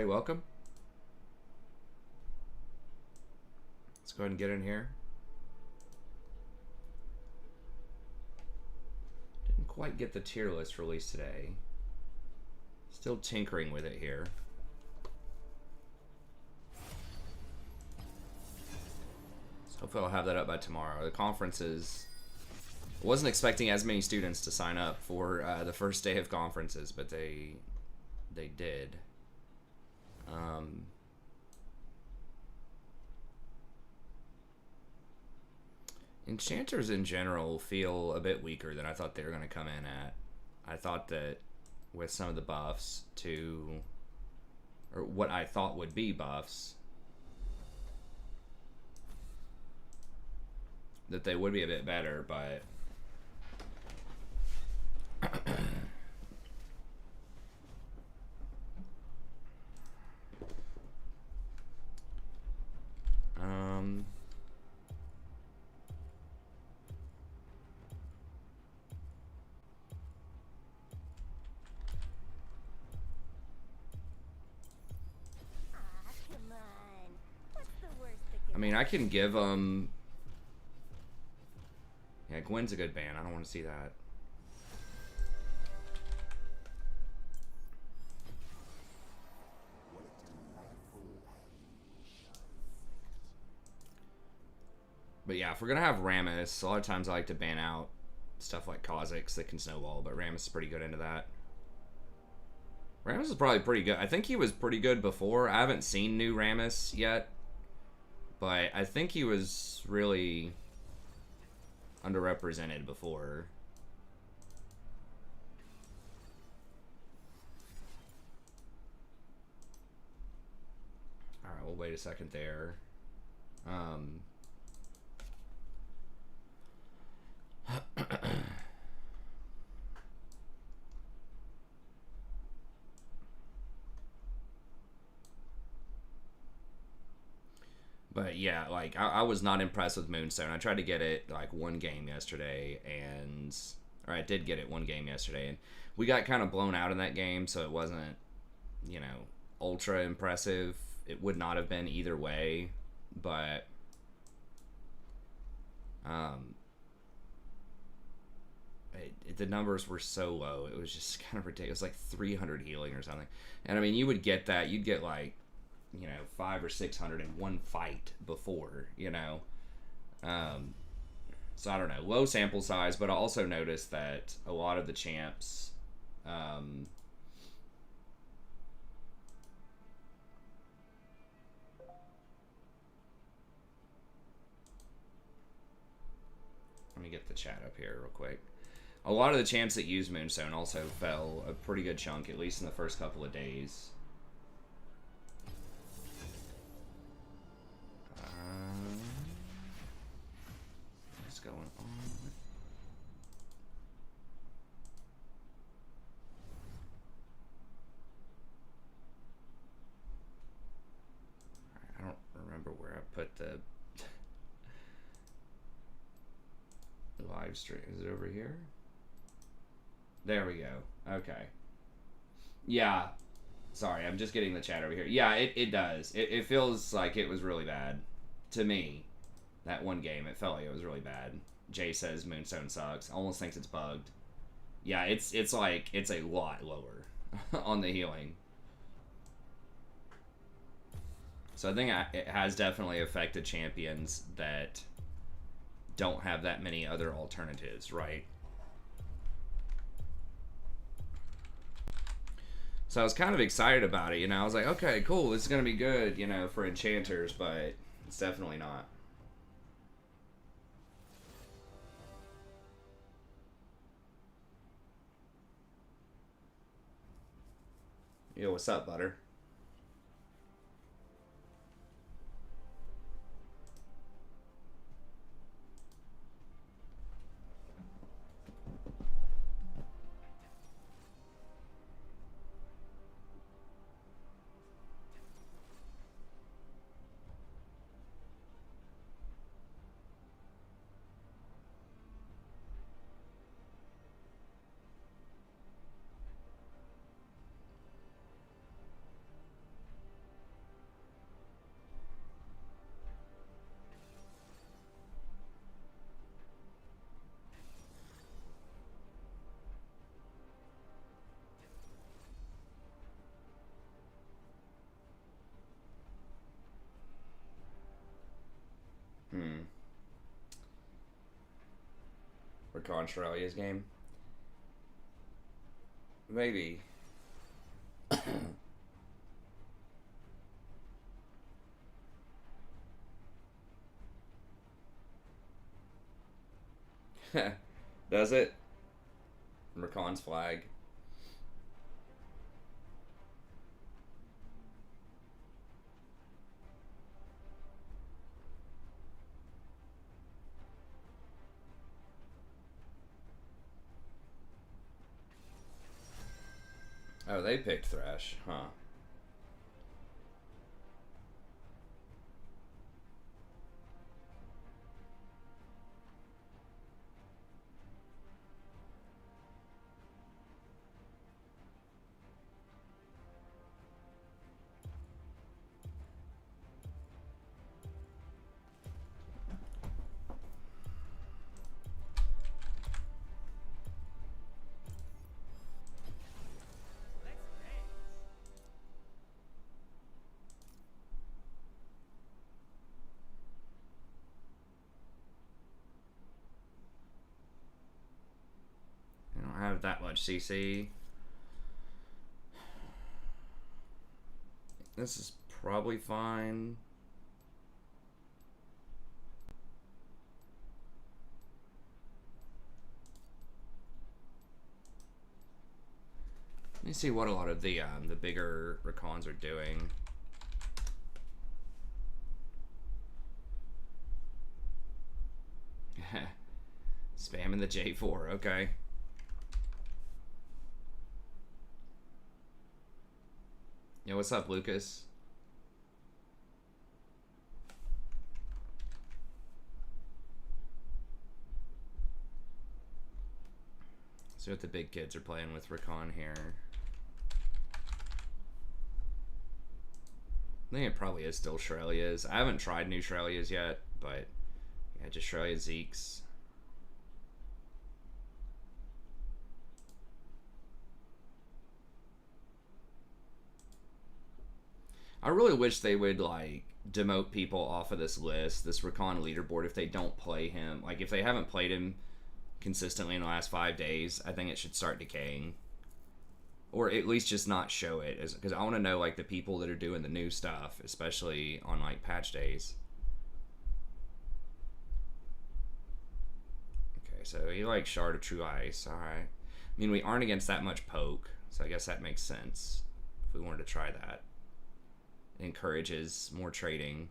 everybody. Welcome. Let's go ahead and get in here. Didn't quite get the tier list released today. Still tinkering with it here. So hopefully I'll have that up by tomorrow. The conferences... I wasn't expecting as many students to sign up for the first day of conferences, but they did. Enchanters in general feel a bit weaker than I thought they were going to come in at. I thought that with some of the buffs to, or what I thought would be buffs, that they would be a bit better, but I mean, I can give them... Yeah, Gwen's a good ban. I don't want to see that. But yeah, if we're going to have Rammus, a lot of times I like to ban out stuff like Kha'Zix that can snowball, but Rammus is pretty good into that. Rammus is probably pretty good. I think he was pretty good before. I haven't seen new Rammus yet, but I think he was really underrepresented before. Alright, we'll wait a second there. But yeah, like I was not impressed with Moonstone. I tried to get it like one game yesterday, or I did get it one game yesterday, and we got kind of blown out in that game, so it wasn't, you know, ultra impressive. It would not have been either way, but the numbers were so low. It was just kind of ridiculous. It was like 300 healing or something. And I mean, you would get that. You'd get like, you know, 500 or 600 in one fight before, you know. So I don't know. Low sample size, but I also noticed that a lot of the champs, let me get the chat up here real quick. A lot of the champs that use Moonstone also fell a pretty good chunk, at least in the first couple of days. What's going on? I don't remember where I put the live stream. Is it over here? There we go. Okay. Yeah. Sorry, I'm just getting the chat over here. Yeah, it does. It feels like it was really bad. To me, that one game, it felt like it was really bad. Jay says Moonstone sucks. Almost thinks it's bugged. Yeah, it's like, it's a lot lower on the healing. So I think it has definitely affected champions that don't have that many other alternatives, right? So I was kind of excited about it, you know. I was like, okay, cool, this is going to be good, you know, for enchanters, but it's definitely not. Yo, what's up, Butter? Rakan Shiralia's game? Maybe. Does it? Rakan's flag. Oh, they picked Thresh, huh? I don't have that much CC. This is probably fine. Let me see what a lot of the bigger Rakans are doing. Spamming the J4, okay. Yo, what's up, Lucas? See what the big kids are playing with Rakan here. I think it probably is still Shiralia's. I haven't tried new Shiralia's yet, but yeah, just Shrelia Zeke's. I really wish they would like demote people off of this list, this Rakan leaderboard, if they don't play him. Like if they haven't played him consistently in the last 5 days, I think it should start decaying. Or at least just not show it, because I want to know like the people that are doing the new stuff, especially on like patch days. Okay, so he likes Shard of True Ice. Alright. I mean, we aren't against that much poke, so I guess that makes sense if we wanted to try that. It encourages more trading.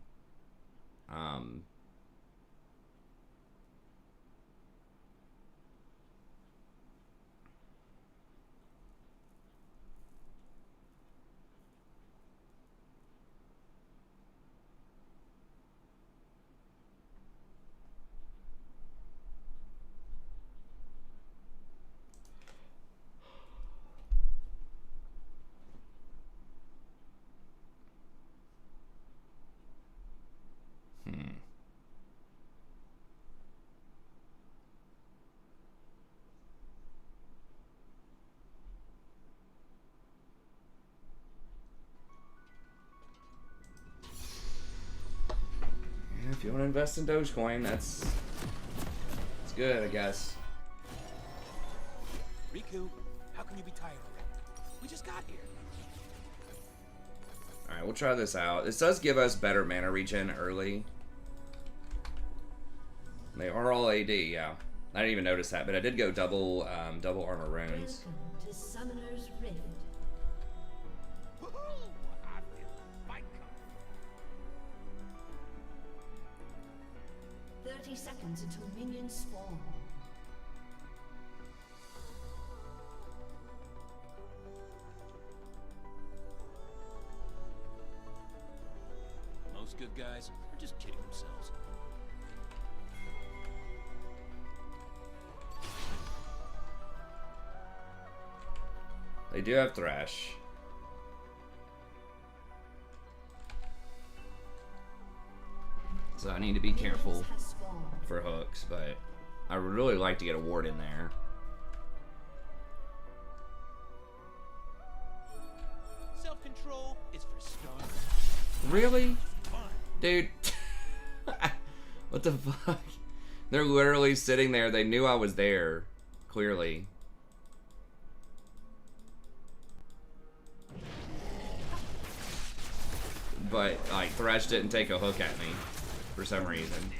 If you want to invest in Dogecoin, that's good, I guess. Riku, how can you be tired already? We just got here. Alright, we'll try this out. This does give us better mana regen early. They are all AD, yeah. I didn't even notice that, but I did go double armor runes. Welcome to Summoner's Rift. I feel the fight coming. 30 seconds until minions spawn. Most good guys are just kidding themselves. They do have Thresh. So I need to be careful for hooks, but I would really like to get a ward in there. Self-control is for stuns. Really? Dude. What the fuck? They're literally sitting there. They knew I was there. Clearly. But, like, Thresh didn't take a hook at me. For some reason.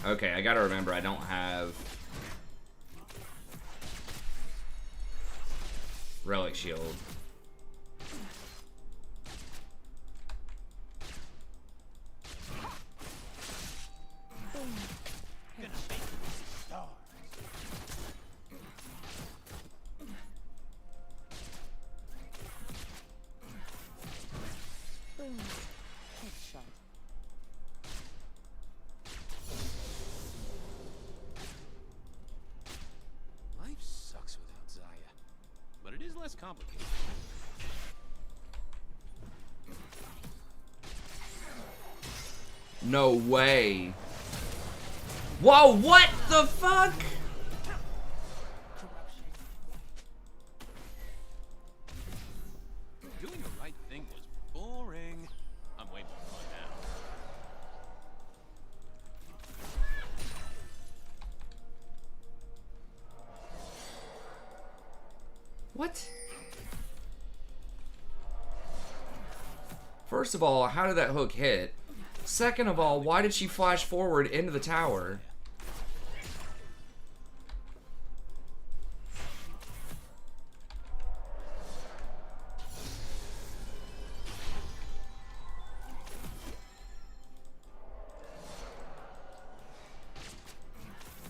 Okay, I gotta remember I don't have Relic Shield. Life sucks without Zaya, but it is less complicated. No way. Whoa, what the fuck? Doing the right thing was boring. I'm way more fun now. What? First of all, how did that hook hit? Second of all, why did she flash forward into the tower?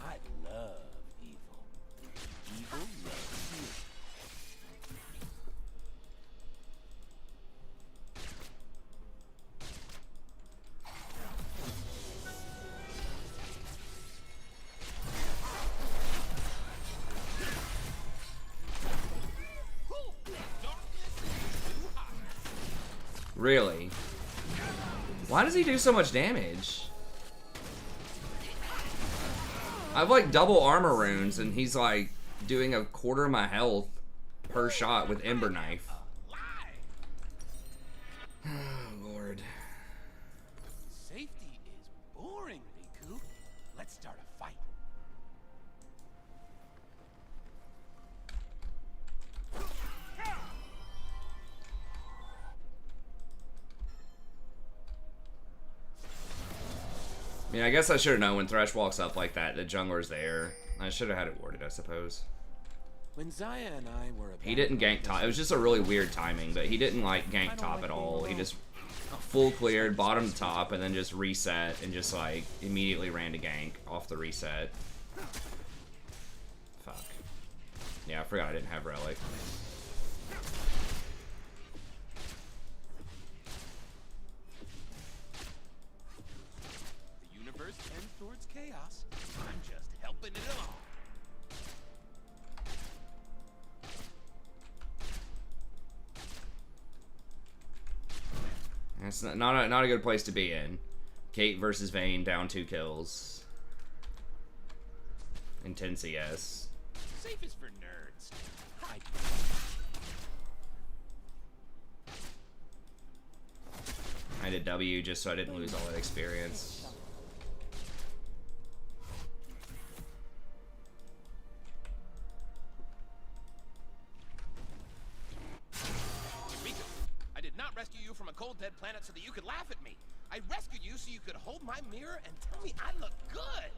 I love evil. Evil loves you. Really? Why does he do so much damage? I have like double armor runes and he's like doing a quarter of my health per shot with Ember Knife. Oh, Lord. Safety is boring, Riku. Let's start a fight. I mean, I guess I should have known when Thresh walks up like that, the jungler's there. I should have had it warded, I suppose. When Zaya and I were He didn't gank top. It was just a really weird timing, but he didn't like gank top at all. He just full cleared, bottom to top, and then just reset and just like immediately ran to gank off the reset. Fuck. Yeah, I forgot I didn't have Relic. The universe tends towards chaos. I'm just helping it along. That's not a good place to be in. Kate versus Vayne, down 2 kills. Intense CS. Safe is for nerds. I did W just so I didn't lose all that experience. Riku, I did not rescue you from a cold, dead planet so that you could laugh at me. I rescued you so you could hold my mirror and tell me I look good.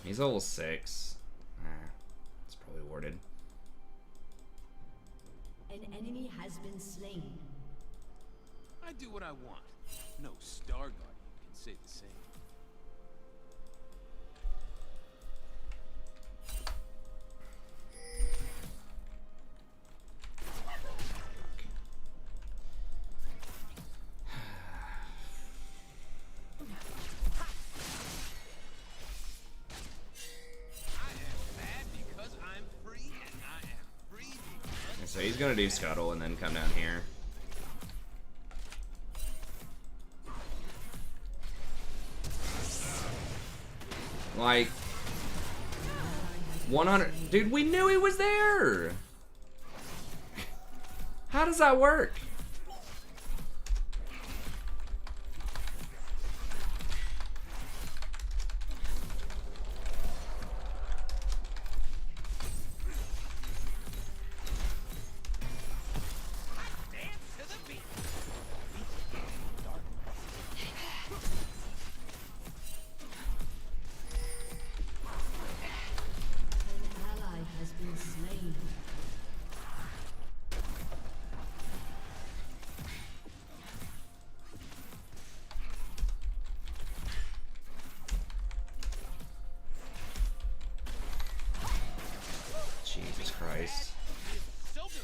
He's level 6. It's probably warded. An enemy has been slain. I do what I want. No Star Guardian can say the same. I am mad because I'm free, and I am free So he's gonna do Scuttle and then come down here. Like 100, dude, we knew he was there. How does that work? Jesus Christ. So good.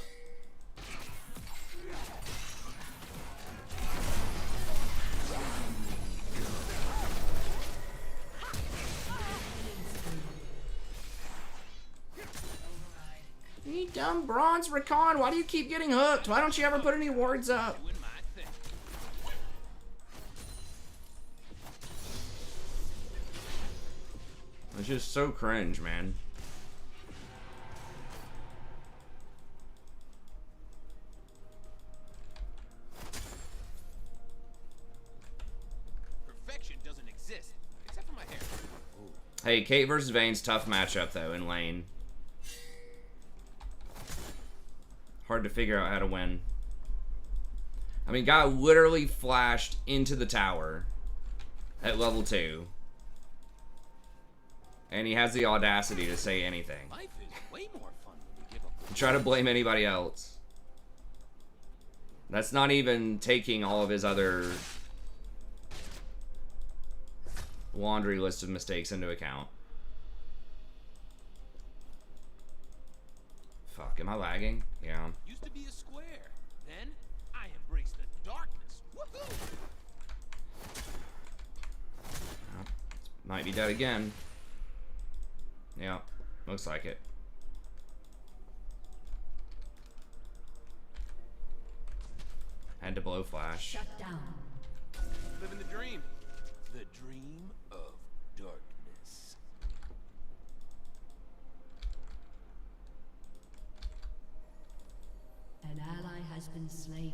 You dumb bronze Rakan, why do you keep getting hooked? Why don't you ever put any wards up? Doing my thing. It's just so cringe, man. Perfection doesn't exist, except for my hair. Hey, Kate versus Vayne's tough matchup though in lane. Hard to figure out how to win. I mean, guy literally flashed into the tower at level 2. And he has the audacity to say anything. Life is way more fun when you give up. Try to blame anybody else. That's not even taking all of his other laundry list of mistakes into account. Fuck, am I lagging? Yeah. Used to be a square. Then I embraced the darkness. Woohoo! Might be dead again. Yeah, looks like it. Had to blow flash. Shut down. Living the dream. The dream of darkness. An ally has been slain.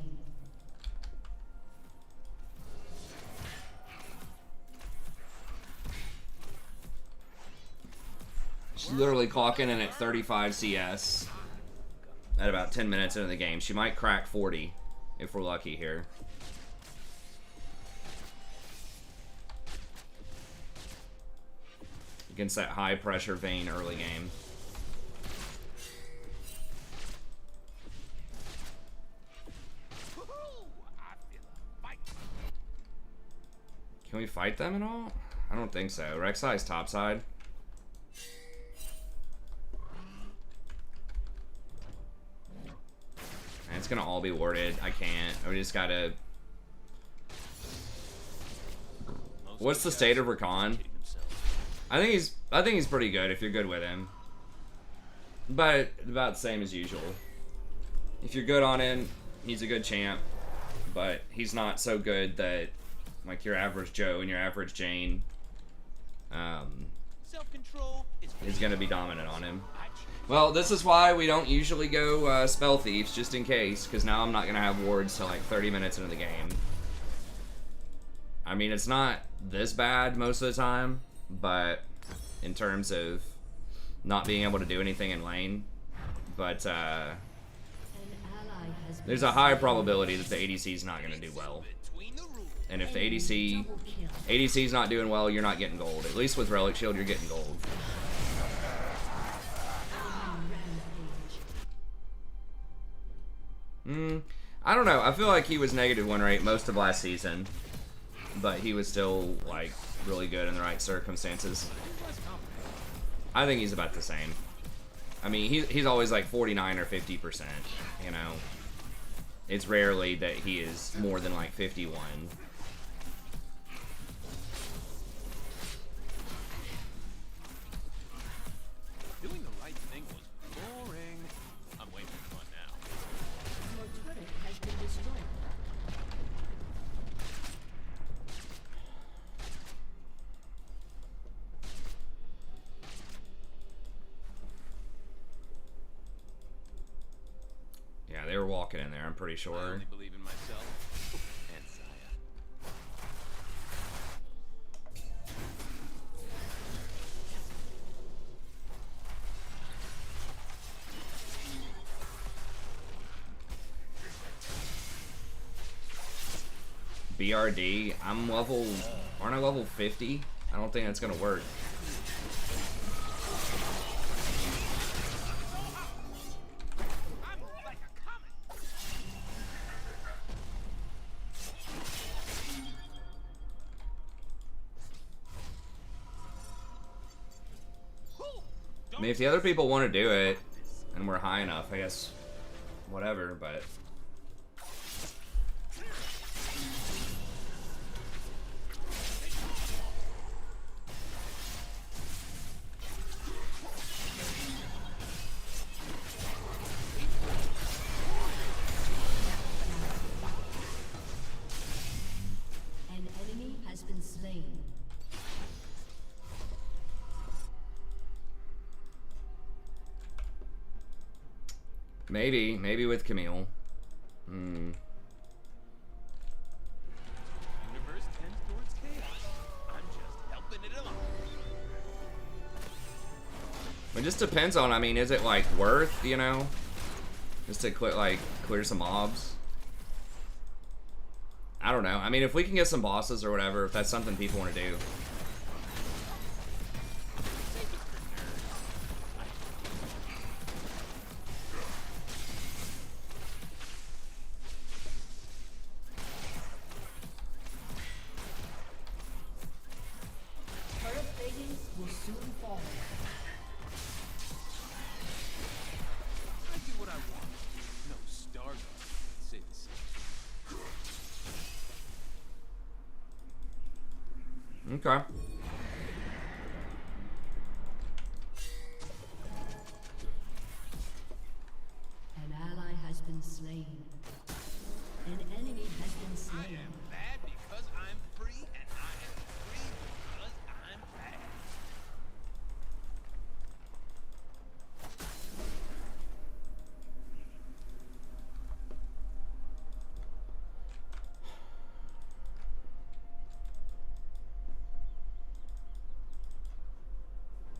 She's literally clocking in at 35 CS at about 10 minutes into the game. She might crack 40 if we're lucky here. Against that high pressure Vayne early game. Woohoo! I feel a fight. Can we fight them at all? I don't think so. Rek'Sai's topside. And it's gonna all be warded. I can't. We just gotta. What's the state of Rakan? I think he's pretty good if you're good with him. But about the same as usual. If you're good on him, he's a good champ. But he's not so good that like your average Joe and your average Jane Self-control is gonna be dominant on him. Well, this is why we don't usually go Spell Thieves, just in case, because now I'm not gonna have wards till like 30 minutes into the game. I mean, it's not this bad most of the time, but in terms of not being able to do anything in lane, but there's a high probability that the ADC is not going to do well. And if the ADC is not doing well, you're not getting gold. At least with Relic Shield, you're getting gold. I don't know. I feel like he was negative win rate most of last season, but he was still like really good in the right circumstances. I think he's about the same. I mean, he's always like 49 or 50%, you know. It's rarely that he is more than like 51. Doing the right thing was boring. I'm way more fun now. they were walking in there, I'm pretty I sure. only believe in myself and Saya. BRD, I'm level, aren't I level 50? I don't think that's gonna work. I mean, if the other people want to do it, and we're high enough, I guess, whatever, but... An enemy has been slain. Maybe with Camille. Universe tends towards chaos. I'm just helping it along. It just depends on, I mean, is it, like, worth, you know? Just to, clear some mobs? I don't know. I mean, if we can get some bosses or whatever, if that's something people want to do. Turret plating will soon fall. I do what I want. No Starguard can say the same. Okay. An ally has been slain. An enemy has been I slain. am bad because I'm free, and I am free because I'm bad.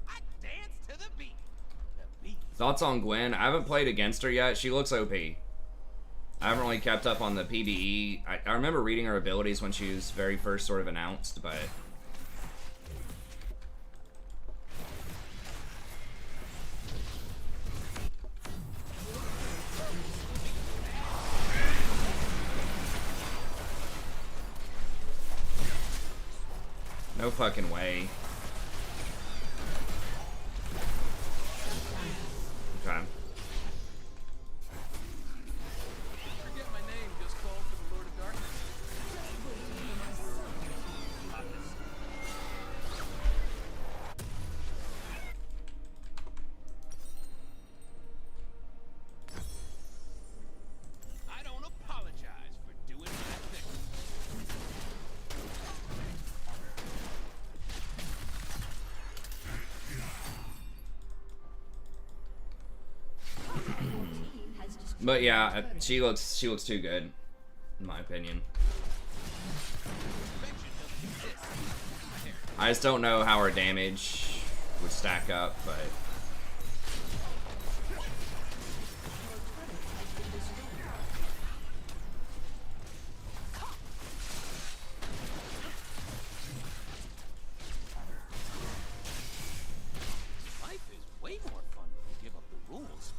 I dance to the beat. The beat. Thoughts on Gwen? I haven't played against her yet. She looks OP. I haven't really kept up on the PvE. I remember reading her abilities when she was very first sort of announced, but... No fucking way. Okay. Forget my name, just call for the Lord of Darkness. I don't apologize for doing my thing. But yeah, she looks too good, in my opinion. I just don't know how her damage would stack up, but... Life is way more fun when you give up the rules.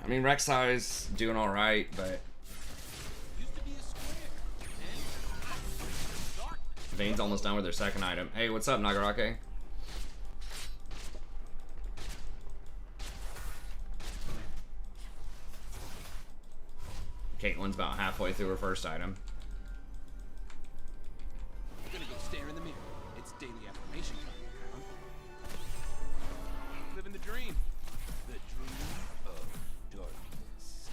I mean, Rek'Sai's doing alright, but... Used to be a square. Then, dark. Vayne's almost done with their second item. Hey, what's up, Nagarake? Caitlyn's about halfway through her first item. Gonna go stare in the mirror. It's daily affirmation time. Living the dream. The dream of darkness.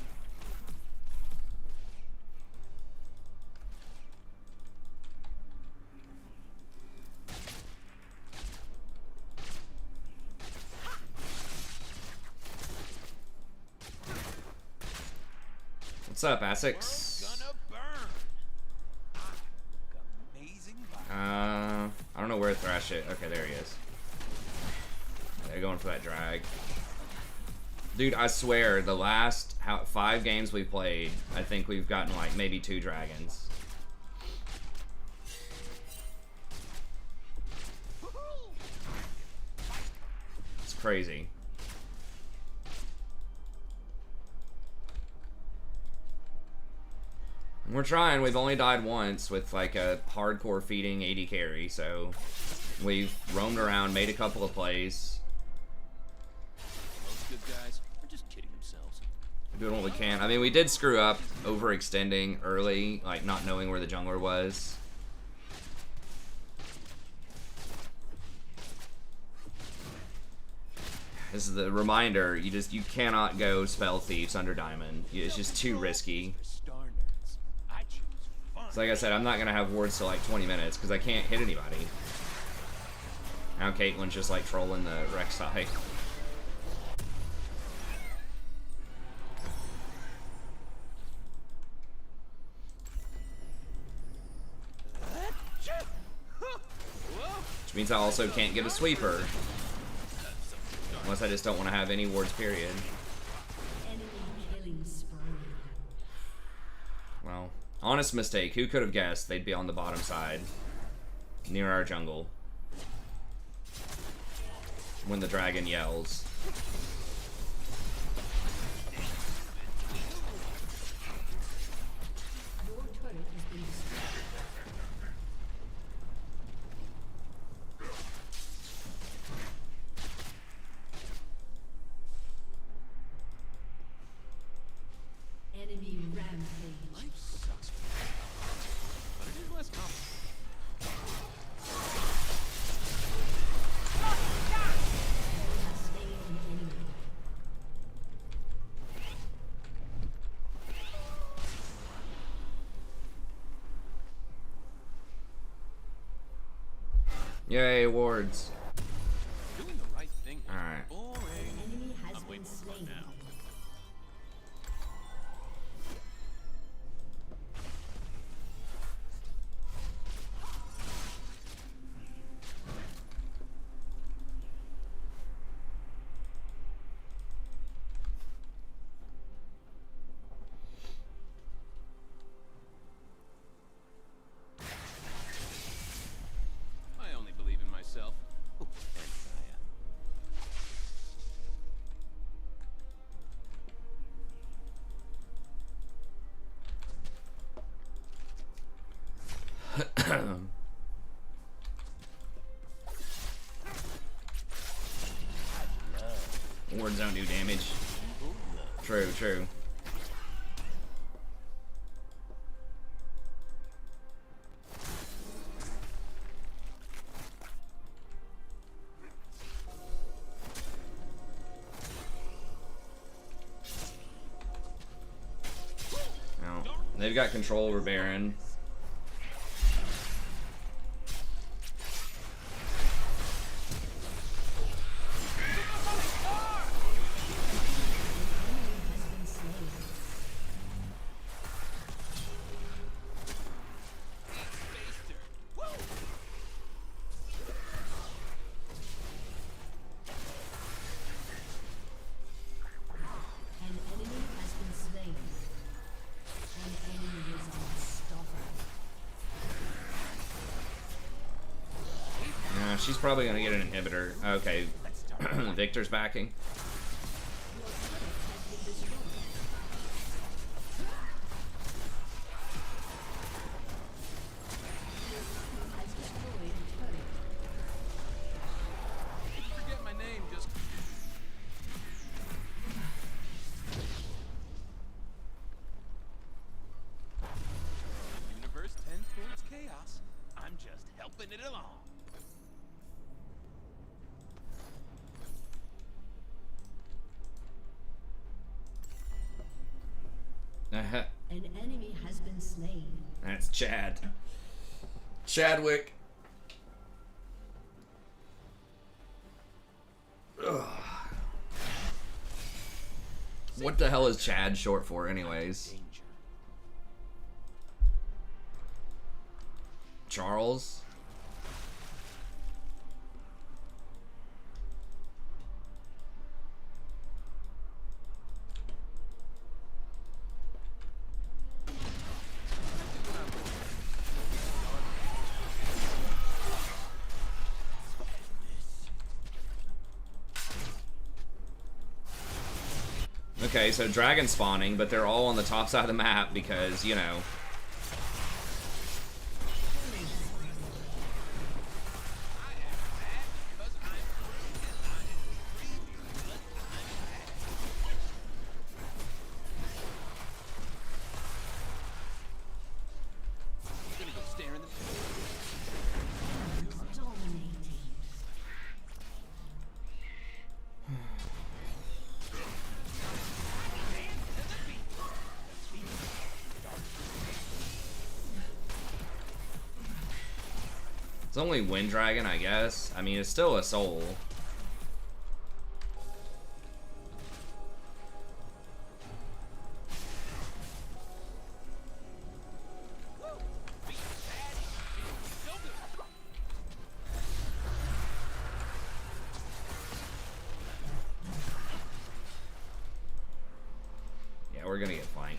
What's up, Essex? Gonna burn. Amazing. I don't know where Thresh is. Okay, there he is. They're going for that drag. Dude, I swear, the last 5 games we've played, I think we've gotten like maybe 2 dragons. It's crazy. We're trying. We've only died once with like a hardcore feeding 80 carry, so we've roamed around, made a couple of plays. Most good guys are just kidding themselves. Doing what we can. I mean, we did screw up overextending early, like not knowing where the jungler was. This is the reminder, you cannot go spell thieves under diamond. It's just too risky. So like I said, I'm not gonna have wards till like 20 minutes because I can't hit anybody. Now Caitlyn's just like trolling the Rek'Sai. Which means I also can't get a sweeper. Unless I just don't want to have any wards, period. Well, honest mistake. Who could have guessed they'd be on the bottom side, near our jungle, when the dragon yells. Yay, wards. Doing the right thing. All right. Boring. Enemy has I'm waiting been for it slain. now. I only believe in myself. Ooh, and Saya. Wards don't do damage. True, true. No, they've got control over Baron. An enemy has been slain. An enemy is unstoppable. Yeah, she's probably gonna get an inhibitor. Okay, Victor's backing. Forget my name, just. The universe tends towards chaos. I'm just helping it along. Uh-huh. An enemy has been slain. That's Chad. Chadwick. Ugh. What the hell is Chad short for, anyways? Danger. Charles. Okay, so dragon spawning, but they're all on the top side of the map because, you know. It's only Wind Dragon, I guess. I mean, it's still a soul. Yeah, we're gonna get flanked.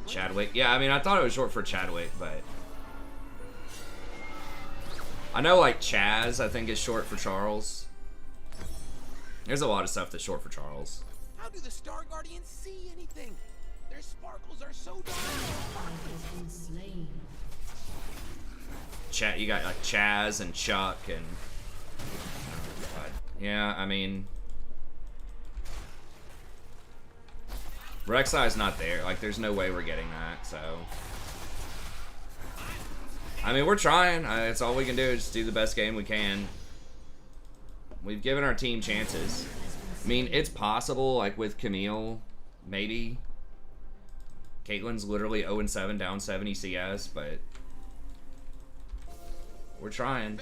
Chadwick. Yeah, I mean, I thought it was short for Chadwick, but I know, like, Chaz, I think, is short for Charles. There's a lot of stuff that's short for Charles. How do the Star Guardians see anything? Their sparkles are so dark. Chat, you got like Chaz and Chuck and yeah, I mean, Rek'Sai's not there. Like, there's no way we're getting that. So, I mean, we're trying. It's all we can do is just do the best game we can. We've given our team chances. I mean, it's possible, like with Camille, maybe. Caitlyn's literally 0-7, down 70 CS, but we're trying.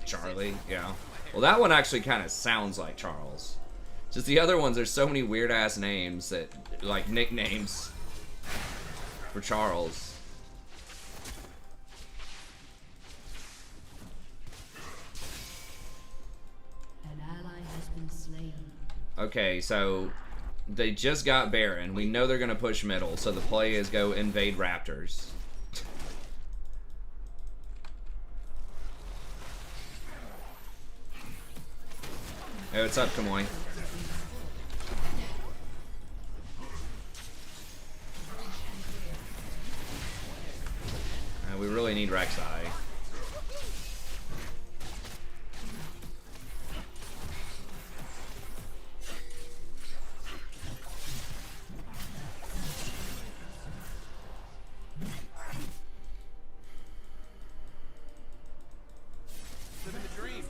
Charlie, yeah. Well, that one actually kind of sounds like Charles. Just the other ones, there's so many weird-ass names that, like, nicknames for Charles. An ally has been slain. Okay, so they just got Baron. We know they're going to push middle, so the play is go invade Raptors. Hey, what's up, Kamoy? We really need Rek'Sai. Living the dream.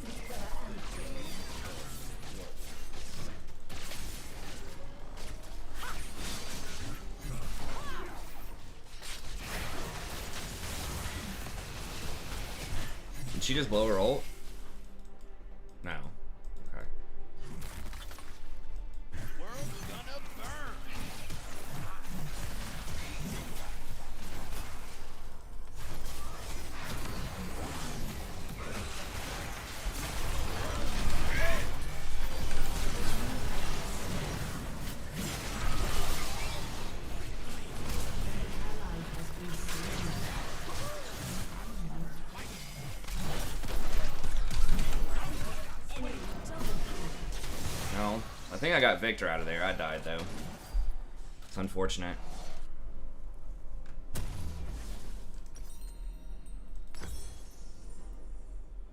Did she just blow her ult? No. Okay. World's gonna burn. No. I think I got Victor out of there. I died, though. It's unfortunate.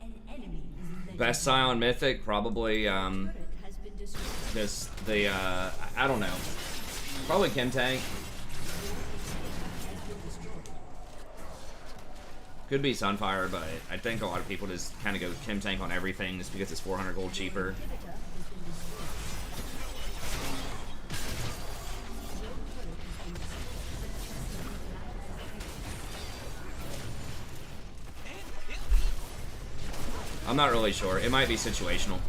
An enemy is Best Scion Mythic, probably, has been destroyed. I don't know. Probably Chemtank. Could be Sunfire, but I think a lot of people just kind of go Chemtank on everything just because it's 400 gold cheaper. I'm not really sure. It might be situational.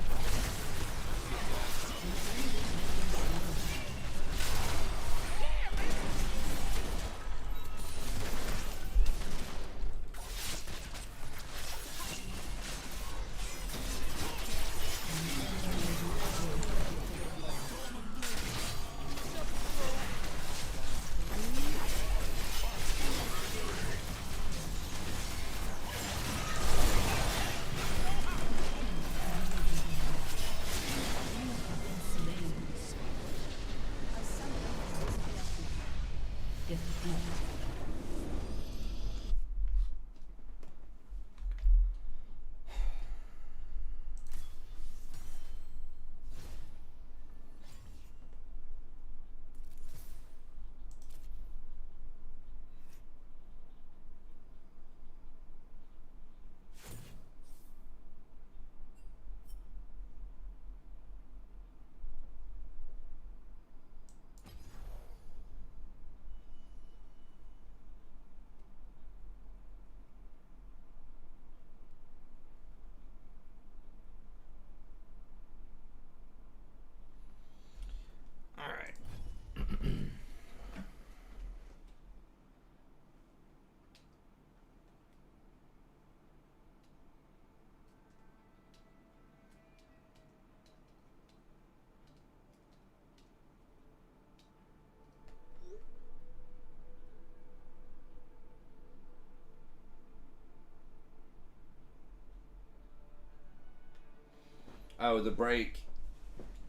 Oh, the break.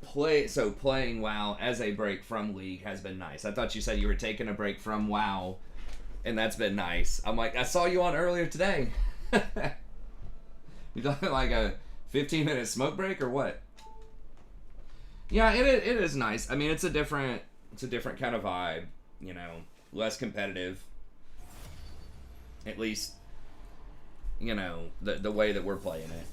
Playing WoW as a break from League has been nice. I thought you said you were taking a break from WoW, and that's been nice. I'm like, I saw you on earlier today. You talking like a 15-minute smoke break or what? Yeah, it is nice. I mean, it's a different kind of vibe. You know, less competitive. At least, you know, the way that we're playing it.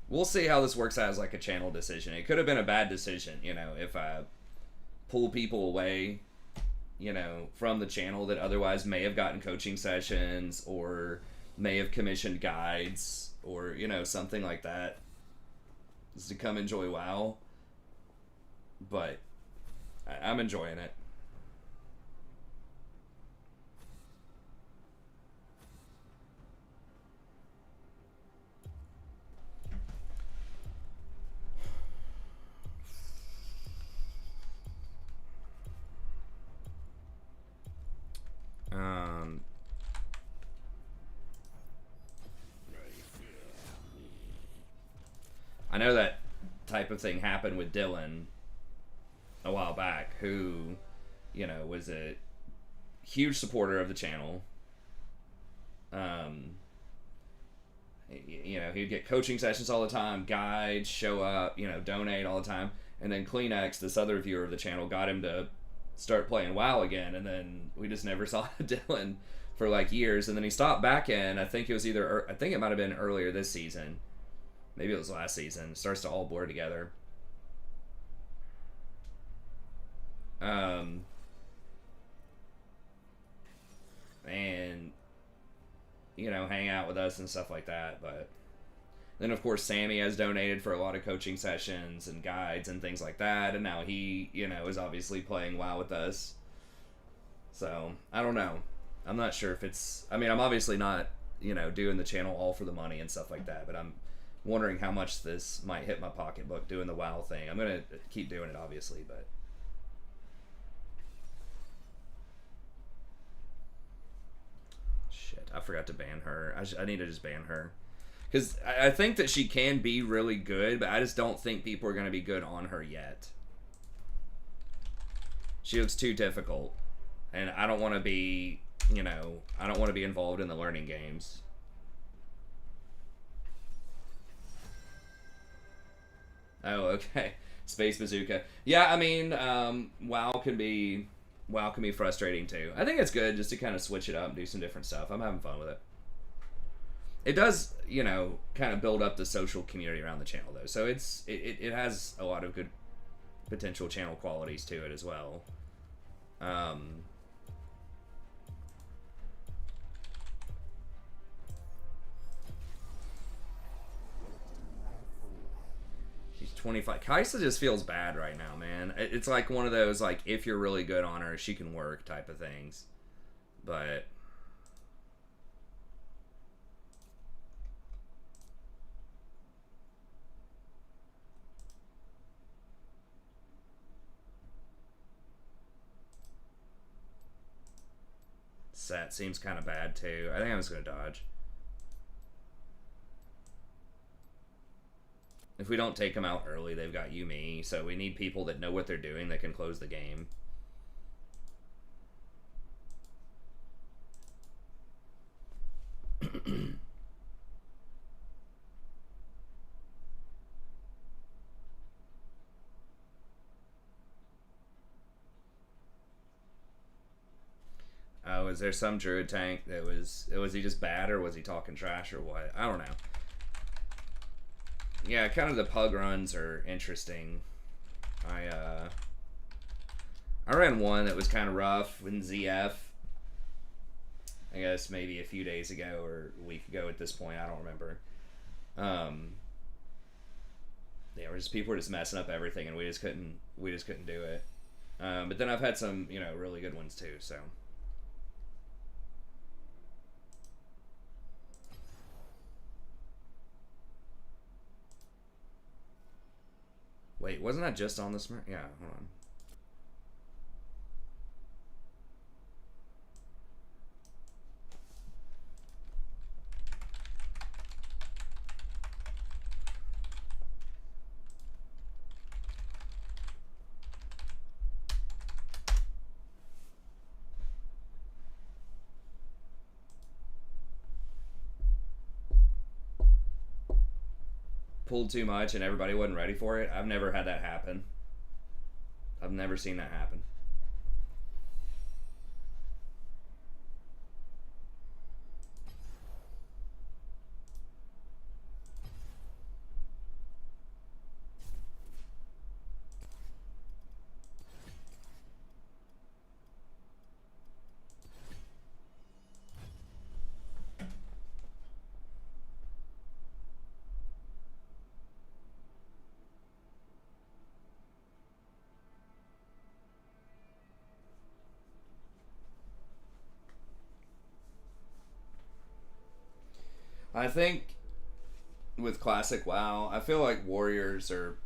We'll see how this works out as like a channel decision. It could have been a bad decision, you know, if I pull people away, you know, from the channel that otherwise may have gotten coaching sessions or may have commissioned guides or, you know, something like that, is to come enjoy WoW. But I'm enjoying it. I know that type of thing happened with Dylan a while back, who, you know, was a huge supporter of the channel. You know, he'd get coaching sessions all the time, guides, show up, you know, donate all the time. And then Kleenex, this other viewer of the channel, got him to start playing WoW again. And then we just never saw Dylan for like years. And then he stopped back in. I think it was I think it might have been earlier this season. Maybe it was last season. It starts to all blur together. And you know, hang out with us and stuff like that. But then of course Sammy has donated for a lot of coaching sessions and guides and things like that, and now he, you know, is obviously playing WoW with us. So I don't know. I'm not sure if it's, I mean, I'm obviously not, you know, doing the channel all for the money and stuff like that, but I'm wondering how much this might hit my pocketbook doing the WoW thing. I'm gonna keep doing it obviously, but shit, I forgot to ban her. I need to just ban her, because I think that she can be really good, but I just don't think people are gonna be good on her yet. She looks too difficult, and I don't want to be, you know, I don't want to be involved in the learning games. Oh, okay. Space Bazooka. Yeah, I mean, WoW can be frustrating too. I think it's good just to kind of switch it up and do some different stuff. I'm having fun with it. It does, you know, kind of build up the social community around the channel though. So it has a lot of good potential channel qualities to it as well. She's 25. Kaisa just feels bad right now, man. It's like one of those, like, if you're really good on her, she can work type of things. But Set seems kind of bad too. I think I'm just gonna dodge. If we don't take them out early, they've got Yumi, so we need people that know what they're doing that can close the game. Oh, is there some druid tank that was he just bad, or was he talking trash, or what? I don't know. Yeah, kind of the pug runs are interesting. I ran one that was kind of rough in ZF. I guess maybe a few days ago or a week ago at this point. I don't remember. Yeah, people were just messing up everything, and we just couldn't do it. But then I've had some, you know, really good ones too. So. Wait, wasn't that just on the Smurf? Yeah, hold on. Pulled too much and everybody wasn't ready for it. I've never had that happen. I've never seen that happen. I think with Classic WoW, I feel like Warriors are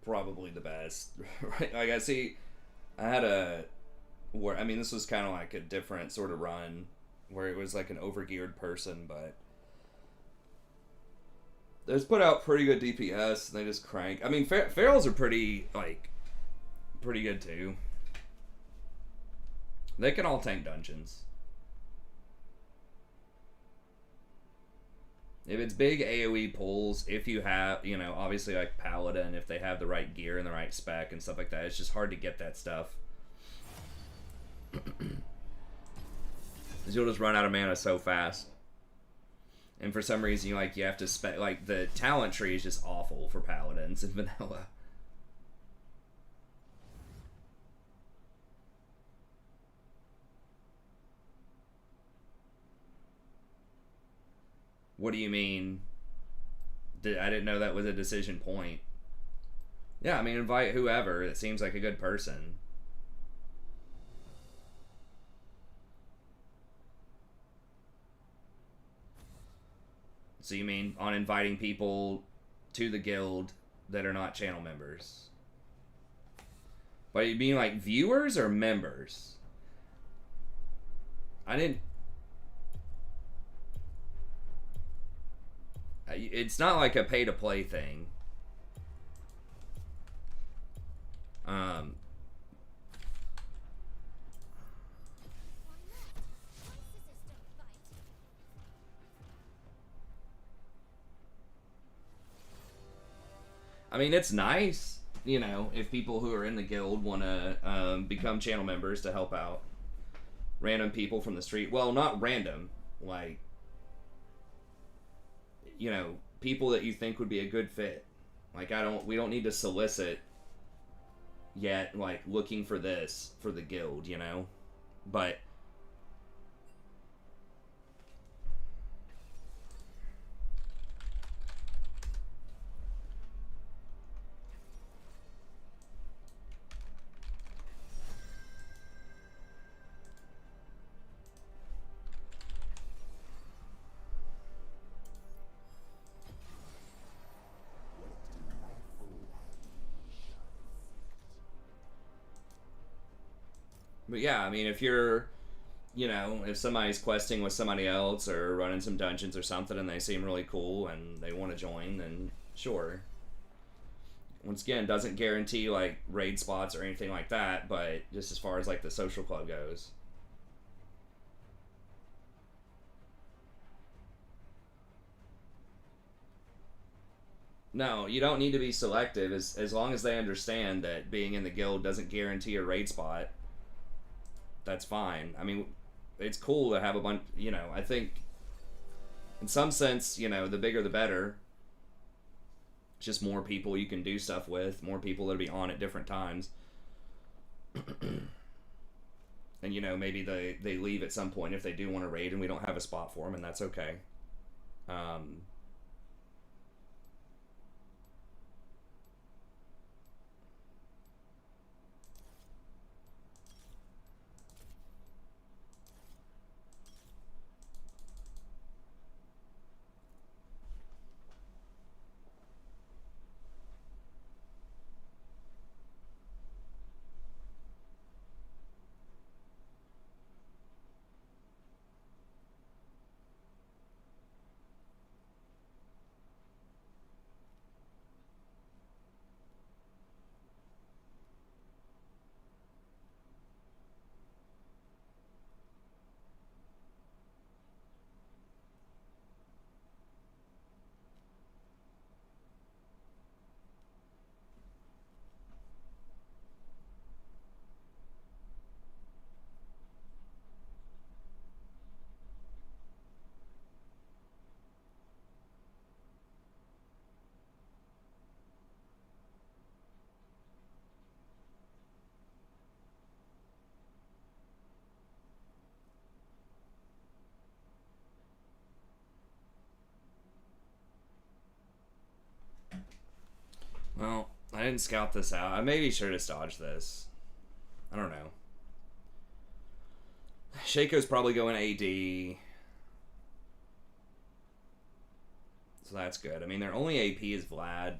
probably the best. Right? Like, I had a war. I mean, this was kind of like a different sort of run where it was like an overgeared person, but they just put out pretty good DPS. And they just crank. I mean, Ferals are pretty good too. They can all tank dungeons. If it's big AoE pulls, if you have, you know, obviously like Paladin, if they have the right gear and the right spec and stuff like that, it's just hard to get that stuff. Because you'll just run out of mana so fast. And for some reason, you have to spec, like, the talent tree is just awful for Paladins in vanilla. What do you mean? I didn't know that was a decision point. Yeah, I mean, invite whoever. It seems like a good person. So you mean on inviting people to the guild that are not channel members? But you mean like viewers or members? I didn't... It's not like a pay-to-play thing. I mean, it's nice, you know, if people who are in the guild want to become channel members to help out random people from the street. Well, not random, like... you know, people that you think would be a good fit. Like, we don't need to solicit yet, like, looking for this for the guild, you know? But yeah, I mean, if you're, you know, if somebody's questing with somebody else or running some dungeons or something and they seem really cool and they want to join, then sure. Once again, doesn't guarantee like raid spots or anything like that, but just as far as like the social club goes. No, you don't need to be selective as long as they understand that being in the guild doesn't guarantee a raid spot. That's fine. I mean, it's cool to have a bunch, you know, I think in some sense, you know, the bigger the better. It's just more people you can do stuff with, more people that'll be on at different times. And, you know, maybe they leave at some point if they do want to raid and we don't have a spot for them, and that's okay. Well, I didn't scout this out. I maybe should have dodged this. I don't know. Shaco's probably going AD. So that's good. I mean, their only AP is Vlad.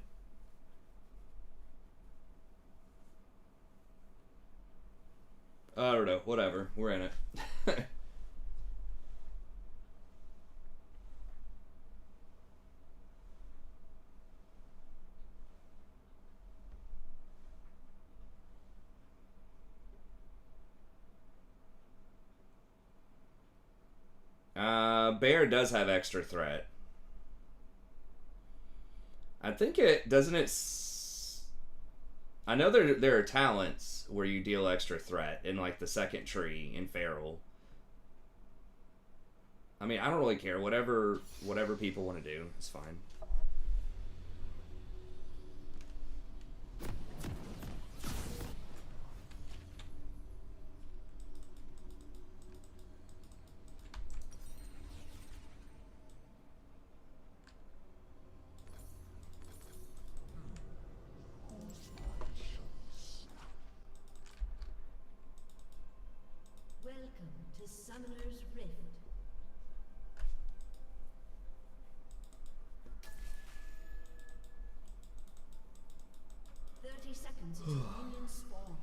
I don't know. Whatever. We're in it. Bear does have extra threat. I think it doesn't it. I know there are talents where you deal extra threat in like the second tree in Feral. I mean, I don't really care. Whatever people want to do is fine. Welcome to Summoner's Rift. Seconds until minions spawn.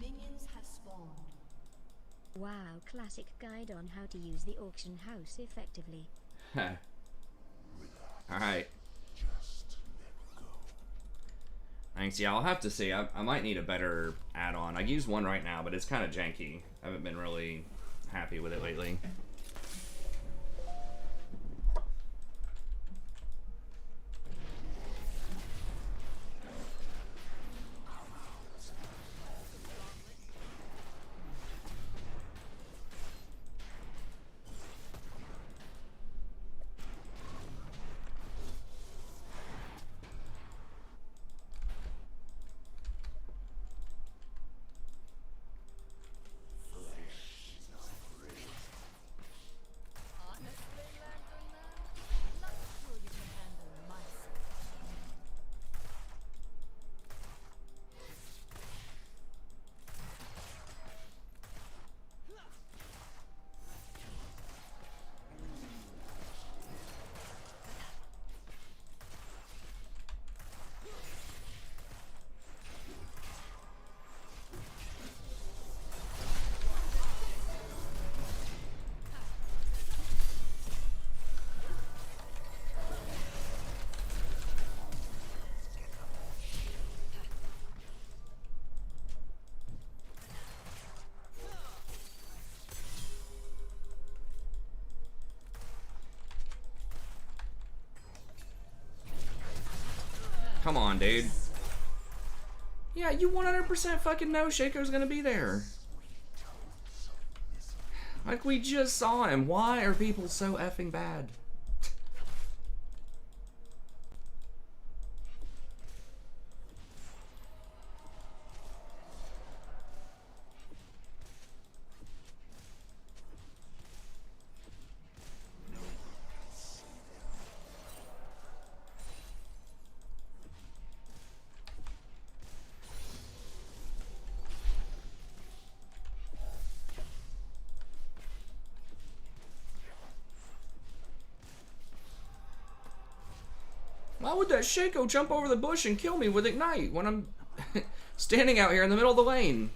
Minions have spawned. Wow, classic guide on how to use the auction house effectively. Alright. Thanks. Yeah, I'll have to see. I might need a better add-on. I use one right now, but it's kind of janky. I haven't been really happy with it lately. Come on, dude. Yeah, you 100% fucking know Shaco's gonna be there. Like, we just saw him. Why are people so effing bad? Why would that Shaco jump over the bush and kill me with Ignite when I'm standing out here in the middle of the lane?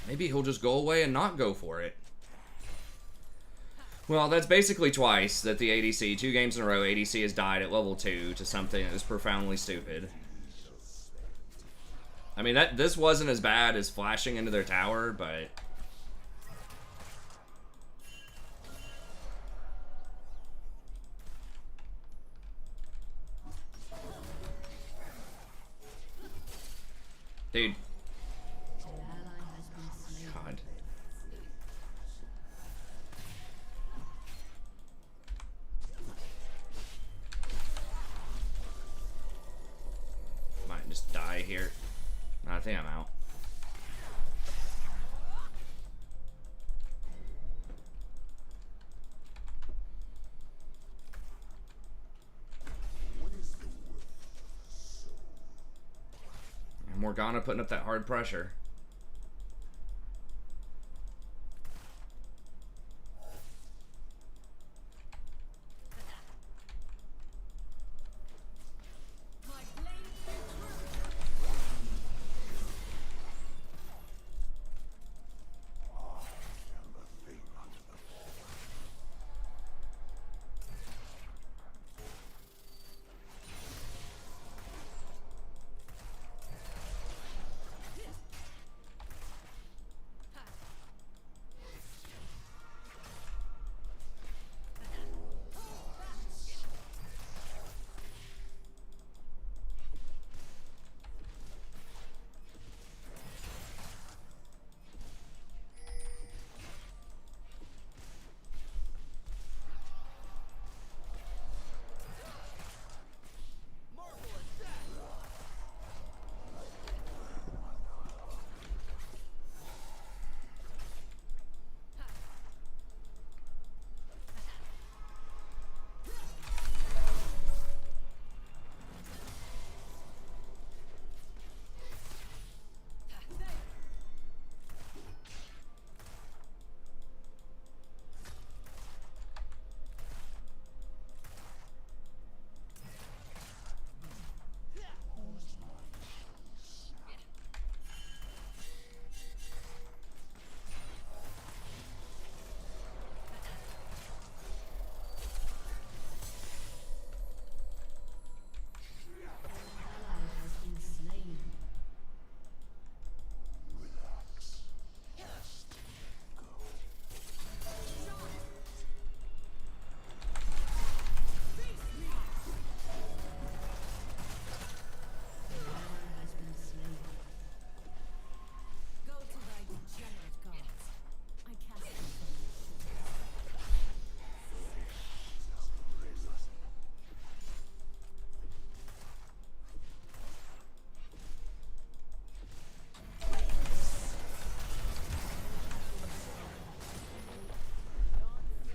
Maybe he'll just go away and not go for it. Well, that's basically twice that the ADC, 2 games in a row, ADC has died at level 2 to something that is profoundly stupid. I mean, this wasn't as bad as flashing into their tower, but... Dude. God. Might just die here. I think I'm out. Morgana putting up that hard pressure.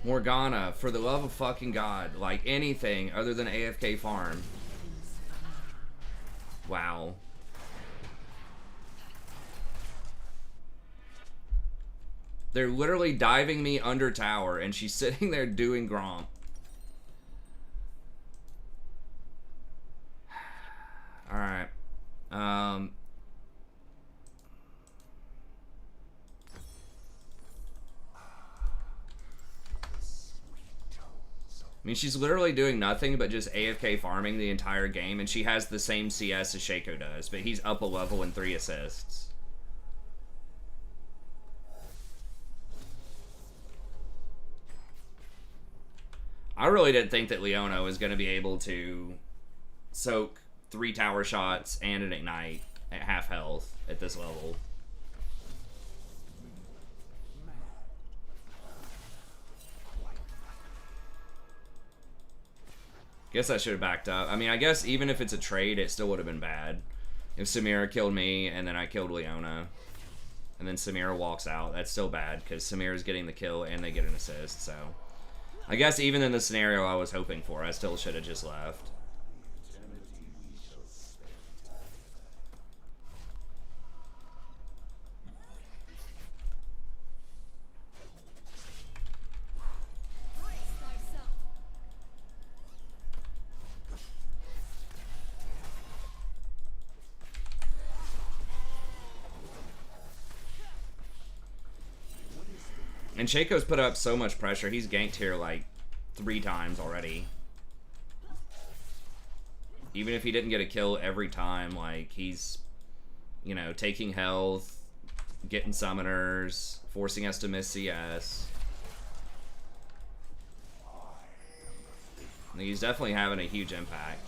Morgana, for the love of fucking God. Like, anything other than AFK farm. Wow. They're literally diving me under tower, and she's sitting there doing Gromp. Alright. I mean, she's literally doing nothing but just AFK farming the entire game, and she has the same CS as Shaco does, but he's up a level and 3 assists. I really didn't think that Leona was going to be able to soak 3 tower shots and an ignite at half health at this level. Guess I should have backed up. I mean, I guess even if it's a trade, it still would have been bad. If Samira killed me and then I killed Leona, and then Samira walks out, that's still bad because Samira's getting the kill and they get an assist, so... I guess even in the scenario I was hoping for, I still should have just left. And Shaco's put up so much pressure. He's ganked here like 3 times already. Even if he didn't get a kill every time, like, he's, you know, taking health, getting summoners, forcing us to miss CS. I think he's definitely having a huge impact.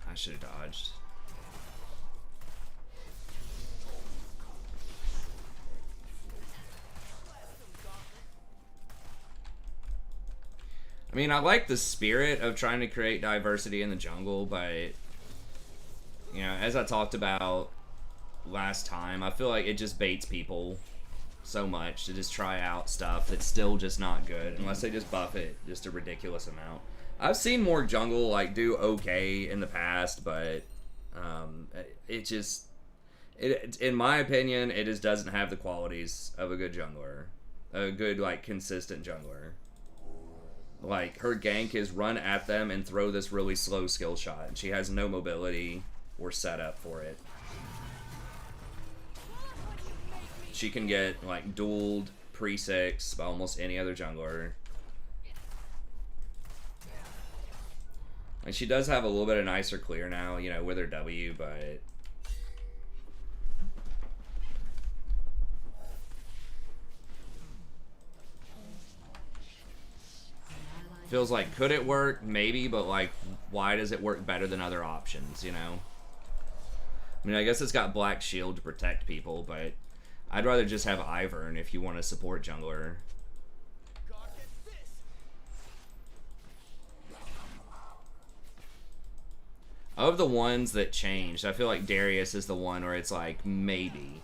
I should have dodged. I mean, I like the spirit of trying to create diversity in the jungle, but, you know, as I talked about last time, I feel like it just baits people so much to just try out stuff that's still just not good, unless they just buff it just a ridiculous amount. I've seen more jungle like do okay in the past, but it just, in my opinion, it just doesn't have the qualities of a good jungler, a good like consistent jungler. Like, her gank is run at them and throw this really slow skill shot, and she has no mobility or setup for it. She can get like dueled pre-6 by almost any other jungler. Like, she does have a little bit of nicer clear now, you know, with her W, but... Feels like, could it work? Maybe, but, like, why does it work better than other options, you know? I mean, I guess it's got Black Shield to protect people, but I'd rather just have Ivern if you want to support jungler. Of the ones that changed, I feel like Darius is the one where it's like, maybe.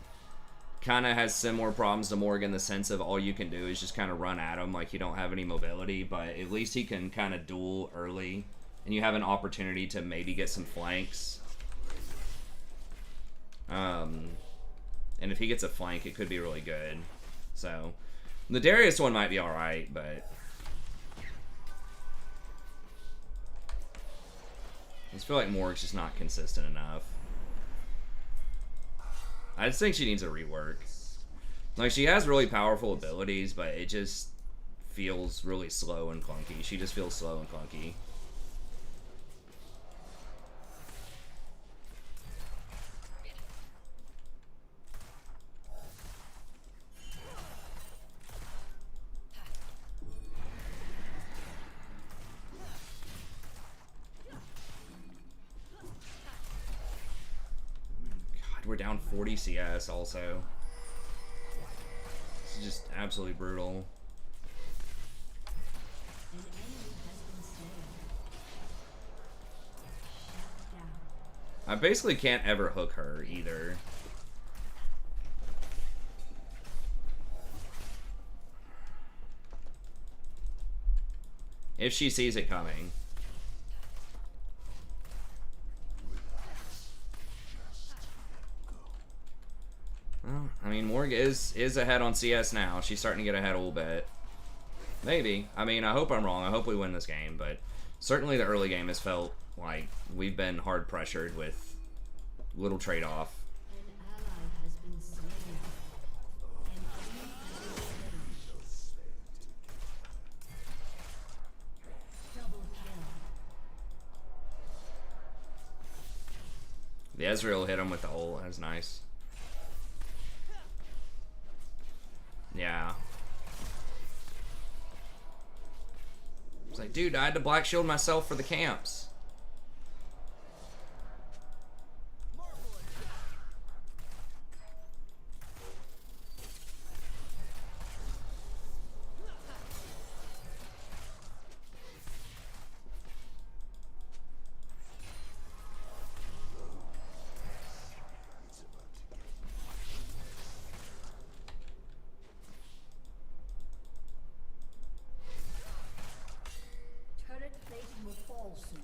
Kind of has similar problems to Morgan in the sense of all you can do is just kind of run at him like you don't have any mobility, but at least he can kind of duel early, and you have an opportunity to maybe get some flanks. And if he gets a flank, it could be really good. So, the Darius one might be alright, but... I just feel like Morg's just not consistent enough. I just think she needs a rework. Like, she has really powerful abilities, but it just feels really slow and clunky. She just feels slow and clunky. We're down 40 CS also. This is just absolutely brutal. I basically can't ever hook her either. If she sees it coming. Well, I mean, Morg is ahead on CS now. She's starting to get ahead a little bit. Maybe. I mean, I hope I'm wrong. I hope we win this game, but certainly the early game has felt like we've been hard pressured with little trade-off. An ally has been slain. An enemy has been slain. Double kill. The Ezreal hit him with the ult. That was nice. Yeah. It's like, dude, I had to black shield myself for the camps. Turret plating will fall soon.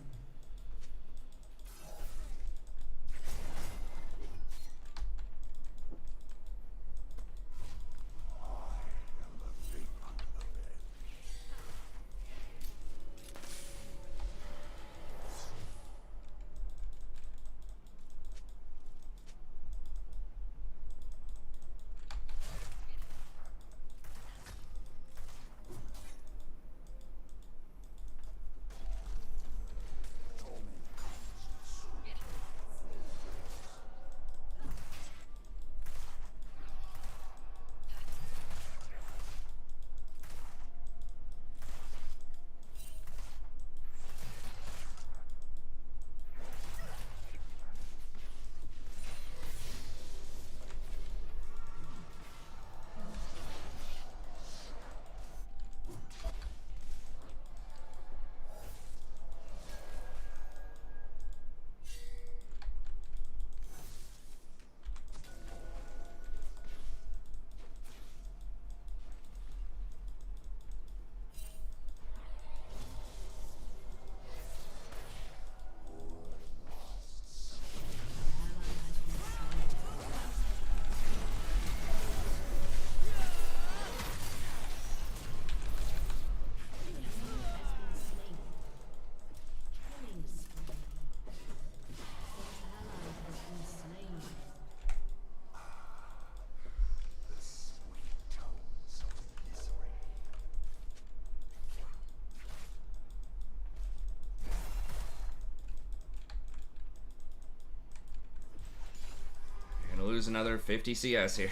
Lose another 50 CS here.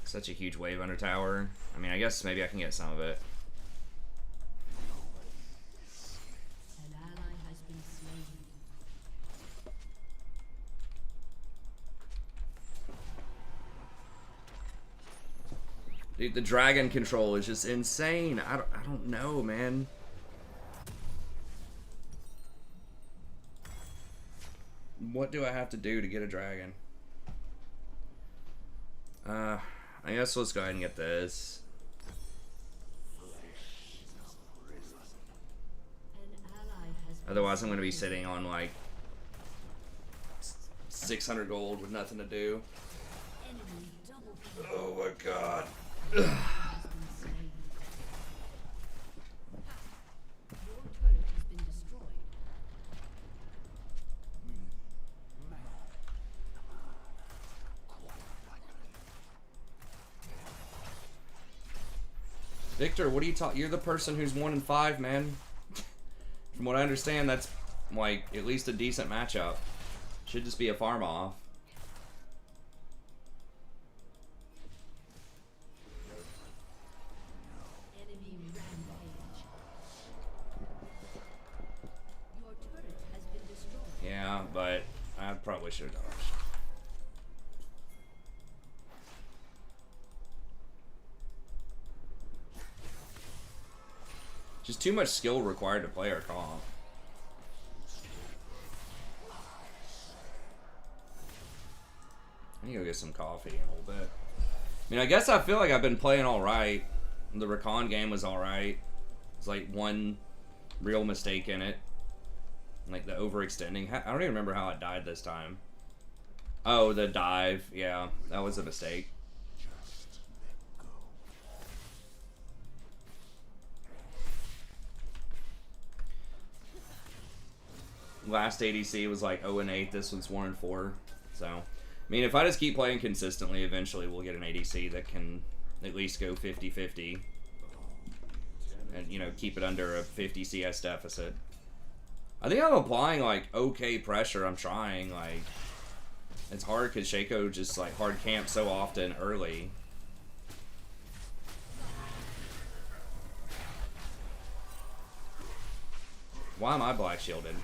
Such a huge wave under tower. I mean, I guess maybe I can get some of it. An ally has been slain. Dude, the dragon control is just insane. I don't know, man. What do I have to do to get a dragon? I guess let's go ahead and get this. An ally has been Otherwise, I'm going to be sitting on like 600 gold with nothing to do. enemy double kill. Oh my god. Has been slain. Your turret has been destroyed. Victor, what are you talking? You're the person who's 1 in 5, man. From what I understand, that's like at least a decent matchup. Should just be a farm off. Enemy rampage. Your turret has been destroyed. Yeah, but I probably should have dodged. Just too much skill required to play our comp. I need to go get some coffee in a little bit. I mean, I guess I feel like I've been playing alright. The Rakan game was alright. It's like one real mistake in it. Like the overextending. I don't even remember how it died this time. Oh, the dive. Yeah, that was a mistake. Last ADC was like 0-8. This one's 1-4. So, I mean, if I just keep playing consistently, eventually we'll get an ADC that can at least go 50-50. And, you know, keep it under a 50 CS deficit. I think I'm applying, like, okay pressure. I'm trying, like... It's hard because Shaco just, like, hard camps so often early. Why am I black shielded?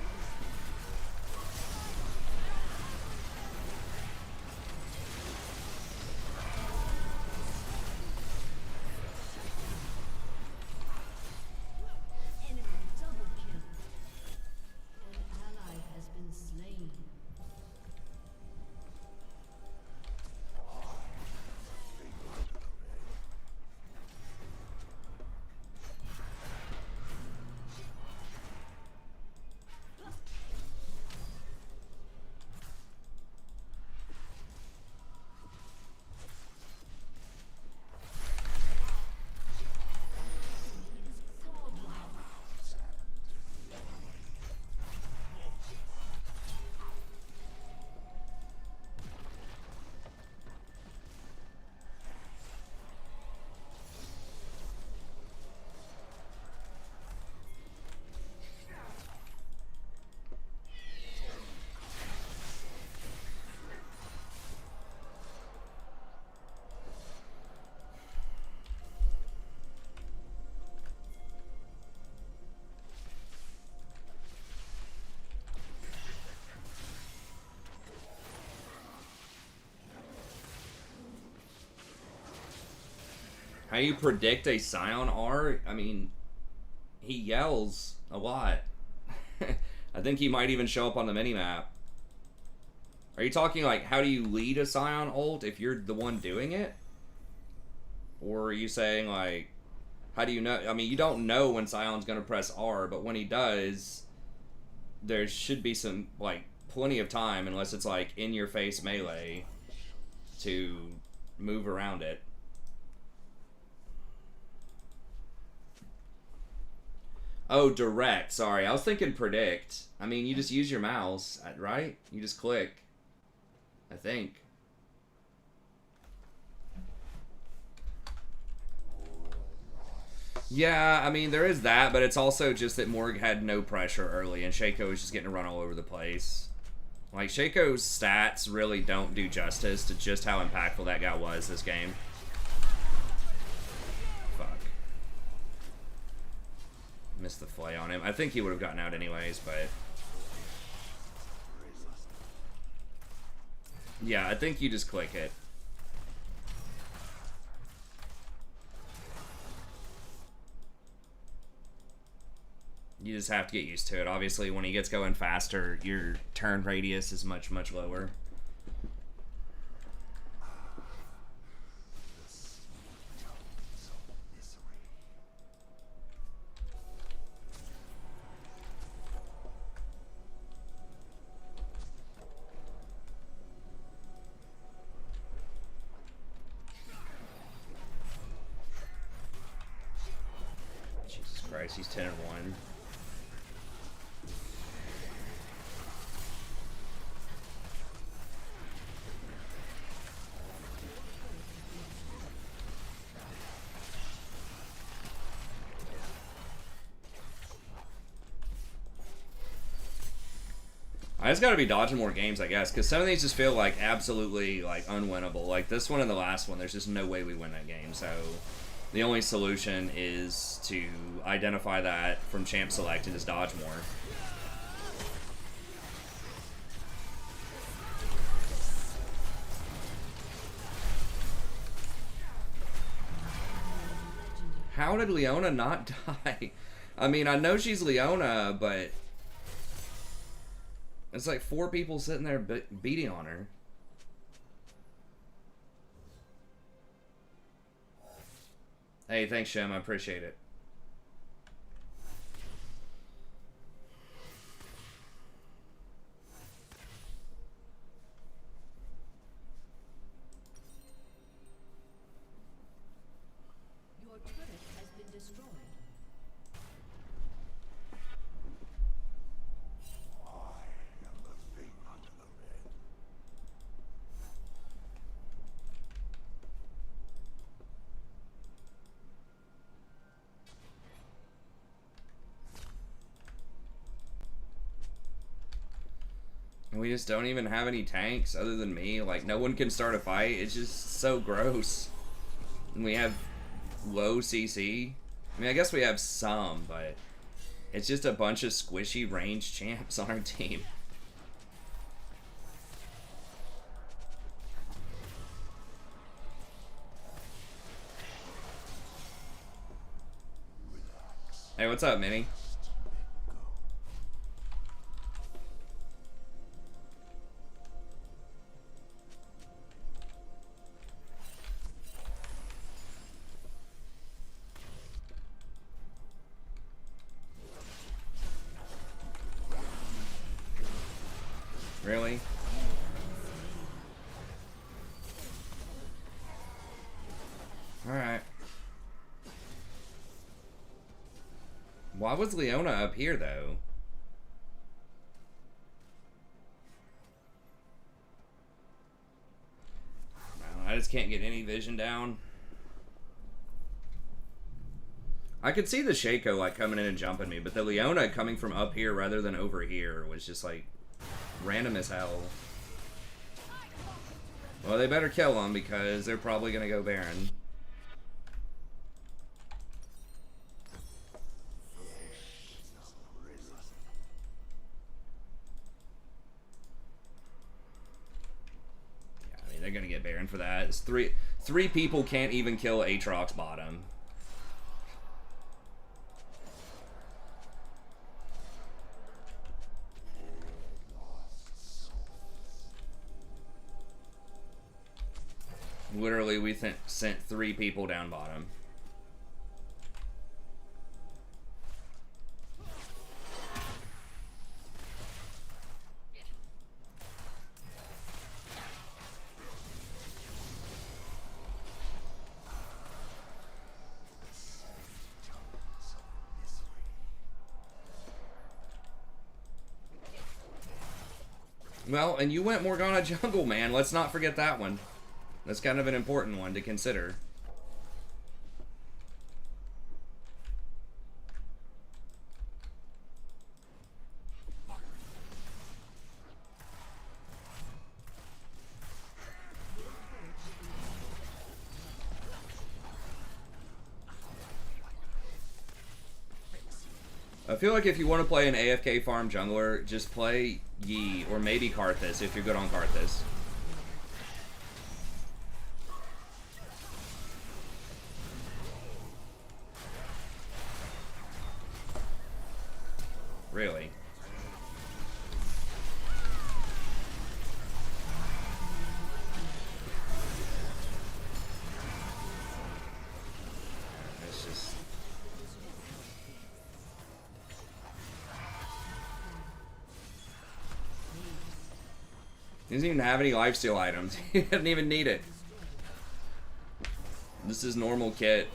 How you predict a Scion R? I mean, he yells a lot. I think he might even show up on the minimap. Are you talking like, how do you lead a Scion ult if you're the one doing it? Or are you saying like, how do you know? I mean, you don't know when Scion's going to press R, but when he does, there should be some, like, plenty of time, unless it's like in your face melee, to move around it. Oh, direct. Sorry, I was thinking predict. I mean, you just use your mouse, right? You just click. I think. Yeah, I mean, there is that, but it's also just that Morg had no pressure early, and Shaco was just getting to run all over the place. Like, Shaco's stats really don't do justice to just how impactful that guy was this game. Missed the flay on him. I think he would have gotten out anyways, but... Yeah, I think you just click it. You just have to get used to it. Obviously, when he gets going faster, your turn radius is much, much lower. He's 10-1. I just gotta be dodging more games, I guess, because some of these just feel like absolutely like unwinnable. Like this one and the last one, there's just no way we win that game. So the only solution is to identify that from champ select and just dodge more. How did Leona not die? I mean, I know she's Leona, but it's like 4 people sitting there beating on her. Hey, thanks, Shem. I appreciate it. Your turret has been destroyed. We just don't even have any tanks other than me. Like, no one can start a fight. It's just so gross. And we have low CC. I mean, I guess we have some, but it's just a bunch of squishy range champs on our team. Hey, what's up, Minnie? Really? Alright. Why was Leona up here, though? I just can't get any vision down. I could see the Shaco, like, coming in and jumping me, but the Leona coming from up here rather than over here was just, like, random as hell. Well, they better kill him because they're probably gonna go Baron. Yeah, I mean, they're gonna get Baron for that. It's three people can't even kill Aatrox bottom. Literally, we sent 3 people down bottom. Well, and you went Morgana jungle, man. Let's not forget that one. That's kind of an important one to consider. I feel like if you want to play an AFK farm jungler, just play Yi or maybe Karthus if you're good on Karthus. Really? It's just... He doesn't even have any lifesteal items. He doesn't even need it. This is normal kit.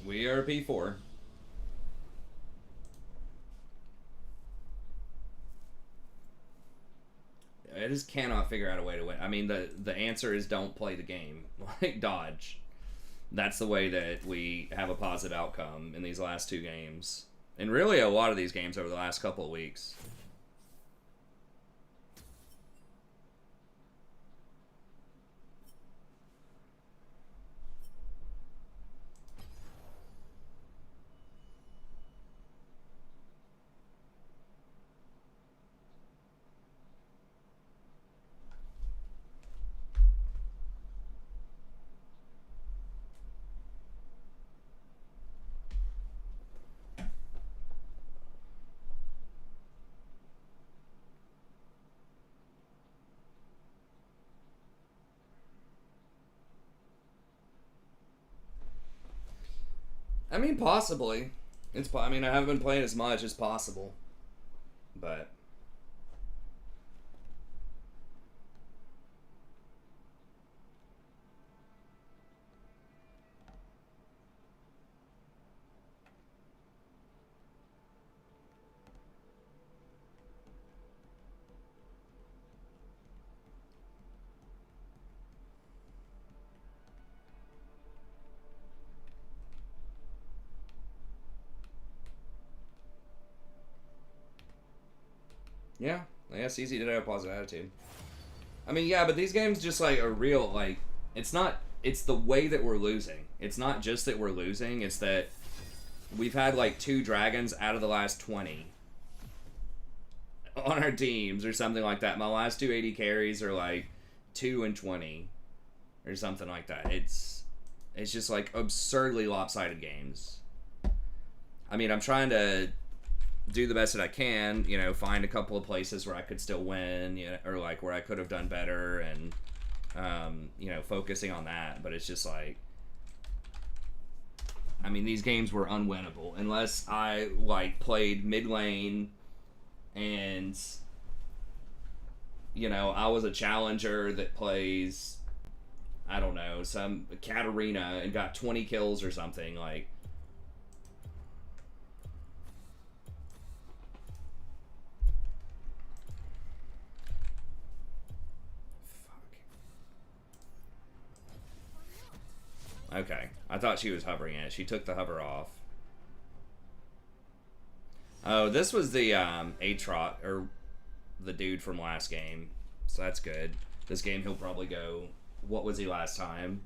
We are P4. I just cannot figure out a way to win. I mean, the answer is don't play the game. Like, dodge. That's the way that we have a positive outcome in these last 2 games. And really a lot of these games over the last couple of weeks. I mean, possibly. I mean, I haven't been playing as much as possible. But... yeah, it's easy to have a positive attitude. I mean, yeah, but these games just, like, are real, like, it's not, it's the way that we're losing. It's not just that we're losing, it's that we've had, like, 2 dragons out of the last 20 on our teams or something like that. My last 2 AD carries are, like, 2 and 20 or something like that. It's just, like, absurdly lopsided games. I mean, I'm trying to do the best that I can, you know, find a couple of places where I could still win, you know, or like where I could have done better, and you know, focusing on that. But it's just like, I mean, these games were unwinnable unless I like played mid lane and, you know, I was a challenger that plays, I don't know, some Katarina and got 20 kills or something. Like, okay, I thought she was hovering it. She took the hover off. Oh, this was the Aatrox, or the dude from last game. So that's good. This game he'll probably go, what was he last time?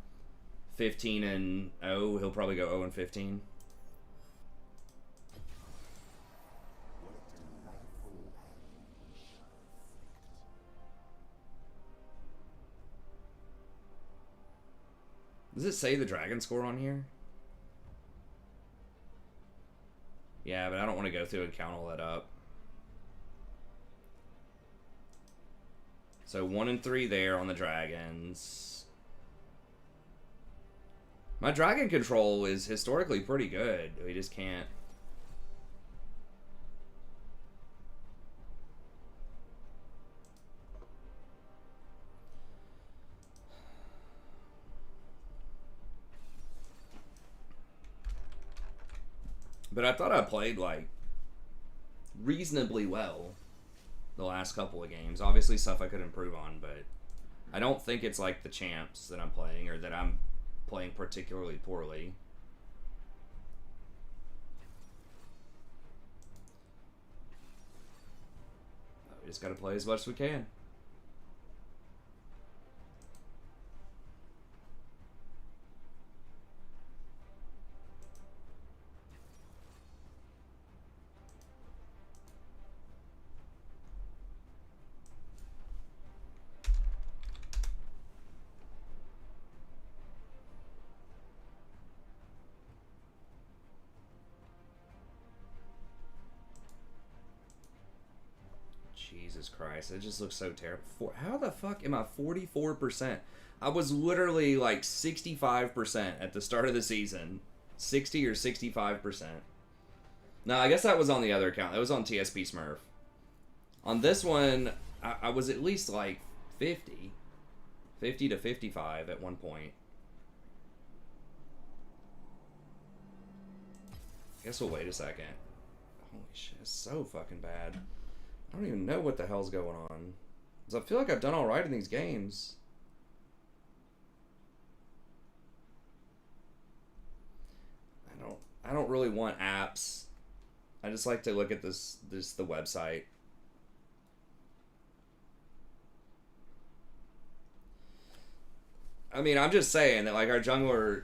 15 and 0. He'll probably go 0 and 15. Does it say the dragon score on here? Yeah, but I don't want to go through and count all that up. So 1 and 3 there on the dragons. My dragon control is historically pretty good. We just can't. But I thought I played, like, reasonably well the last couple of games. Obviously stuff I could improve on, but I don't think it's like the champs that I'm playing, or that I'm playing particularly poorly. We just gotta play as much as we can. Jesus Christ, it just looks so terrible. How the fuck am I 44%? I was literally like 65% at the start of the season. 60 or 65%. No, I guess that was on the other account. That was on TSP Smurf. On this one, I was at least like 50. 50 to 55 at one point. Guess we'll wait a second. Holy shit, it's so fucking bad. I don't even know what the hell's going on. Because I feel like I've done alright in these games. I don't really want apps. I just like to look at the website. I mean, I'm just saying that, like, our jungler...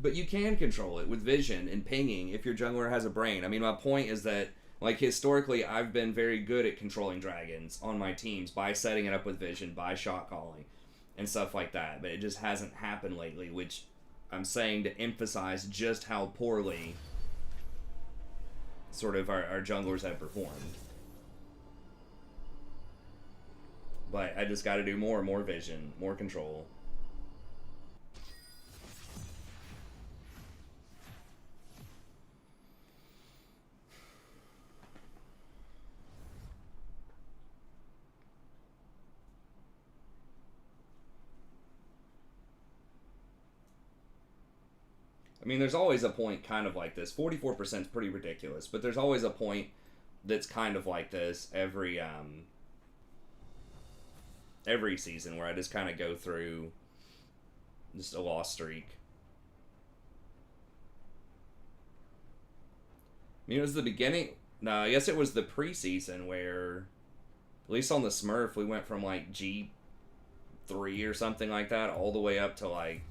But you can control it with vision and pinging if your jungler has a brain. I mean, my point is that, like, historically, I've been very good at controlling dragons on my teams by setting it up with vision, by shot calling, and stuff like that. But it just hasn't happened lately, which I'm saying to emphasize just how poorly sort of our junglers have performed. But I just got to do more vision, more control. I mean, there's always a point kind of like this. 44% is pretty ridiculous, but there's always a point that's kind of like this every season where I just kind of go through just a loss streak. I mean, it was the beginning. No, I guess it was the preseason where, at least on the Smurf, we went from like G3 or something like that all the way up to like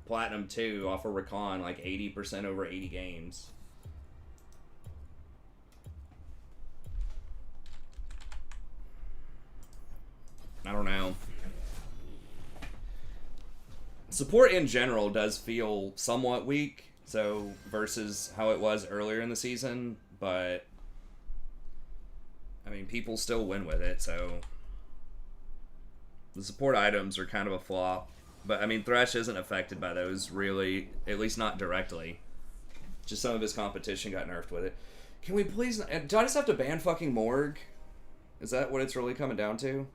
Platinum 2 off of Rakan, like 80% over 80 games. I don't know. Support in general does feel somewhat weak, so versus how it was earlier in the season, but I mean, people still win with it, so the support items are kind of a flop. But I mean, Thresh isn't affected by those really, at least not directly. Just some of his competition got nerfed with it. Can we please? Do I just have to ban fucking Morg? Is that what it's really coming down to?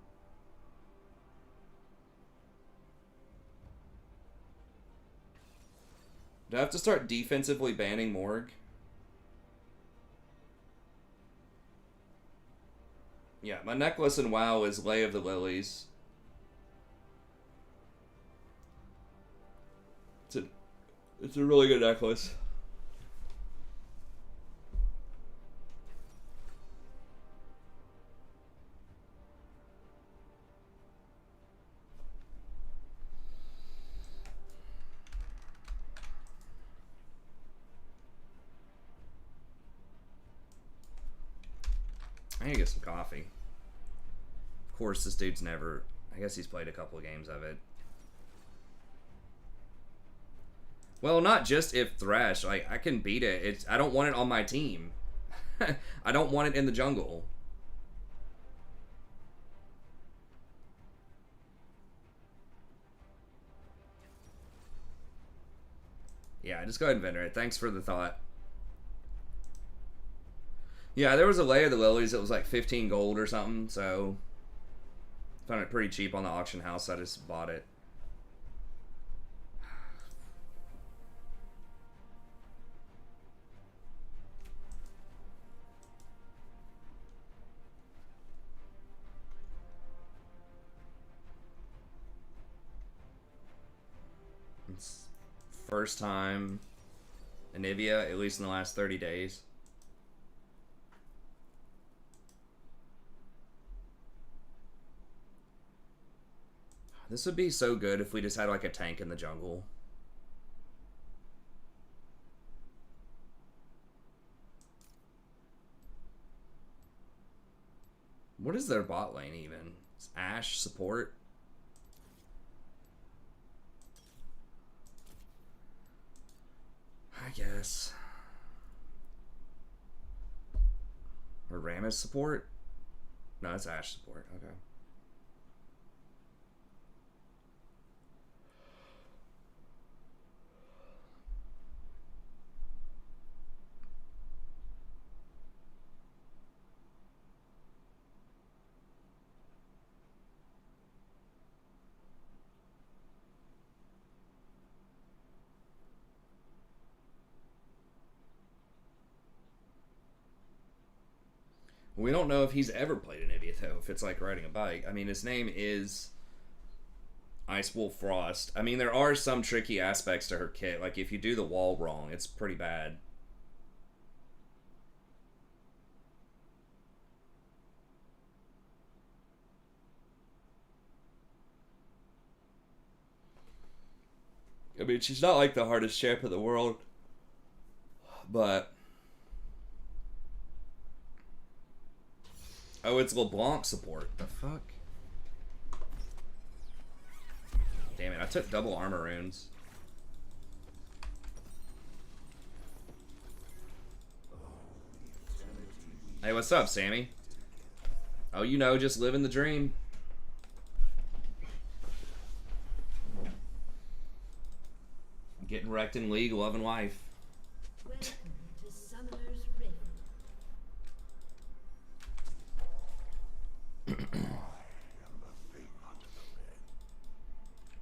Do I have to start defensively banning Morg? Yeah, my necklace in WoW is Lay of the Lilies. It's a really good necklace. I need to get some coffee. Of course, this dude's never... I guess he's played a couple of games of it. Well, not just if Thresh. Like, I can beat it. I don't want it on my team. I don't want it in the jungle. Yeah, just go ahead and vendor it. Thanks for the thought. Yeah, there was a Lay of the Lilies that was like 15 gold or something, so found it pretty cheap on the auction house. I just bought it. It's first time Anivia, at least in the last 30 days. This would be so good if we just had like a tank in the jungle. What is their bot lane even? Is Ashe support? I guess. Or Rammus support? No, it's Ashe support. Okay. We don't know if he's ever played an Anivia, though, if it's like riding a bike. I mean, his name is Ice Wolf Frost. I mean, there are some tricky aspects to her kit. Like, if you do the wall wrong, it's pretty bad. I mean, she's not like the hardest champ in the world, but... Oh, it's LeBlanc support. The fuck? Damn it, I took double armor runes. Hey, what's up, Sammy? Oh, you know, just living the dream. Getting wrecked in League, love and wife. Welcome to Summoner's Rift.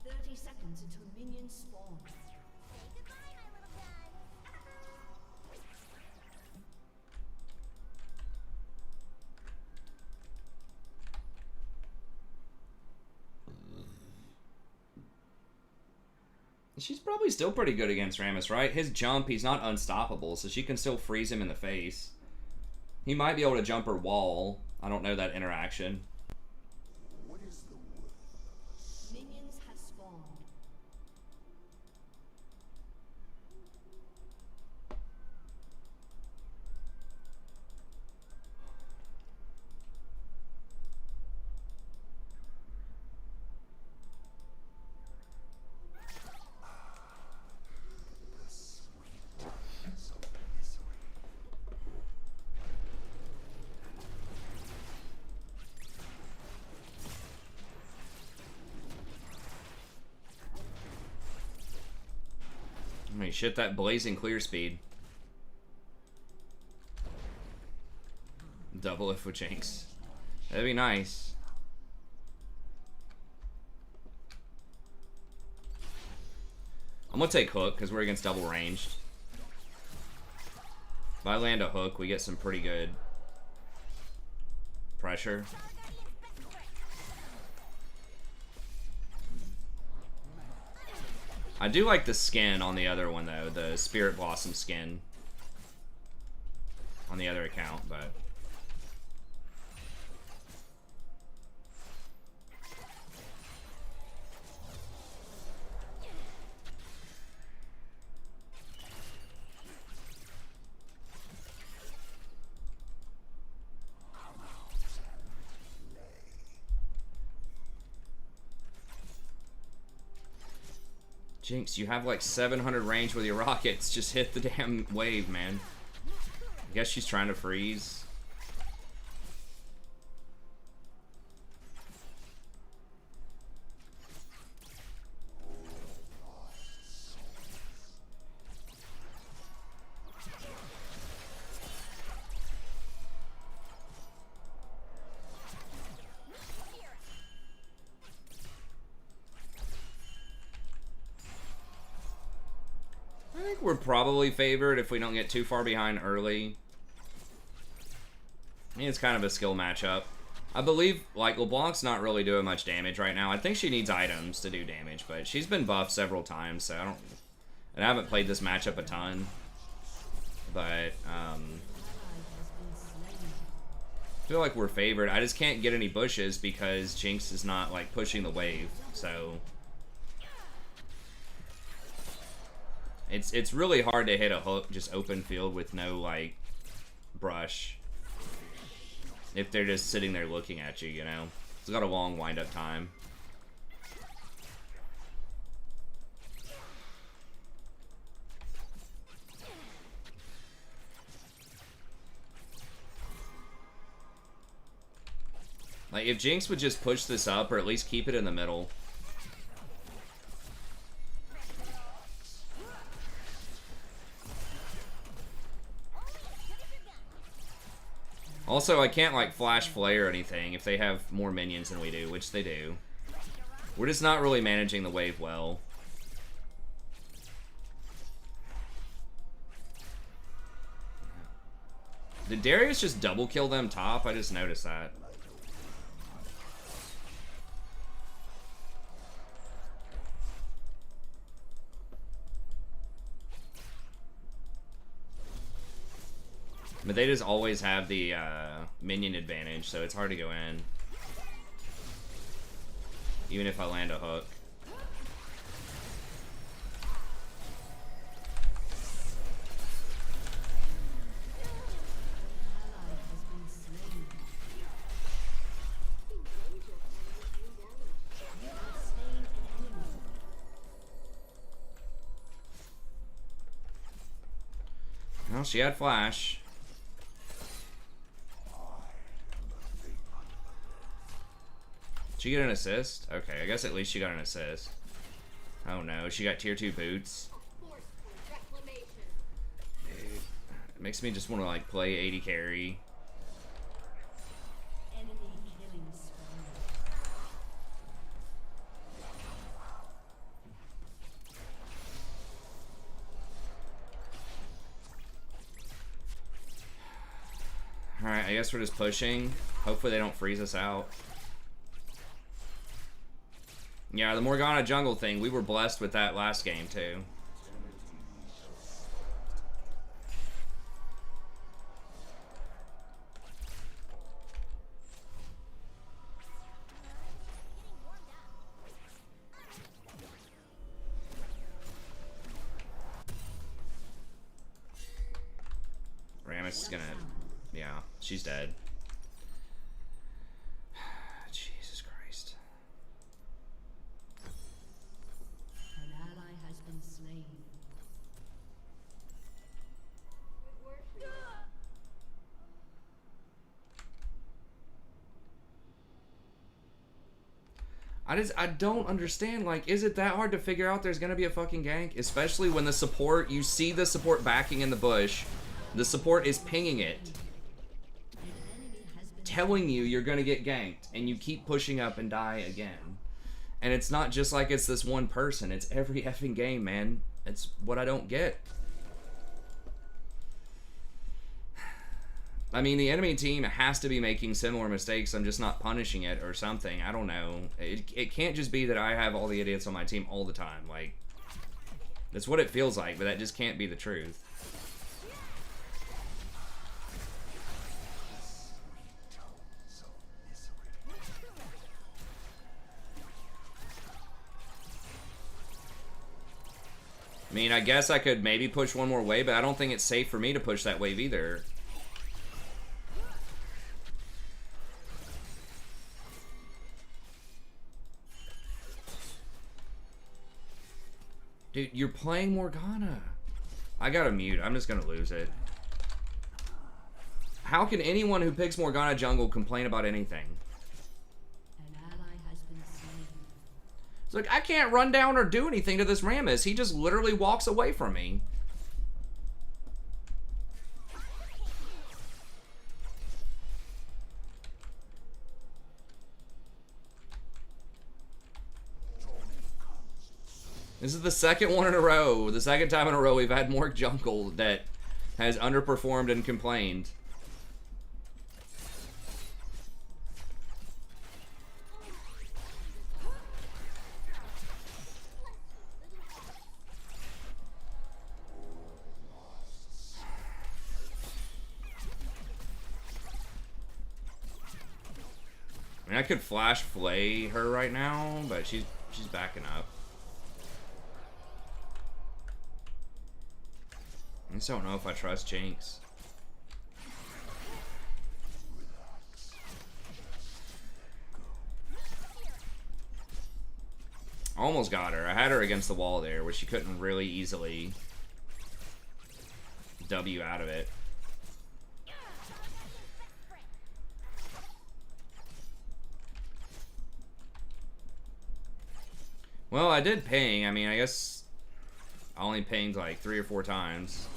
30 seconds until minions spawn. She's probably still pretty good against Rammus, right? His jump, he's not unstoppable, so she can still freeze him in the face. He might be able to jump her wall. I don't know that interaction. Minions have spawned. I mean, shit, that blazing clear speed. Double if with Jinx. That'd be nice. I'm gonna take hook because we're against double ranged. If I land a hook, we get some pretty good pressure. I do like the skin on the other one though, the Spirit Blossom skin on the other account, but Jinx, you have like 700 range with your rockets. Just hit the damn wave, man. I guess she's trying to freeze. I think we're probably favored if we don't get too far behind early. I mean, it's kind of a skill matchup. I believe, like, LeBlanc's not really doing much damage right now. I think she needs items to do damage, but she's been buffed several times, so I haven't played this matchup a ton. But, I feel like we're favored. I just can't get any bushes because Jinx is not, like, pushing the wave, so it's really hard to hit a hook just open field with no, like, brush. If they're just sitting there looking at you, you know? It's got a long wind-up time. Like, if Jinx would just push this up, or at least keep it in the middle. Also, I can't, like, flash flare or anything if they have more minions than we do, which they do. We're just not really managing the wave well. Did Darius just double kill them top? I just noticed that. But they just always have the minion advantage, so it's hard to go in. Even if I land a hook. Well, she had flash. Did she get an assist? Okay, I guess at least she got an assist. Oh no, she got tier 2 boots. Dude, it makes me just want to like play 80 carry. Alright, I guess we're just pushing. Hopefully they don't freeze us out. Yeah, the Morgana jungle thing, we were blessed with that last game, too. Rammus is gonna... Yeah, she's dead. Jesus Christ. An ally has been slain. I don't understand, like, is it that hard to figure out there's gonna be a fucking gank? Especially when the support, you see the support backing in the bush, the support is pinging it, telling you you're gonna get ganked, and you keep pushing up and die again. And it's not just like it's this one person, it's every effing game, man. It's what I don't get. I mean, the enemy team has to be making similar mistakes. I'm just not punishing it or something. I don't know. It can't just be that I have all the idiots on my team all the time. Like, that's what it feels like, but that just can't be the truth. I mean, I guess I could maybe push one more wave, but I don't think it's safe for me to push that wave either. Dude, you're playing Morgana. I gotta mute. I'm just gonna lose it. How can anyone who picks Morgana jungle complain about anything? An ally has been slain. It's like, I can't run down or do anything to this Rammus. He just literally walks away from me. This is the second one in a row. The second time in a row we've had more jungle that has underperformed and complained. I mean, I could flash flay her right now, but she's backing up. I just don't know if I trust Jinx. Almost got her. I had her against the wall there, where she couldn't really easily W out of it. Well, I did ping. I mean, I guess I only pinged like 3 or 4 times.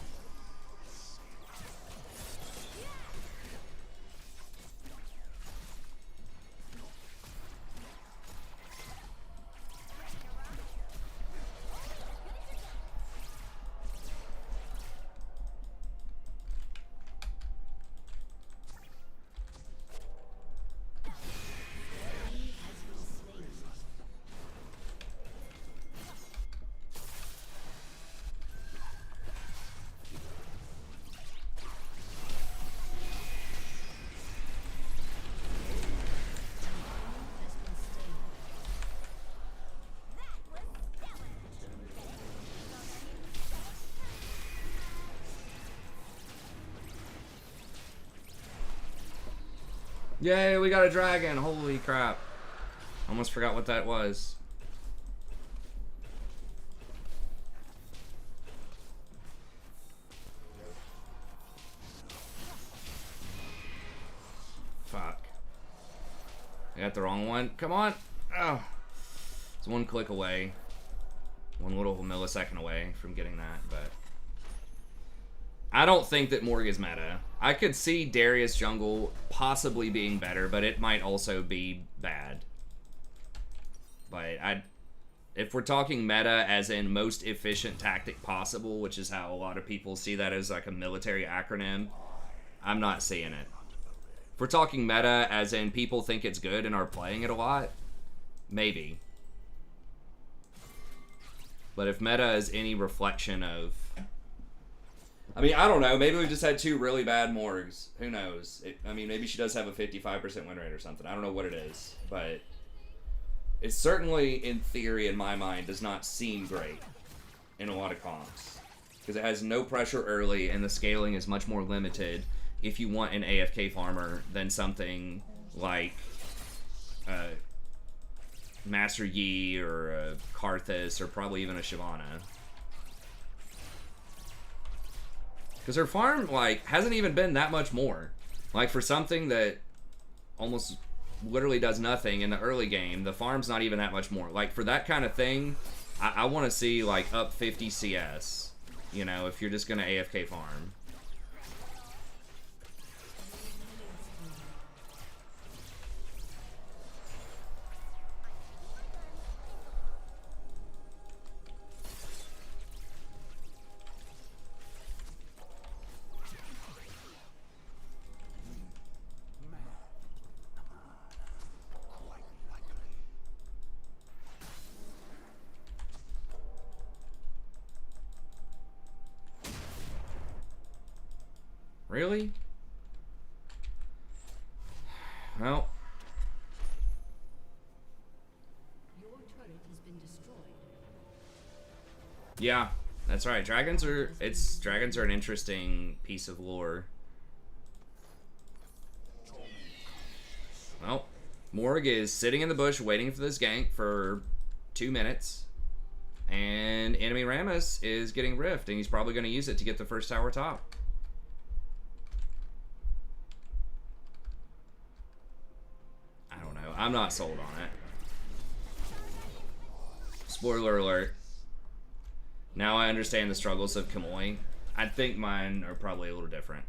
Yay, we got a dragon. Holy crap. Almost forgot what that was. Fuck. I got the wrong one. Come on. Oh. It's one click away. One little millisecond away from getting that, but I don't think that Morg is meta. I could see Darius jungle possibly being better, but it might also be bad. But if we're talking meta as in most efficient tactic possible, which is how a lot of people see that as like a military acronym, I'm not seeing it. If we're talking meta as in people think it's good and are playing it a lot, maybe. But if meta is any reflection of... I mean, I don't know. Maybe we've just had 2 really bad morgues. Who knows? I mean, maybe she does have a 55% win rate or something. I don't know what it is. But it certainly, in theory, in my mind, does not seem great in a lot of comps. Because it has no pressure early, and the scaling is much more limited if you want an AFK farmer than something like Master Yi or a Karthus or probably even a Shyvana. Because her farm, like, hasn't even been that much more. Like, for something that almost literally does nothing in the early game, the farm's not even that much more. Like, for that kind of thing, I want to see, like, up 50 CS. You know, if you're just going to AFK farm. Really? Well. Your turret has been destroyed. Yeah, that's right. Dragons are an interesting piece of lore. Well, Morg is sitting in the bush waiting for this gank for 2 minutes. And enemy Rammus is getting rift, and he's probably going to use it to get the first tower top. I'm not sold on it. Spoiler alert. Now I understand the struggles of Kamui. I think mine are probably a little different.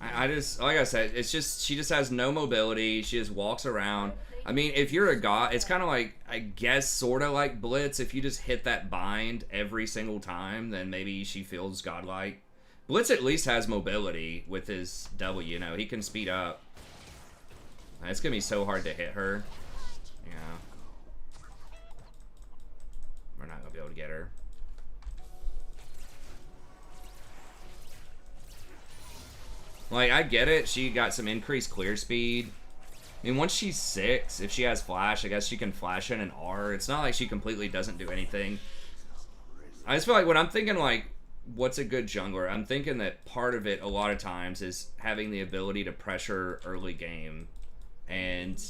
I just, like I said, it's just, she just has no mobility. She just walks around. I mean, if you're a god, it's kind of like, I guess, sort of like Blitz. If you just hit that bind every single time, then maybe she feels godlike. Blitz at least has mobility with his W, you know. He can speed up. It's going to be so hard to hit her. Yeah. We're not going to be able to get her. Like, I get it. She got some increased clear speed. I mean, once she's 6, if she has flash, I guess she can flash in an R. It's not like she completely doesn't do anything. I just feel like when I'm thinking, like, what's a good jungler, I'm thinking that part of it, a lot of times, is having the ability to pressure early game. And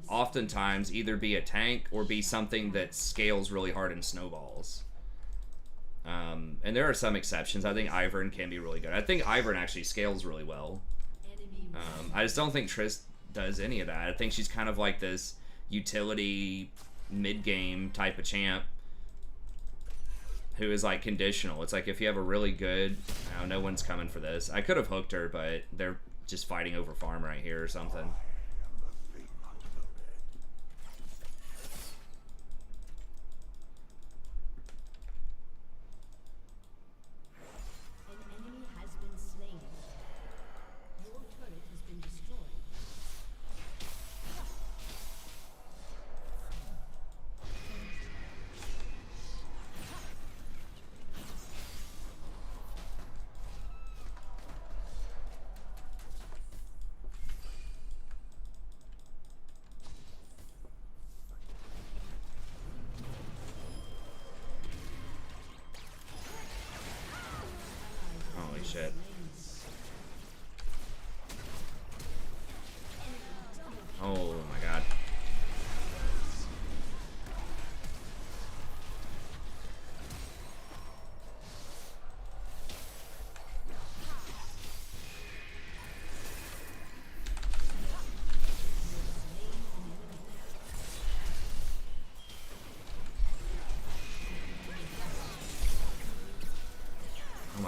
oftentimes either be a tank or be something that scales really hard and snowballs. And there are some exceptions. I think Ivern can be really good. I think Ivern actually scales really well. I just don't think Triss does any of that. I think she's kind of like this utility mid-game type of champ who is like conditional. It's like if you have a really good... no one's coming for this. I could have hooked her, but they're just fighting over farm right here or something.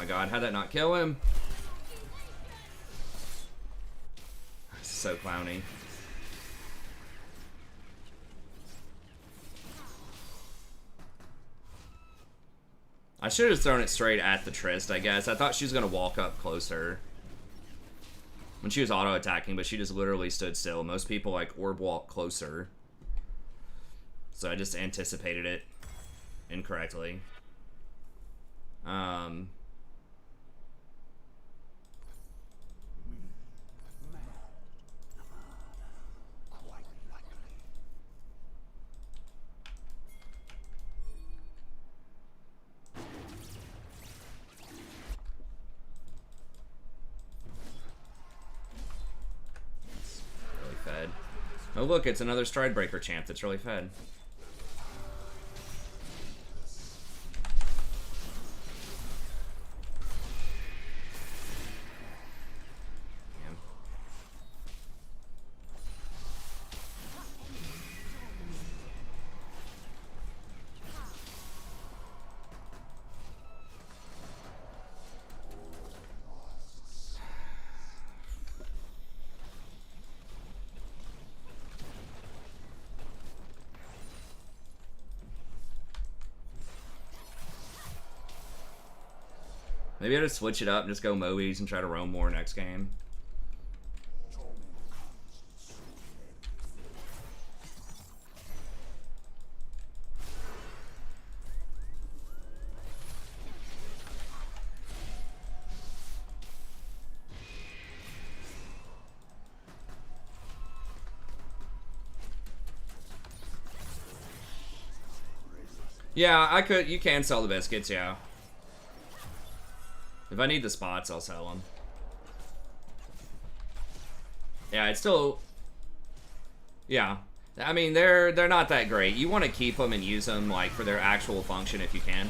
my god, how'd that not kill him? This is so clowny. I should have thrown it straight at the Trist, I guess. I thought she was going to walk up closer when she was auto-attacking, but she just literally stood still. Most people, like, orb walk closer. So I just anticipated it incorrectly. Really fed. Oh look, it's another Stridebreaker champ that's really fed. Maybe I'll just switch it up and just go Mobies and try to roam more next game. Yeah, I could. You can sell the biscuits, yeah. If I need the spots, I'll sell them. Yeah, it's still... Yeah. I mean, they're not that great. You want to keep them and use them, like, for their actual function if you can.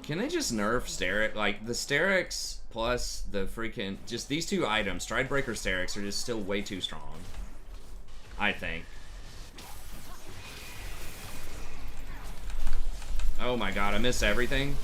Can they just nerf Sterix? Like, the Sterix plus the freaking... Just these two items, Stridebreaker Sterix, are just still way too strong. I think. Oh my god, I missed everything.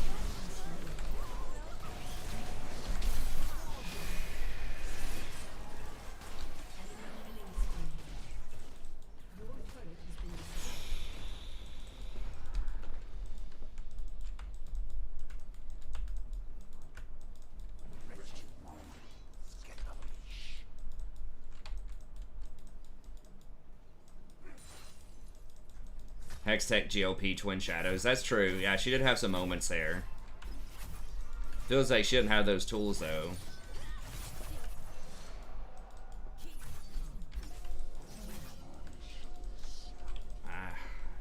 Hextech GLP Twin Shadows. That's true. Yeah, she did have some moments there. Feels like she didn't have those tools, though.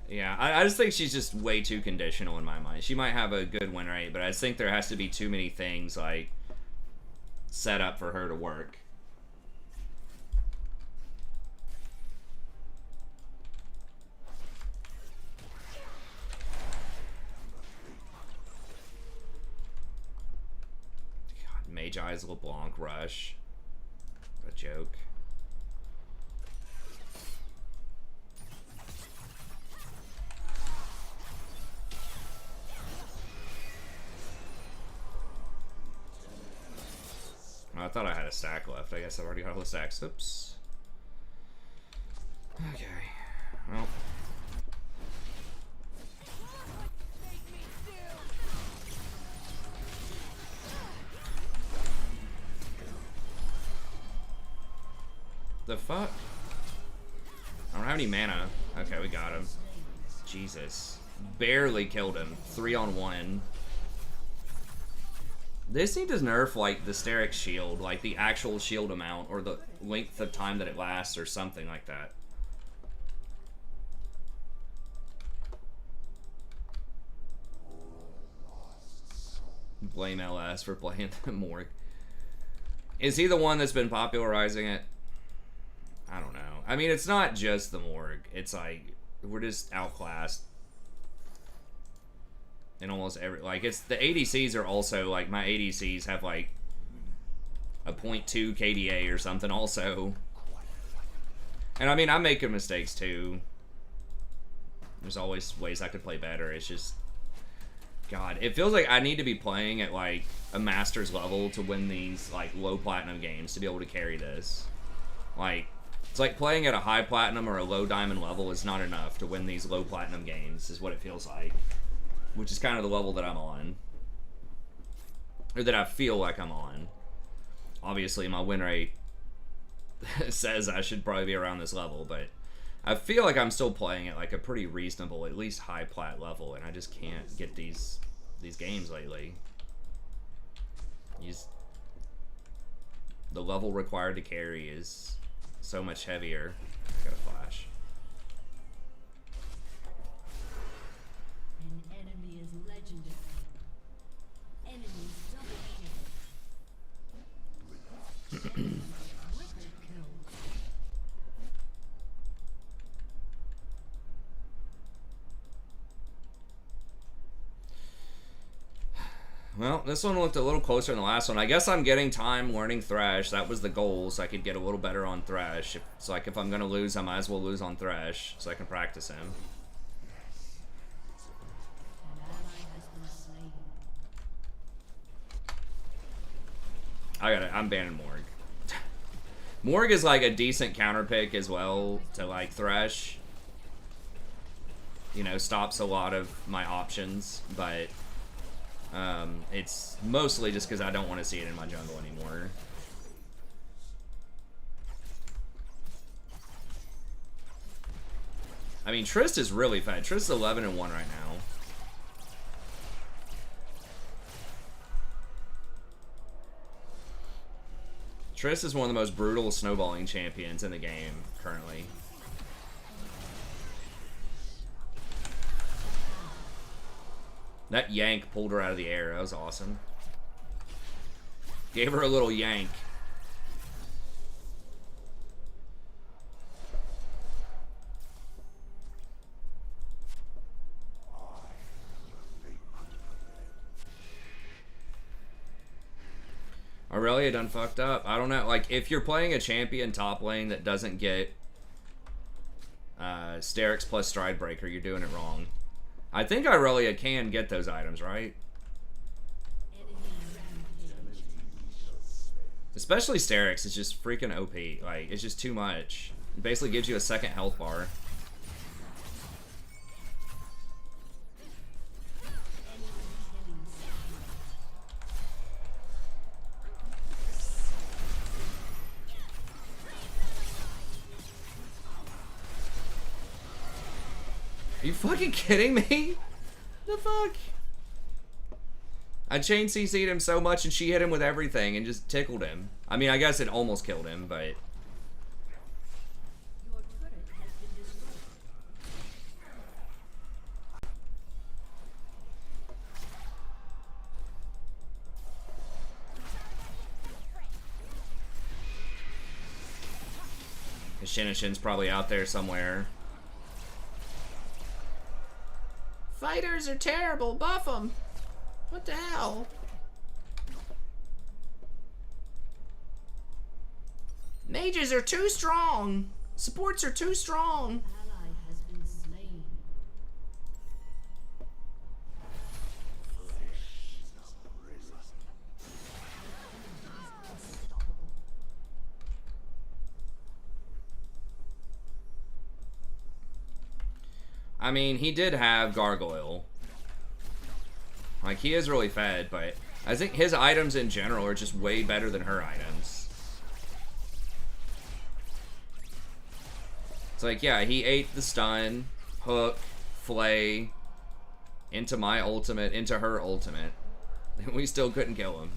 Yeah, I just think she's just way too conditional in my mind. She might have a good win rate, but I just think there has to be too many things, like, set up for her to work. Magi's LeBlanc rush. What a joke. Well, I thought I had a stack left. I guess I've already got all the stacks. Oops. Okay. Well. The fuck? I don't have any mana. Okay, we got him. Jesus. Barely killed him. 3-on-1. This need to nerf, like, the Sterix shield. Like, the actual shield amount. Or the length of time that it lasts. Or something like that. Blame LS for playing the Morgue. Is he the one that's been popularizing it? I don't know. I mean, it's not just the Morgue. It's like, we're just outclassed. In almost every... Like, it's... The ADCs are also, like, my ADCs have, like, a .2 KDA or something also. And I mean, I'm making mistakes too. There's always ways I could play better. It's just, God, it feels like I need to be playing at like a master's level to win these like low platinum games to be able to carry this. Like, it's like playing at a high platinum or a low diamond level is not enough to win these low platinum games, is what it feels like. Which is kind of the level that I'm on. Or that I feel like I'm on. Obviously, my win rate says I should probably be around this level, but I feel like I'm still playing at like a pretty reasonable, at least high plat level, and I just can't get these games lately. The level required to carry is so much heavier. I got a flash. An enemy is legendary. Enemies double kill. Triple kill. Well, this one looked a little closer than the last one. I guess I'm getting time learning Thresh. That was the goal, so I could get a little better on Thresh. It's like if I'm going to lose, I might as well lose on Thresh, so I can practice him. An ally has been slain. I got it. I'm banning Morg. Morg is like a decent counter pick as well to like Thresh. You know, stops a lot of my options, but it's mostly just because I don't want to see it in my jungle anymore. I mean, Trist is really fat. Trist is 11-1 right now. Trist is one of the most brutal snowballing champions in the game currently. That yank pulled her out of the air. That was awesome. Gave her a little yank. Aurelia done fucked up. I don't know. Like, if you're playing a champion top lane that doesn't get Sterix plus Stride Breaker, you're doing it wrong. I think Aurelia can get those items, right? Especially Sterix is just freaking OP. Like, it's just too much. It basically gives you a second health bar. Are you fucking kidding me? The fuck? I chain CC'd him so much and she hit him with everything and just tickled him. I mean, I guess it almost killed him, but... Your turret has been destroyed. The Shinishin's probably out there somewhere. Fighters are terrible. Buff them. What the hell? Mages are too strong. Supports are too strong. Ally has been slain. I mean, he did have Gargoyle. Like, he is really fed, but I think his items in general are just way better than her items. It's like, yeah, he ate the stun, hook, flay, into my ultimate, into her ultimate, and we still couldn't kill him.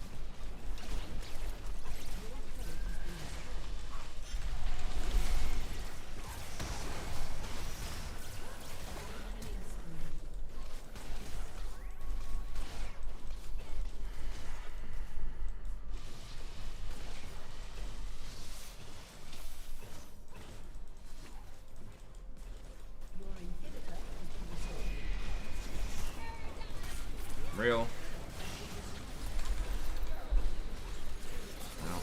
Real. No.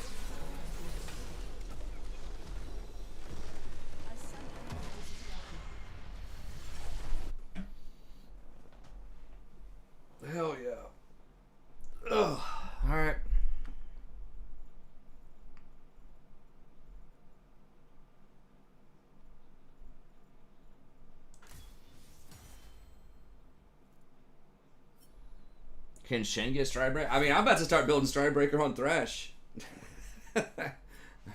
Can Shen get Stridebreaker? I mean, I'm about to start building Stridebreaker on Thresh. I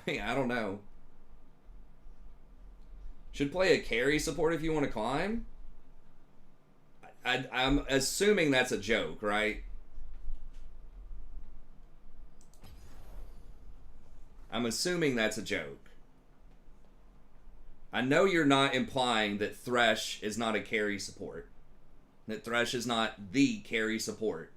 mean, I don't know. Should play a carry support if you want to climb? I'm assuming that's a joke, right? I'm assuming that's a joke. I know you're not implying that Thresh is not a carry support. That Thresh is not the carry support.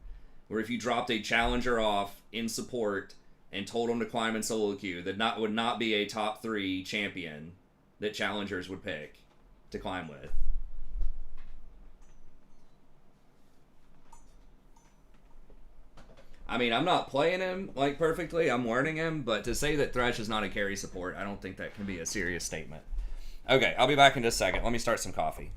Where if you dropped a challenger off in support and told him to climb in solo queue, that would not be a top 3 champion that challengers would pick to climb with. I mean, I'm not playing him like perfectly. I'm learning him, but to say that Thresh is not a carry support, I don't think that can be a serious statement. Okay, I'll be back in just a second. Let me start some coffee.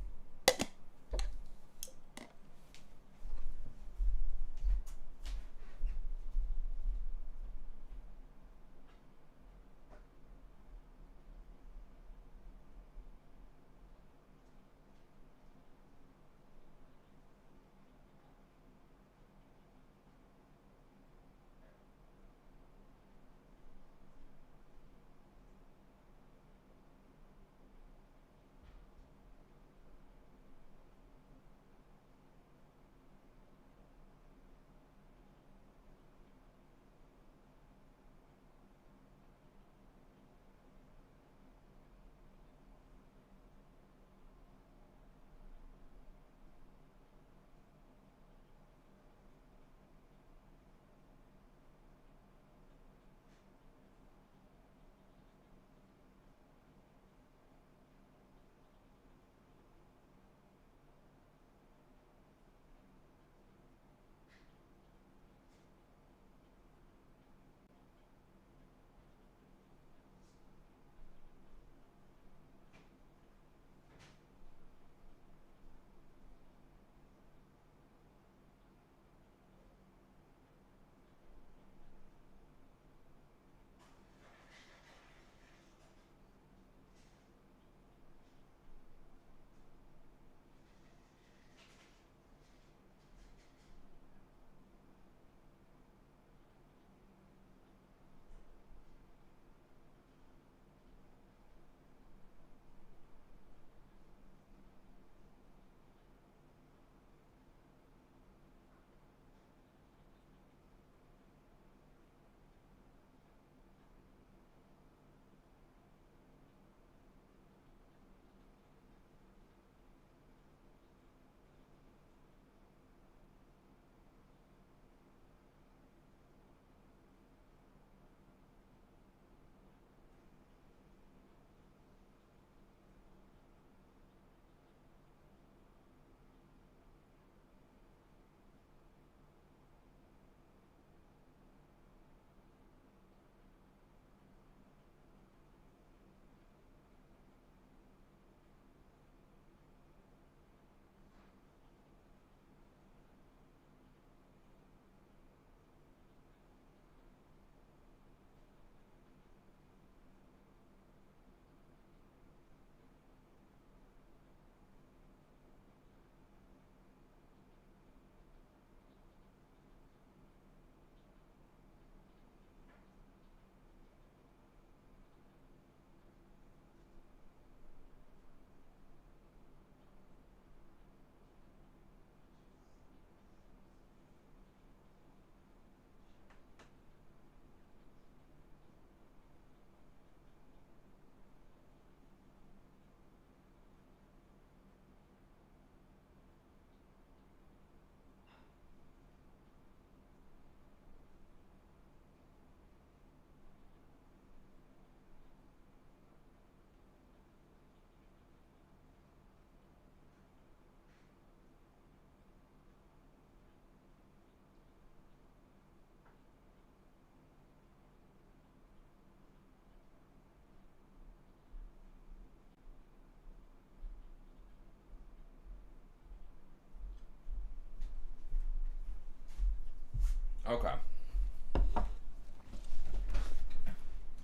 Okay.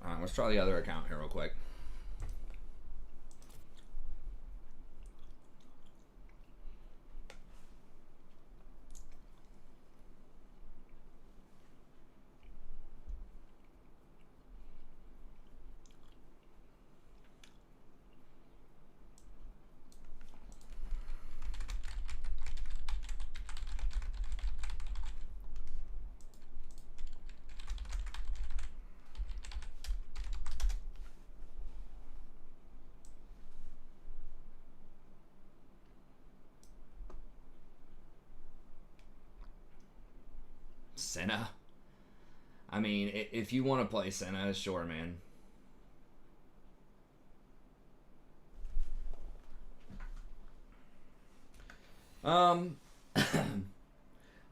Alright, let's try the other account here real quick. Senna. I mean, if you want to play Senna, sure, man. I've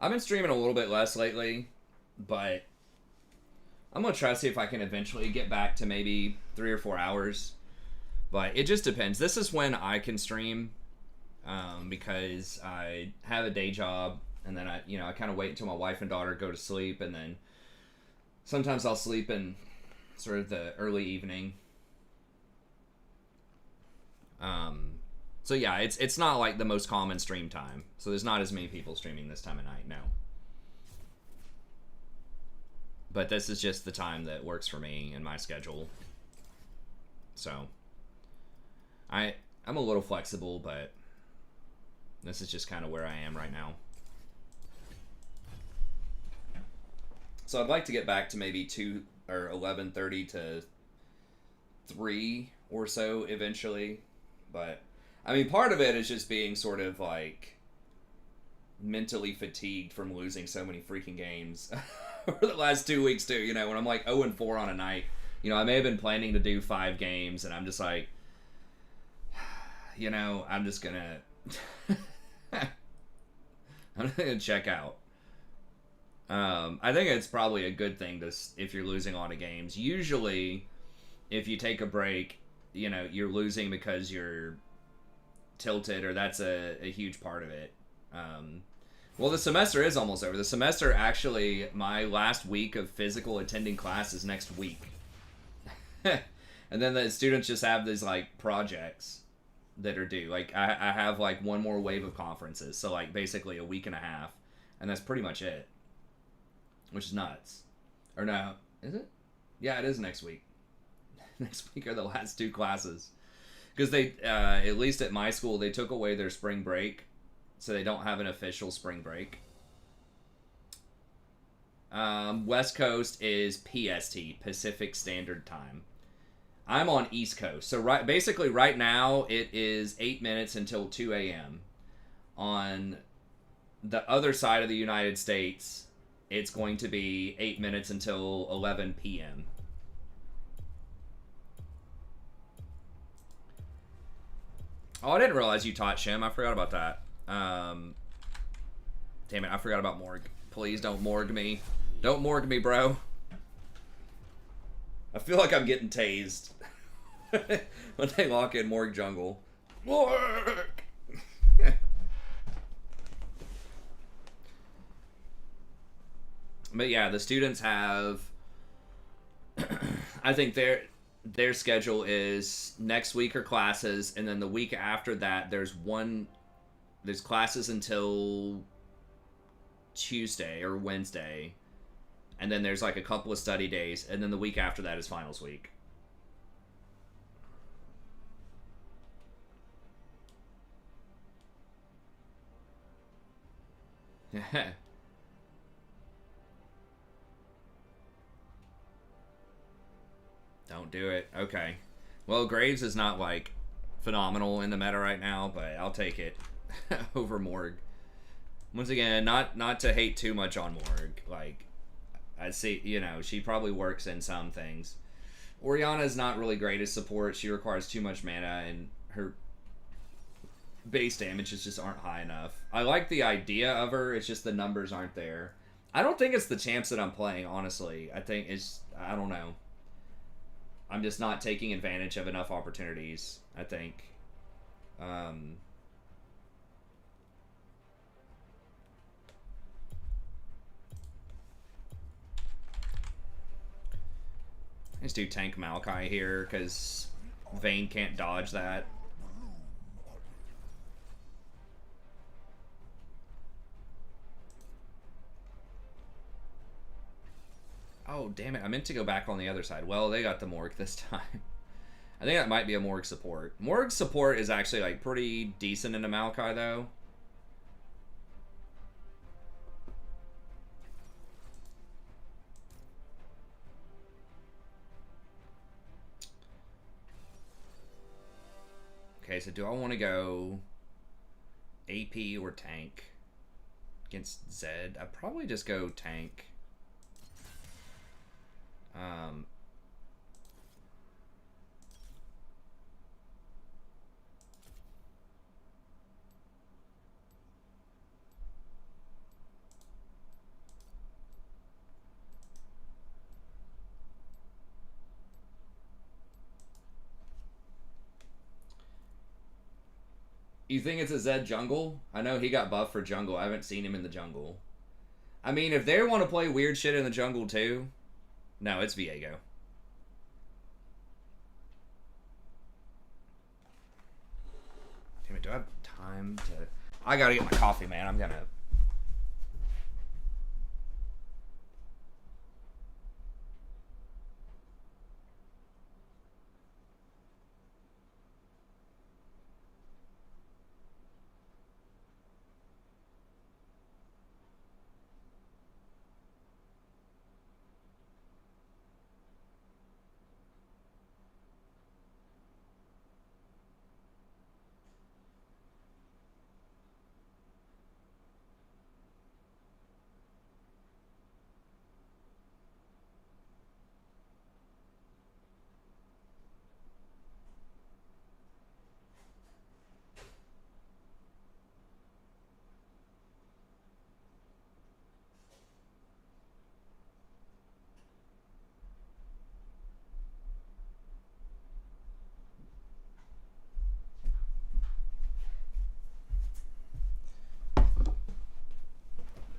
been streaming a little bit less lately, but I'm gonna try to see if I can eventually get back to maybe 3 or 4 hours. But it just depends. This is when I can stream, because I have a day job, and then I kind of wait until my wife and daughter go to sleep, and then sometimes I'll sleep in sort of the early evening. So yeah, it's not like the most common stream time. So there's not as many people streaming this time of night, no. But this is just the time that works for me and my schedule. So I'm a little flexible, but this is just kind of where I am right now. So I'd like to get back to maybe 2 or 11:30 to 3 or so eventually, but I mean, part of it is just being sort of like mentally fatigued from losing so many freaking games over the last 2 weeks too. You know, when I'm like 0-4 on a night, you know, I may have been planning to do 5 games, and I'm just like, you know, I'm just gonna I'm gonna check out. I think it's probably a good thing to, if you're losing a lot of games. Usually, if you take a break, you know, you're losing because you're tilted, or that's a huge part of it. Well, the semester is almost over. The semester, actually, my last week of physical attending class is next week. And then the students just have these, like, projects that are due. Like, I have, like, one more wave of conferences. So, like, basically a week and a half. And that's pretty much it. Which is nuts. Or no, is it? Yeah, it is next week. Next week are the last 2 classes. Because they, at least at my school, they took away their spring break. So they don't have an official spring break. West Coast is PST, Pacific Standard Time. I'm on East Coast. So basically right now, it is 8 minutes until 2 a.m. On the other side of the United States, it's going to be 8 minutes until 11 p.m. Oh, I didn't realize you taught Shim. I forgot about that. Damn it, I forgot about Morg. Please don't Morg me. Don't Morg me, bro. I feel like I'm getting tased when they lock in Morg Jungle. Morg! But yeah, the students have... I think their schedule is next week are classes, and then the week after that there's classes until Tuesday or Wednesday, and then there's like a couple of study days, and then the week after that is finals week. Don't do it. Okay. Well, Graves is not, like, phenomenal in the meta right now, but I'll take it over Morg. Once again, not to hate too much on Morg. Like, I see, you know, she probably works in some things. Oriana's not really great as support. She requires too much mana, and her base damages just aren't high enough. I like the idea of her, it's just the numbers aren't there. I don't think it's the champs that I'm playing, honestly. I think it's, I don't know. I'm just not taking advantage of enough opportunities, I think. Let's do tank Maokai here, because Vayne can't dodge that. Oh, damn it. I meant to go back on the other side. Well, they got the Morg this time. I think that might be a Morg support. Morg support is actually, like, pretty decent into Maokai, though. Okay, so do I want to go AP or tank against Zed? I'd probably just go tank. Um, you think it's a Zed jungle? I know he got buffed for jungle. I haven't seen him in the jungle. I mean, if they want to play weird shit in the jungle too, no, it's Viego. Damn it, do I have time to... I gotta get my coffee, man. I'm gonna...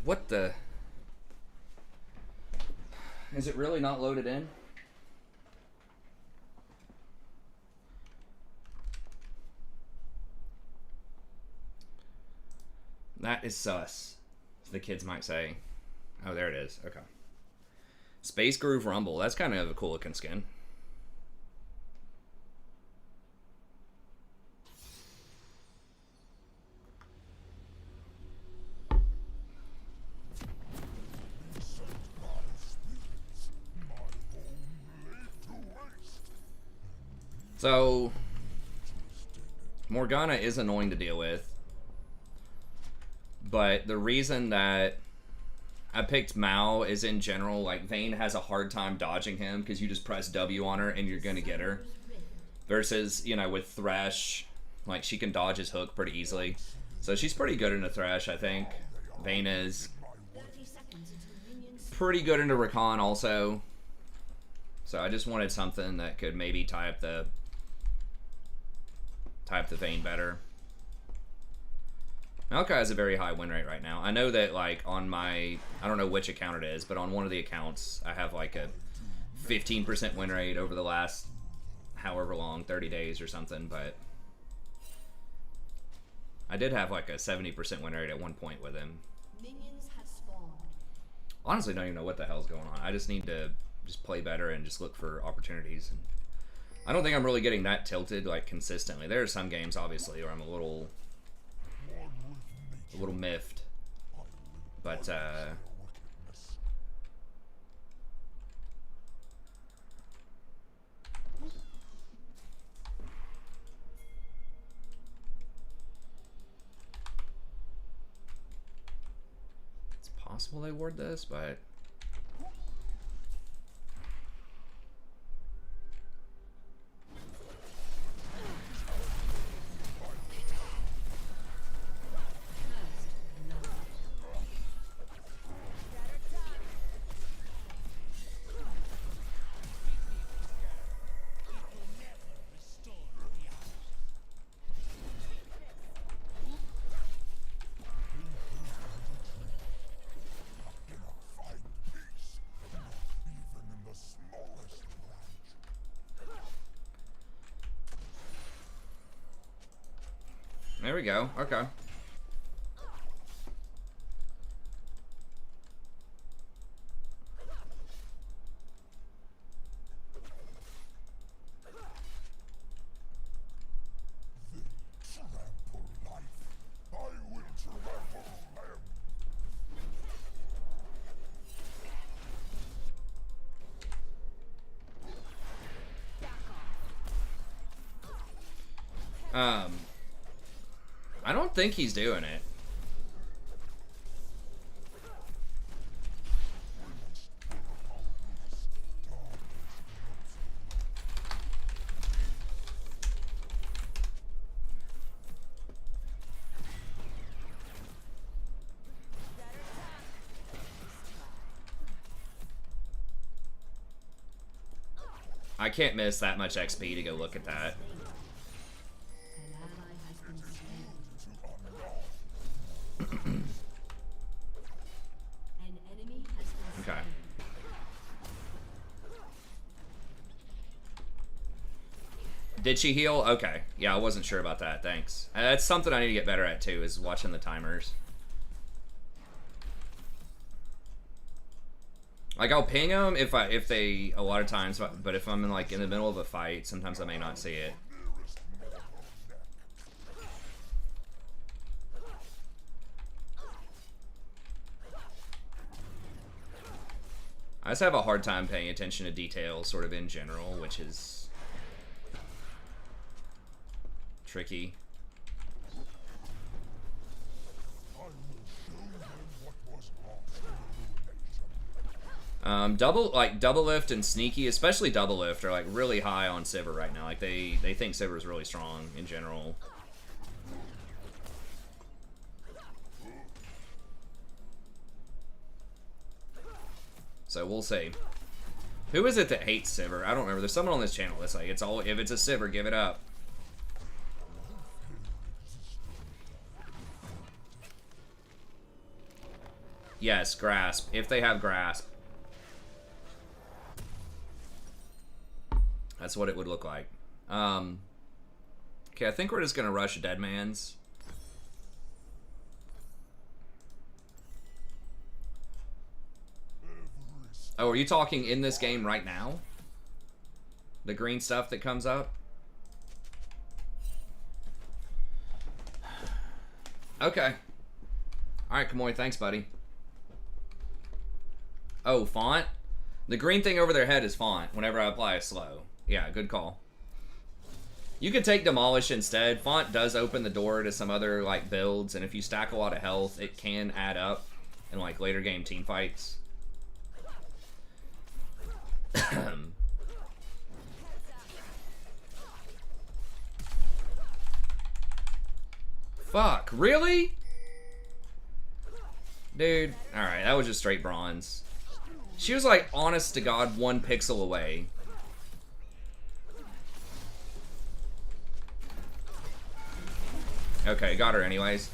What the... Is it really not loaded in? That is sus, as the kids might say. Oh, there it is. Okay. Space Groove Rumble. That's kind of a cool looking skin. So, Morgana is annoying to deal with. But the reason that I picked Mao is in general, like, Vayne has a hard time dodging him because you just press W on her and you're going to get her. Versus, you know, with Thresh, like, she can dodge his hook pretty easily. So she's pretty good into Thresh, I think. Vayne is pretty good into Rakan also. So I just wanted something that could maybe tie up the Vayne better. Maokai has a very high win rate right now. I know that, like, on my... I don't know which account it is, but on one of the accounts, I have, like, a 15% win rate over the last however long, 30 days or something, but... I did have, like, a 70% win rate at one point with him. Minions have spawned. Honestly, don't even know what the hell's going on. I just need to just play better and just look for opportunities. And I don't think I'm really getting that tilted, like, consistently. There are some games, obviously, where I'm a little miffed, but it's possible they ward this, but there we go. Okay. I don't think he's doing it. I can't miss that much XP to go look at that. An ally has been slain. An enemy has been Okay. slain. Did she heal? Okay. Yeah, I wasn't sure about that. Thanks. That's something I need to get better at too, is watching the timers. Like, I'll ping them if they, a lot of times, but if I'm in, like, in the middle of a fight, sometimes I may not see it. I just have a hard time paying attention to detail, sort of in general, which is tricky. Double lift and sneaky, especially double lift, are like really high on Sivir right now. Like they think Sivir is really strong in general. So we'll see. Who is it that hates Sivir? I don't remember. There's someone on this channel that's like, it's all, if it's a Sivir, give it up. Yes, grasp. If they have grasp. That's what it would look like. Okay, I think we're just gonna rush Dead Man's. Oh, are you talking in this game right now? The green stuff that comes up? Okay. Alright, Kamoy, thanks, buddy. Oh, font? The green thing over their head is font whenever I apply a slow. Yeah, good call. You could take Demolish instead. Font does open the door to some other like builds, and if you stack a lot of health, it can add up in like later game team fights. Fuck, really? Dude, alright, that was just straight bronze. She was like, honest to God, 1 pixel away. Okay, got her anyways.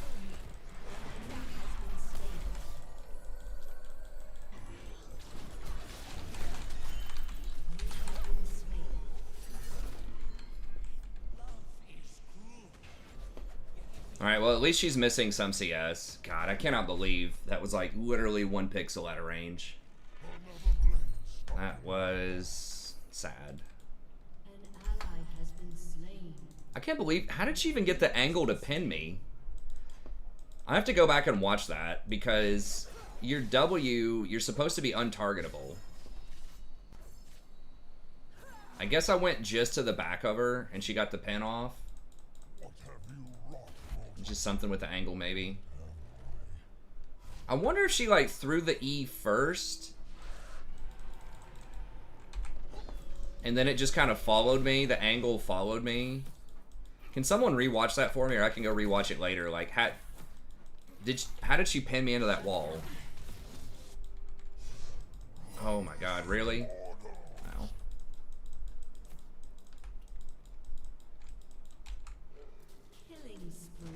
Alright, well at least she's missing some CS. God, I cannot believe that was like literally 1 pixel out of range. That was sad. An ally has been slain. I can't believe, how did she even get the angle to pin me? I have to go back and watch that because your W, you're supposed to be untargetable. I guess I went just to the back of her and she got the pin off. Just something with the angle maybe. I wonder if she like threw the E first and then it just kind of followed me. The angle followed me. Can someone rewatch that for me, or I can go rewatch it later? Like, how did she pin me into that wall? Oh my God, really? Wow. Killing spree.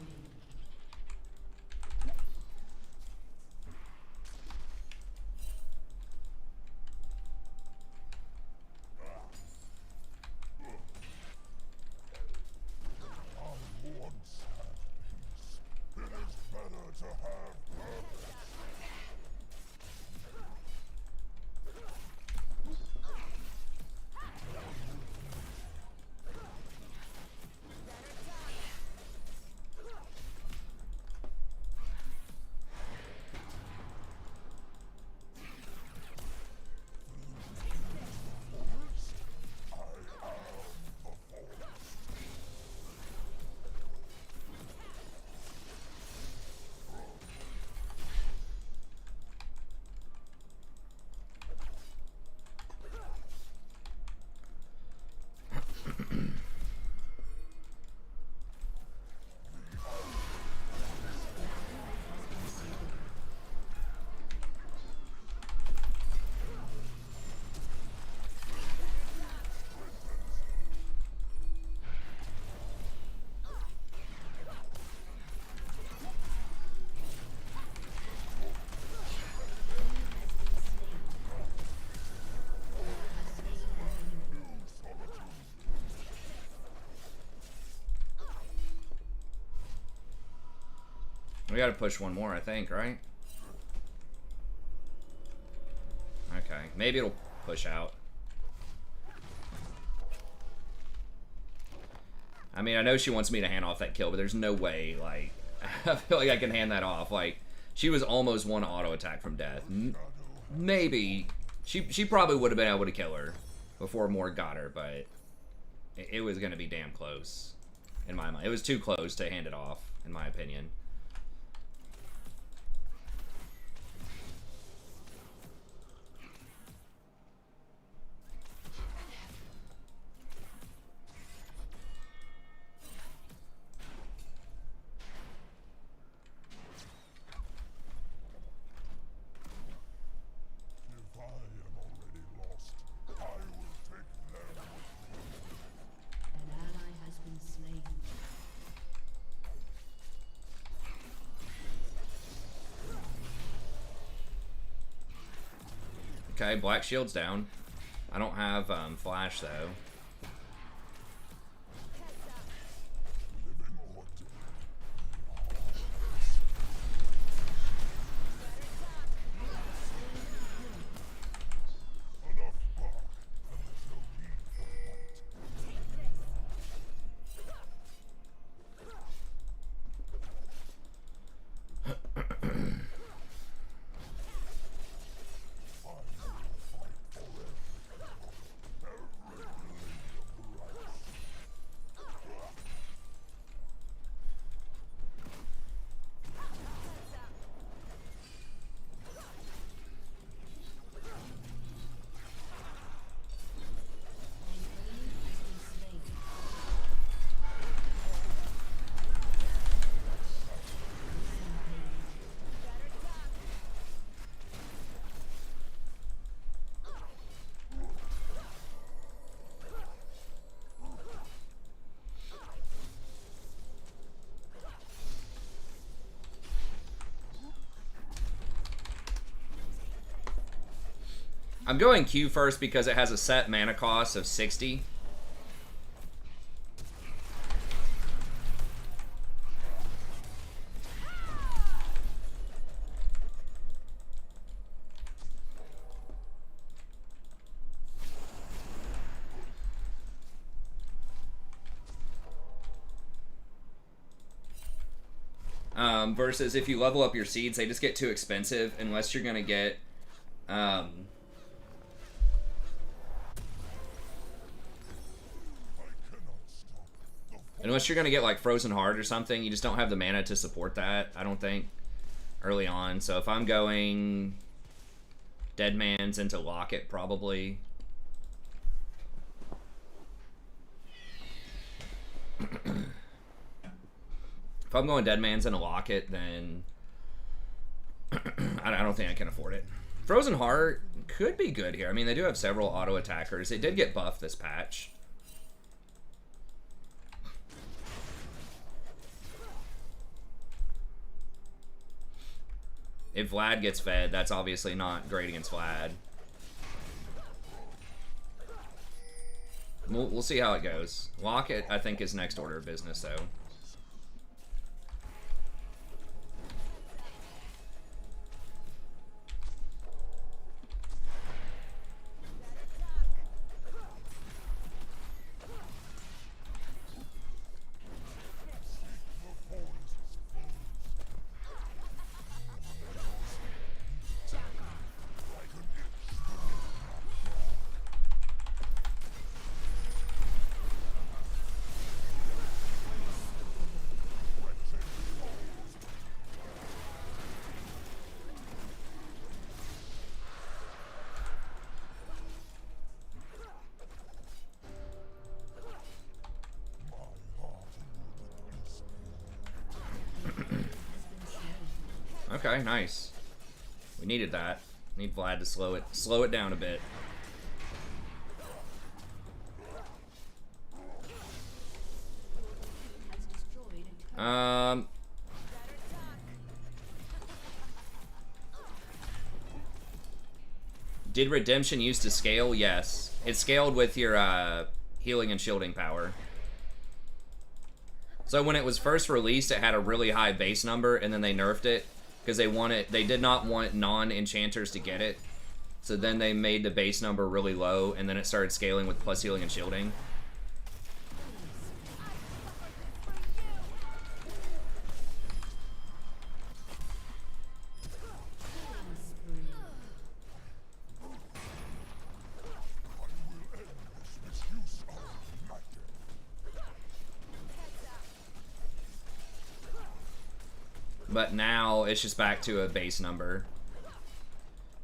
We gotta push one more, I think, right? Okay, maybe it'll push out. I mean, I know she wants me to hand off that kill, but there's no way, like, I feel like I can hand that off. Like, she was almost one auto attack from death. Maybe. She probably would have been able to kill her before Morg got her, but it was going to be damn close in my mind. It was too close to hand it off, in my opinion. Okay, Black Shield's down. I don't have Flash, though. I'm going Q first because it has a set mana cost of 60. Versus if you level up your seeds, they just get too expensive unless you're going to get... unless you're going to get like Frozen Heart or something, you just don't have the mana to support that, I don't think, early on. So if I'm going Dead Man's into Locket, probably. If I'm going Dead Man's into Locket, then I don't think I can afford it. Frozen Heart could be good here. I mean, they do have several auto attackers. It did get buffed this patch. If Vlad gets fed, that's obviously not great against Vlad. We'll see how it goes. Locket, I think, is next order of business, though. Okay, nice. We needed that. Need Vlad to slow it down a bit. Did Redemption used to scale? Yes. It scaled with your healing and shielding power. So when it was first released, it had a really high base number, and then they nerfed it because they did not want non-enchanters to get it. So then they made the base number really low, and then it started scaling with plus healing and shielding. But now it's just back to a base number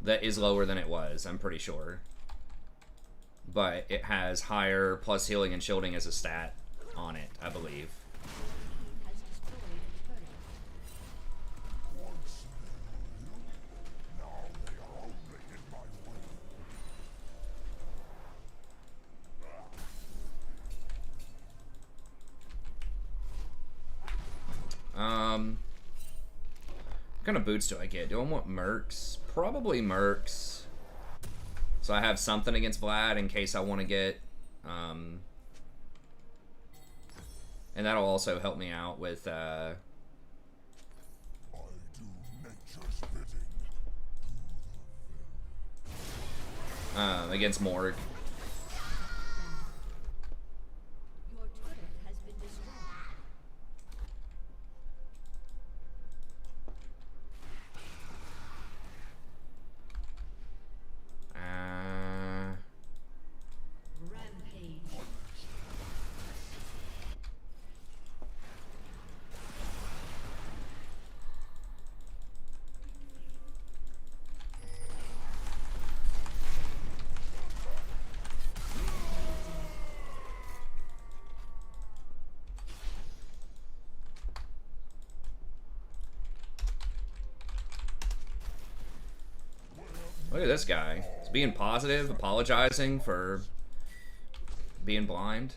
that is lower than it was, I'm pretty sure. But it has higher plus healing and shielding as a stat on it, I believe. What kind of boots do I get? Do I want Mercs? Probably Mercs. So I have something against Vlad in case I want to get... and that'll also help me out with... against Morg. Your turret has been destroyed. Rampage. Look at this guy. He's being positive, apologizing for being blind.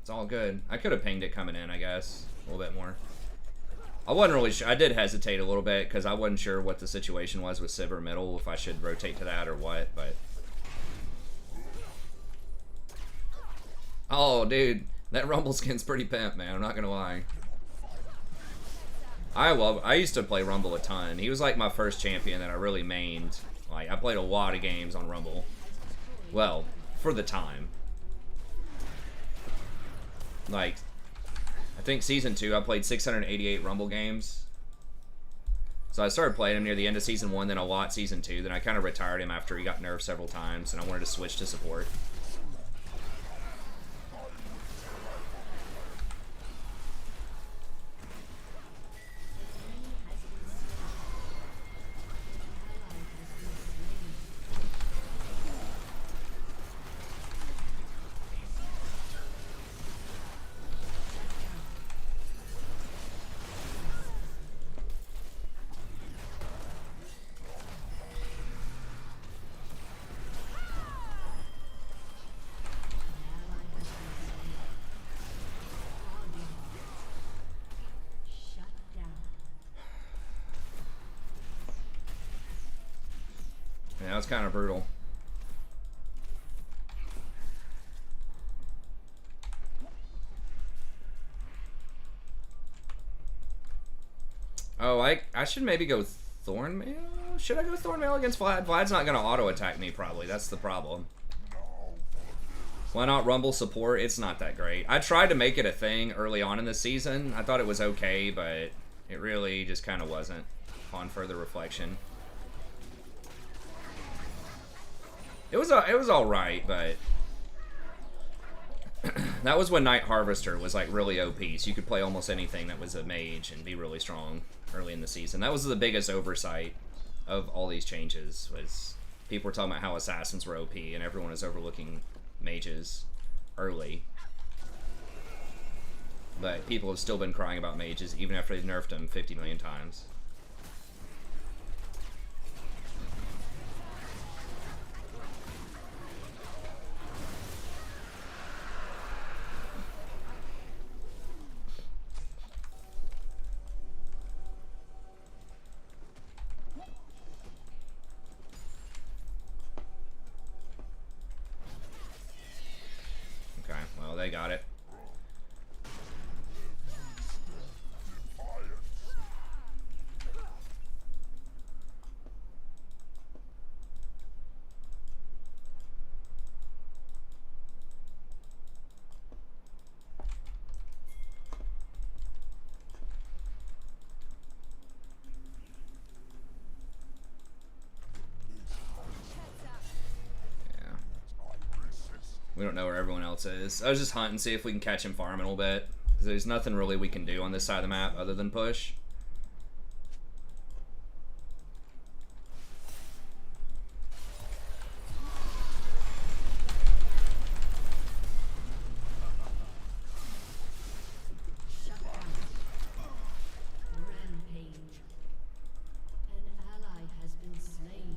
It's all good. I could have pinged it coming in, I guess. A little bit more. I wasn't really sure. I did hesitate a little bit because I wasn't sure what the situation was with Sivir middle, if I should rotate to that or what, but... Oh, dude. That Rumble skin's pretty pimp, man. I'm not gonna lie. I used to play Rumble a ton. He was like my first champion that I really mained. Like, I played a lot of games on Rumble. Well, for the time. Like, I think Season 2, I played 688 Rumble games. So I started playing him near the end of Season 1, then a lot Season 2. Then I kind of retired him after he got nerfed several times, and I wanted to switch to support. Yeah, it's kind of brutal. Oh, I should maybe go Thornmail? Should I go Thornmail against Vlad? Vlad's not going to auto-attack me, probably. That's the problem. Why not Rumble support? It's not that great. I tried to make it a thing early on in the season. I thought it was okay, but it really just kind of wasn't on further reflection. It was all right, but that was when Night Harvester was like really OP. So you could play almost anything that was a mage and be really strong early in the season. That was the biggest oversight of all these changes. Was people were talking about how assassins were OP and everyone is overlooking mages early. But people have still been crying about mages even after they've nerfed them 50 million times. Okay, well, they got it. We don't know where everyone else is. I was just hunting, see if we can catch him farming a little bit. Because there's nothing really we can do on this side of the map other than push. Rampage. An ally has been slain.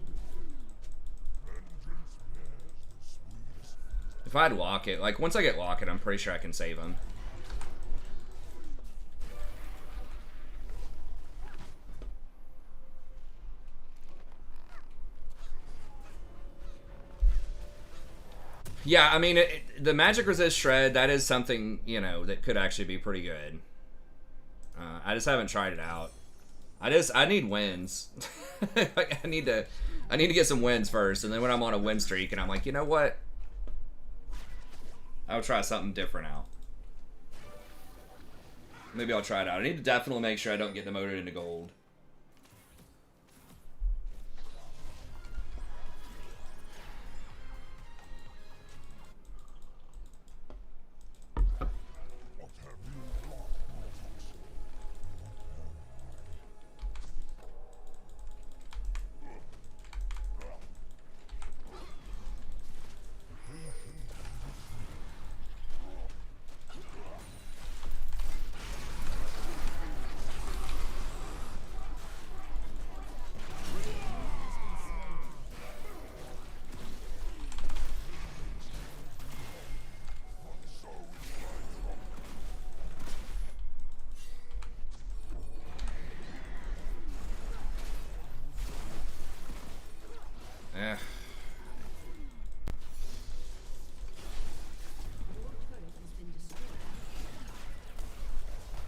If I'd lock it, like once I get lock it, I'm pretty sure I can save him. Yeah, I mean, the magic resist shred, that is something, you know, that could actually be pretty good. I just haven't tried it out. I need wins. Like, I need to get some wins first, and then when I'm on a win streak and I'm like, you know what? I'll try something different out. Maybe I'll try it out. I need to definitely make sure I don't get demoted into gold.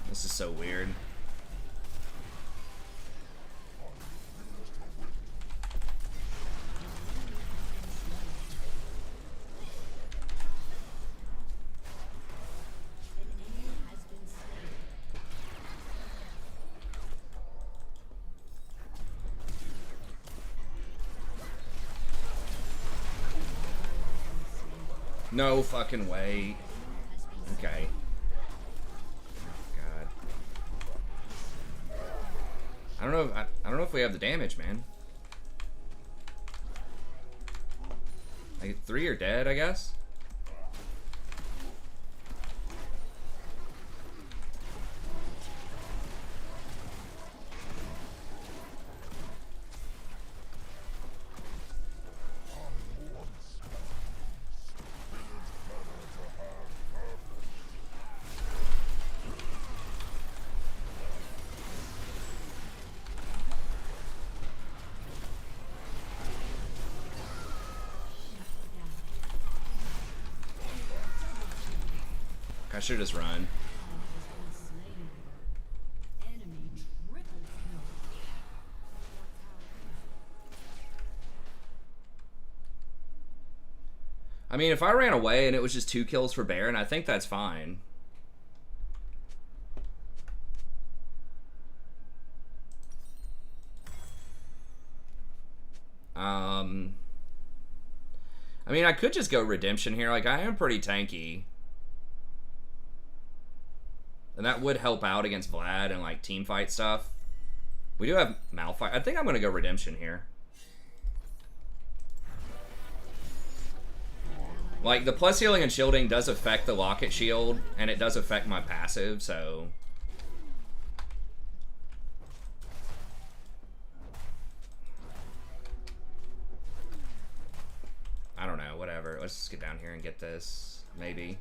This is so weird. No fucking way. Okay. God. I don't know if we have the damage, man. Like 3 are dead, I guess. I should just run. I mean, if I ran away and it was just 2 kills for Baron, I think that's fine. I mean, I could just go Redemption here. Like, I am pretty tanky. And that would help out against Vlad and, like, team fight stuff. We do have Malphite. I think I'm going to go Redemption here. Like, the plus healing and shielding does affect the Locket shield, and it does affect my passive, so... I don't know, whatever. Let's just get down here and get this, maybe.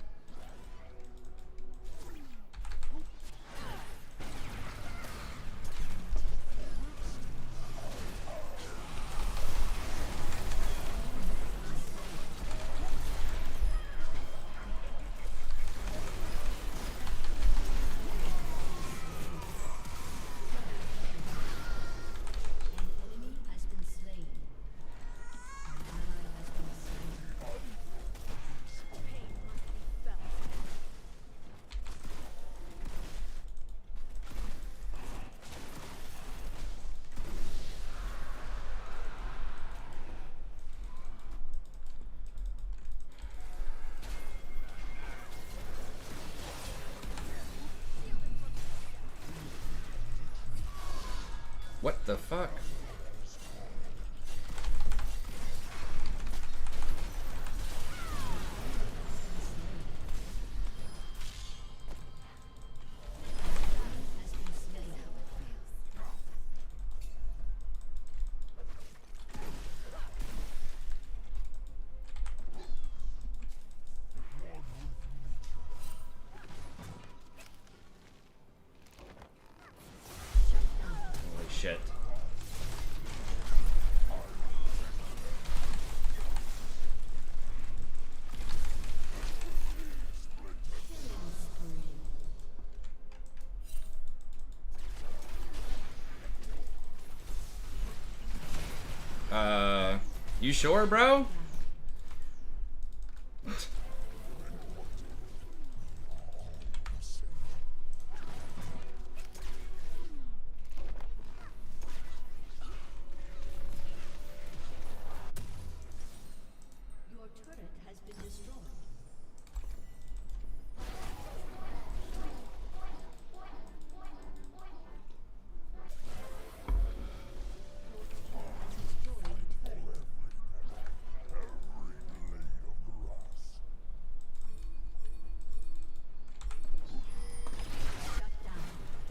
What the fuck? Holy shit. You sure, bro? Your turret has been destroyed.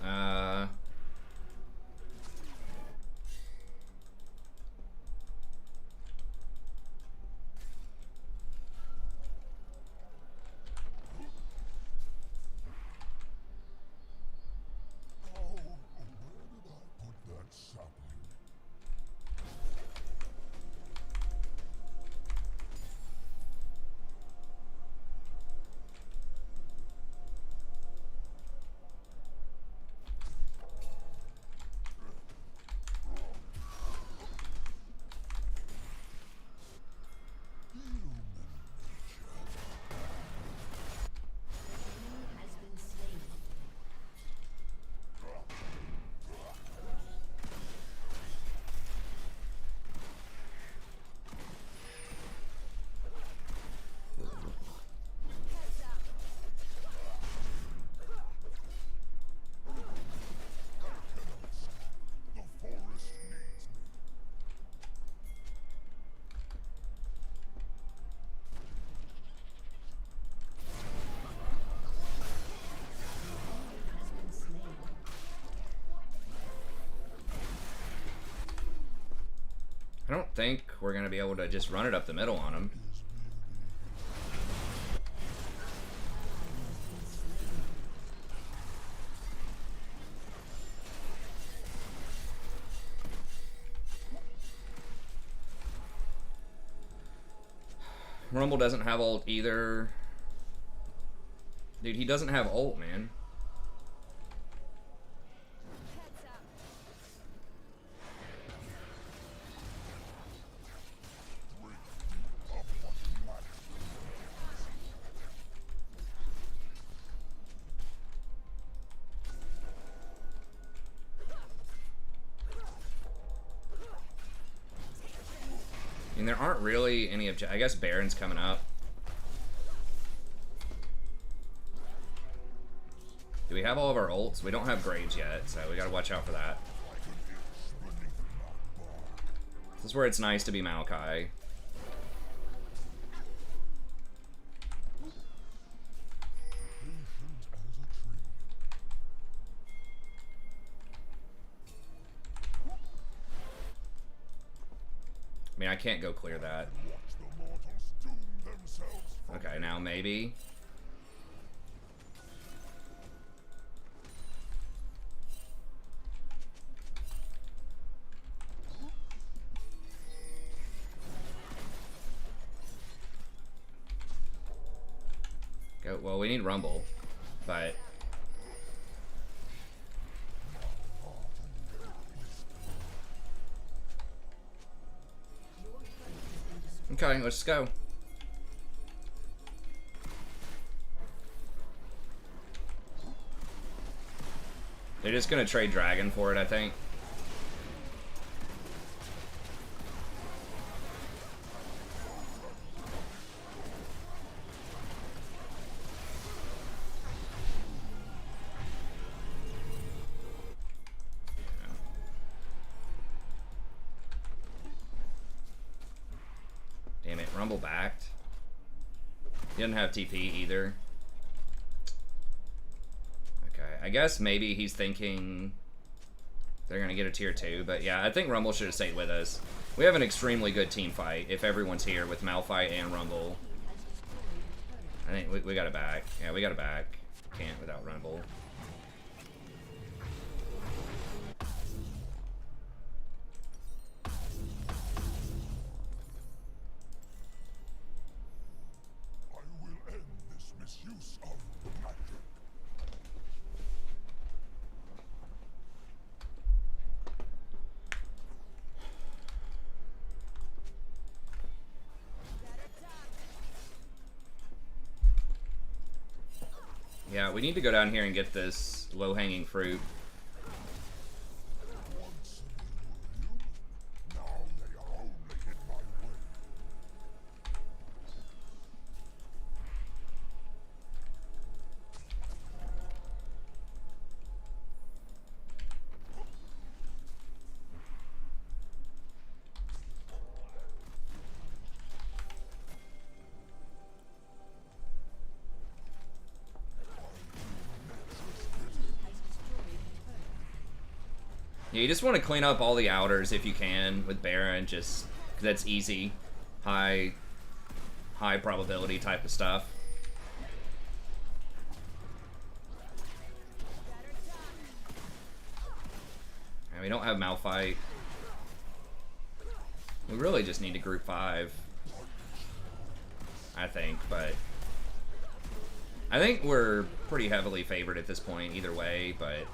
Uh, Has been slain. I don't think we're gonna be able to just run it up the middle on him. Rumble doesn't have ult either. Dude, he doesn't have ult, man. I mean, there aren't really any object. I guess Baron's coming up. Do we have all of our ults? We don't have Graves yet, so we gotta watch out for that. This is where it's nice to be Maokai. I mean, I can't go clear that. Okay, now maybe. Go. Well, we need Rumble, but okay, let's go. They're just gonna trade Dragon for it, I think. Rumble backed. He didn't have TP either. Okay, I guess maybe he's thinking they're going to get a tier 2. But yeah, I think Rumble should have stayed with us. We have an extremely good team fight if everyone's here with Malphite and Rumble. I think we got it back. Yeah, we got it back. Can't without Rumble. Yeah, we need to go down here and get this low-hanging fruit. Yeah, you just want to clean up all the outers if you can with Baron, just because that's easy, high probability type of stuff. And we don't have Malphite. We really just need to group 5, I think, but I think we're pretty heavily favored at this point either way, but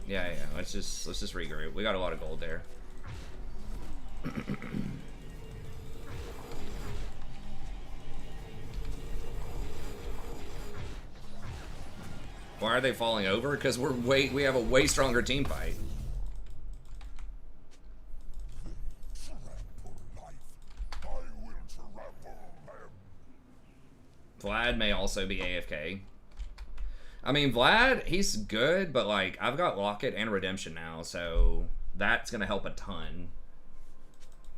yeah, let's just regroup. We got a lot of gold there. Why are they falling over? Because we have a way stronger team fight. Vlad may also be AFK. I mean, Vlad, he's good, but like I've got Locket and Redemption now, so that's gonna help a ton.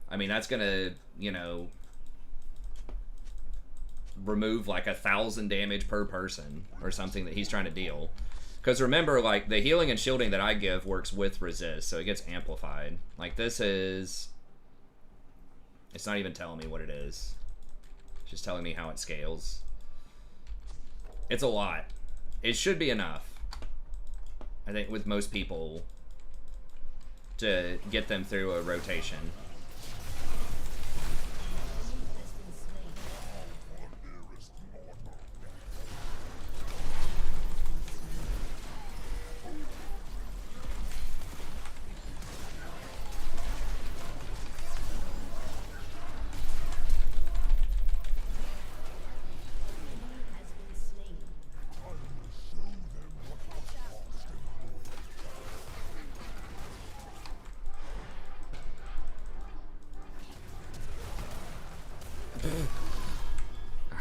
I mean, that's gonna, you know, remove like 1,000 damage per person or something that he's trying to deal. Because remember, like the healing and shielding that I give works with resist, so it gets amplified. Like this is, it's not even telling me what it is. It's just telling me how it scales. It's a lot. It should be enough, I think, with most people to get them through a rotation.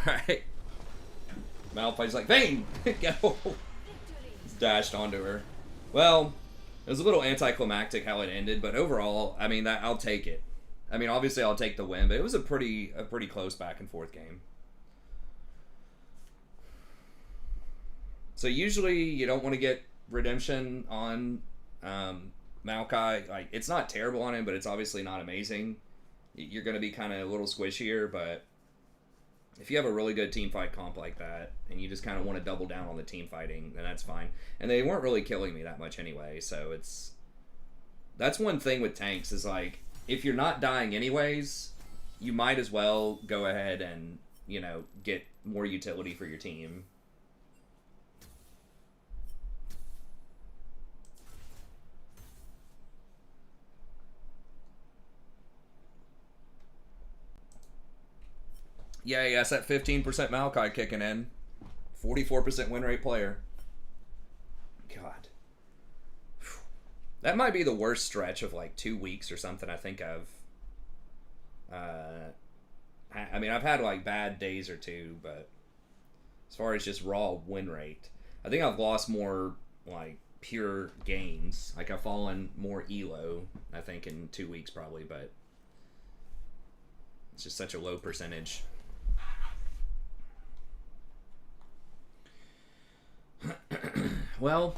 Alright. Malphite's like, Vayne! Go! He's dashed onto her. Well, it was a little anticlimactic how it ended, but overall, I mean, I'll take it. I mean, obviously I'll take the win, but it was a pretty close back and forth game. So usually you don't want to get Redemption on Maokai. Like, it's not terrible on him, but it's obviously not amazing. You're going to be kind of a little squishier, but if you have a really good team fight comp like that, and you just kind of want to double down on the team fighting, then that's fine. And they weren't really killing me that much anyway, so that's one thing with tanks, is like, if you're not dying anyways, you might as well go ahead and, you know, get more utility for your team. Yeah, yes, that 15% Maokai kicking in. 44% win rate player. God. That might be the worst stretch of like 2 weeks or something I think I've I mean, I've had like bad days or two, but as far as just raw win rate, I think I've lost more like pure games. Like I've fallen more elo, I think, in 2 weeks probably, but it's just such a low percentage. Well,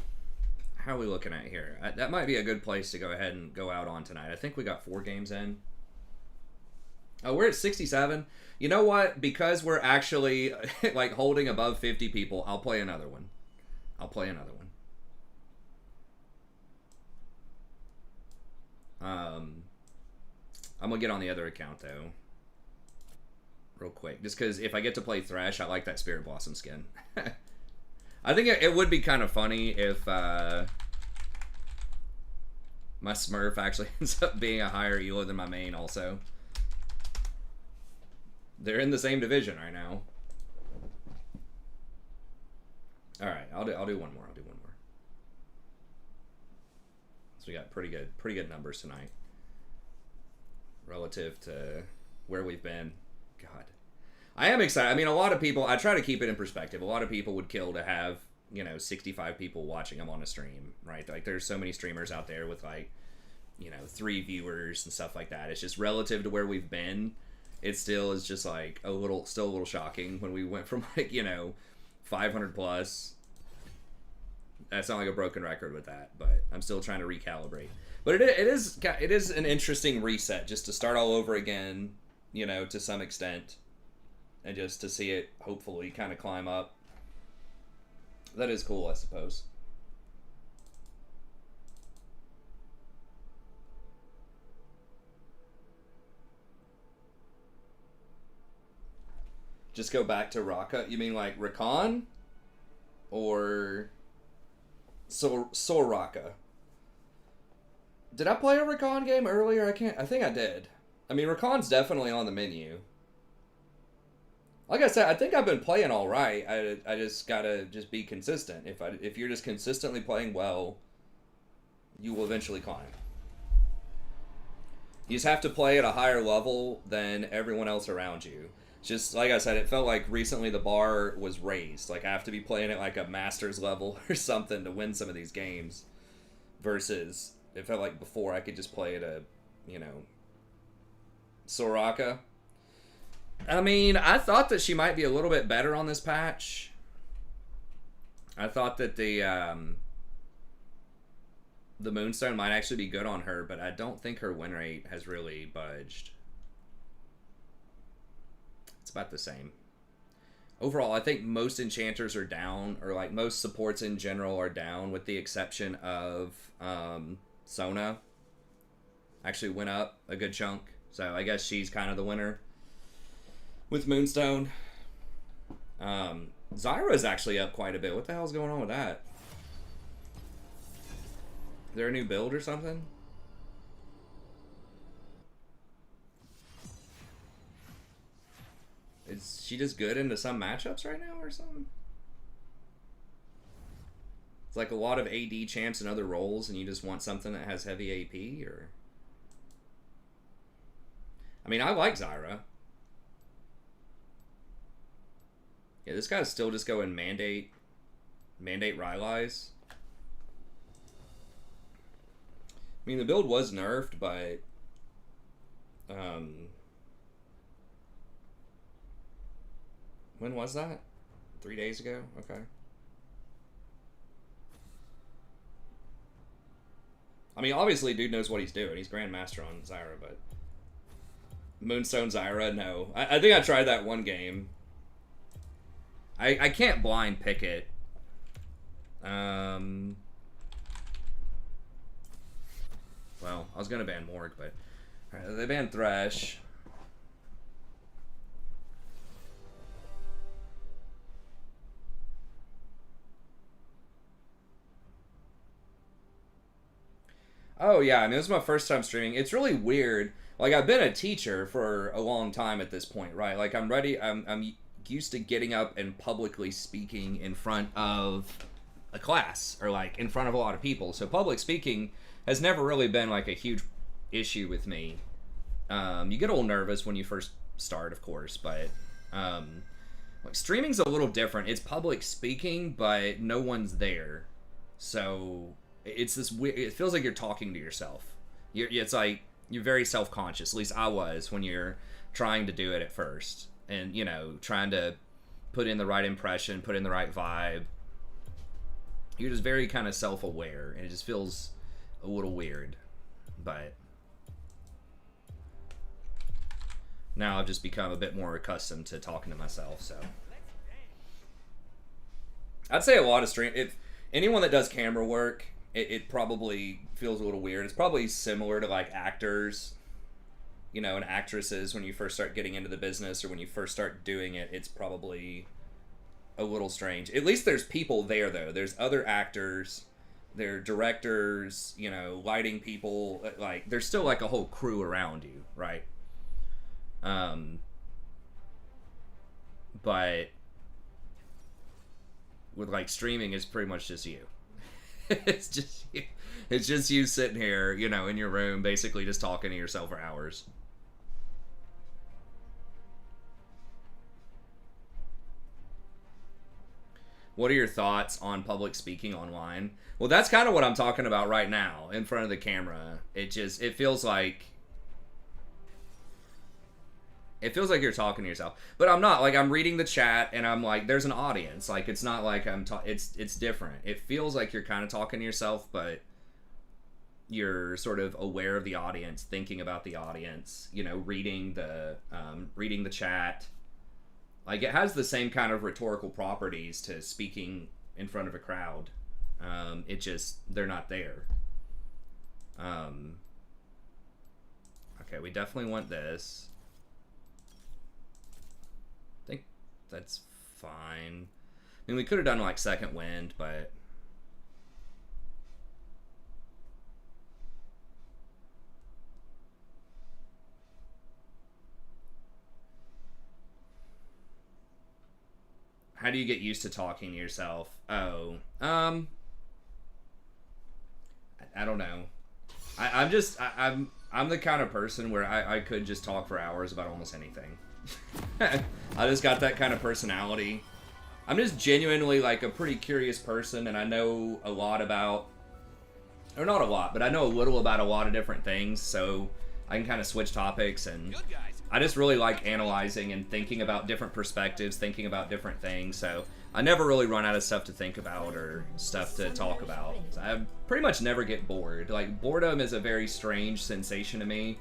how are we looking at here? That might be a good place to go ahead and go out on tonight. I think we got 4 games in. Oh, we're at 67. You know what? Because we're actually like holding above 50 people, I'll play another one. I'm gonna get on the other account though, real quick, just because if I get to play Thresh, I like that Spirit Blossom skin. I think it would be kind of funny if my Smurf actually ends up being a higher elo than my main also. They're in the same division right now. All right, I'll do one more. So we got pretty good numbers tonight relative to where we've been. God, I am excited. I mean, a lot of people. I try to keep it in perspective. A lot of people would kill to have 65 people watching them on a stream, right? Like, there's so many streamers out there with like 3 viewers and stuff like that. It's just relative to where we've been. It still is just like still a little shocking when we went from like 500 plus. That's not like a broken record with that, but I'm still trying to recalibrate. But it is an interesting reset just to start all over again, to some extent, and just to see it hopefully kind of climb up. That is cool, I suppose. Just go back to Rakan? You mean like Rakan? Or Soraka? Did I play a Rakan game earlier? I think I did. I mean, Rakan's definitely on the menu. Like I said, I think I've been playing all right. I just gotta be consistent. If you're just consistently playing well, you will eventually climb. You just have to play at a higher level than everyone else around you. Just like I said, it felt like recently the bar was raised. Like I have to be playing at like a master's level or something to win some of these games. Versus it felt like before I could just play at a, Soraka. I mean, I thought that she might be a little bit better on this patch. I thought that the Moonstone might actually be good on her, but I don't think her win rate has really budged. It's about the same. Overall, I think most enchanters are down, or like most supports in general are down, with the exception of Sona. Actually went up a good chunk, so I guess she's kind of the winner with Moonstone. Zyra's actually up quite a bit. What the hell's going on with that? Is there a new build or something? Is she just good into some matchups right now or something? It's like a lot of AD champs and other roles, and you just want something that has heavy AP, or... I mean, I like Zyra. Yeah, this guy's still just going mandate Rylai's. I mean, the build was nerfed, but... when was that? 3 days ago? Okay. I mean, obviously, dude knows what he's doing. He's Grandmaster on Zyra, but... Moonstone Zyra, no. I think I tried that one game. I can't blind pick it. Well, I was going to ban Morg, but... Alright, they banned Thresh. Oh yeah, I mean, this is my first time streaming. It's really weird. Like, I've been a teacher for a long time at this point, right? Like, I'm used to getting up and publicly speaking in front of a class or like in front of a lot of people. So public speaking has never really been like a huge issue with me. You get a little nervous when you first start, of course, but like streaming's a little different. It's public speaking, but no one's there, so it's this weird. It feels like you're talking to yourself. It's like you're very self-conscious. At least I was when you're trying to do it at first, and you know, trying to put in the right impression, put in the right vibe. You're just very kind of self-aware, and it just feels a little weird, but now I've just become a bit more accustomed to talking to myself, so. I'd say a lot of if anyone that does camera work, it probably feels a little weird. It's probably similar to like actors, you know, and actresses when you first start getting into the business or when you first start doing it, it's probably a little strange. At least there's people there though. There's other actors, there are directors, you know, lighting people, like there's still like a whole crew around you, right? But with like streaming, it's pretty much just you. It's just you sitting here, you know, in your room, basically just talking to yourself for hours. What are your thoughts on public speaking online? Well, that's kind of what I'm talking about right now in front of the camera. It feels like you're talking to yourself, but I'm not. Like I'm reading the chat and I'm like, there's an audience. Like it's not like it's different. It feels like you're kind of talking to yourself, but you're sort of aware of the audience, thinking about the audience, you know, reading the chat. Like it has the same kind of rhetorical properties to speaking in front of a crowd. It just, they're not there. Okay, we definitely want this. I think that's fine. I mean, we could have done like second wind, but how do you get used to talking to yourself? Oh, I don't know. I'm the kind of person where I could just talk for hours about almost anything. I just got that kind of personality. I'm just genuinely like a pretty curious person, and I know a lot about, or not a lot, but I know a little about a lot of different things, so I can kind of switch topics, and I just really like analyzing and thinking about different perspectives, thinking about different things, so I never really run out of stuff to think about or stuff to talk about. So I pretty much never get bored. Like, boredom is a very strange sensation to me.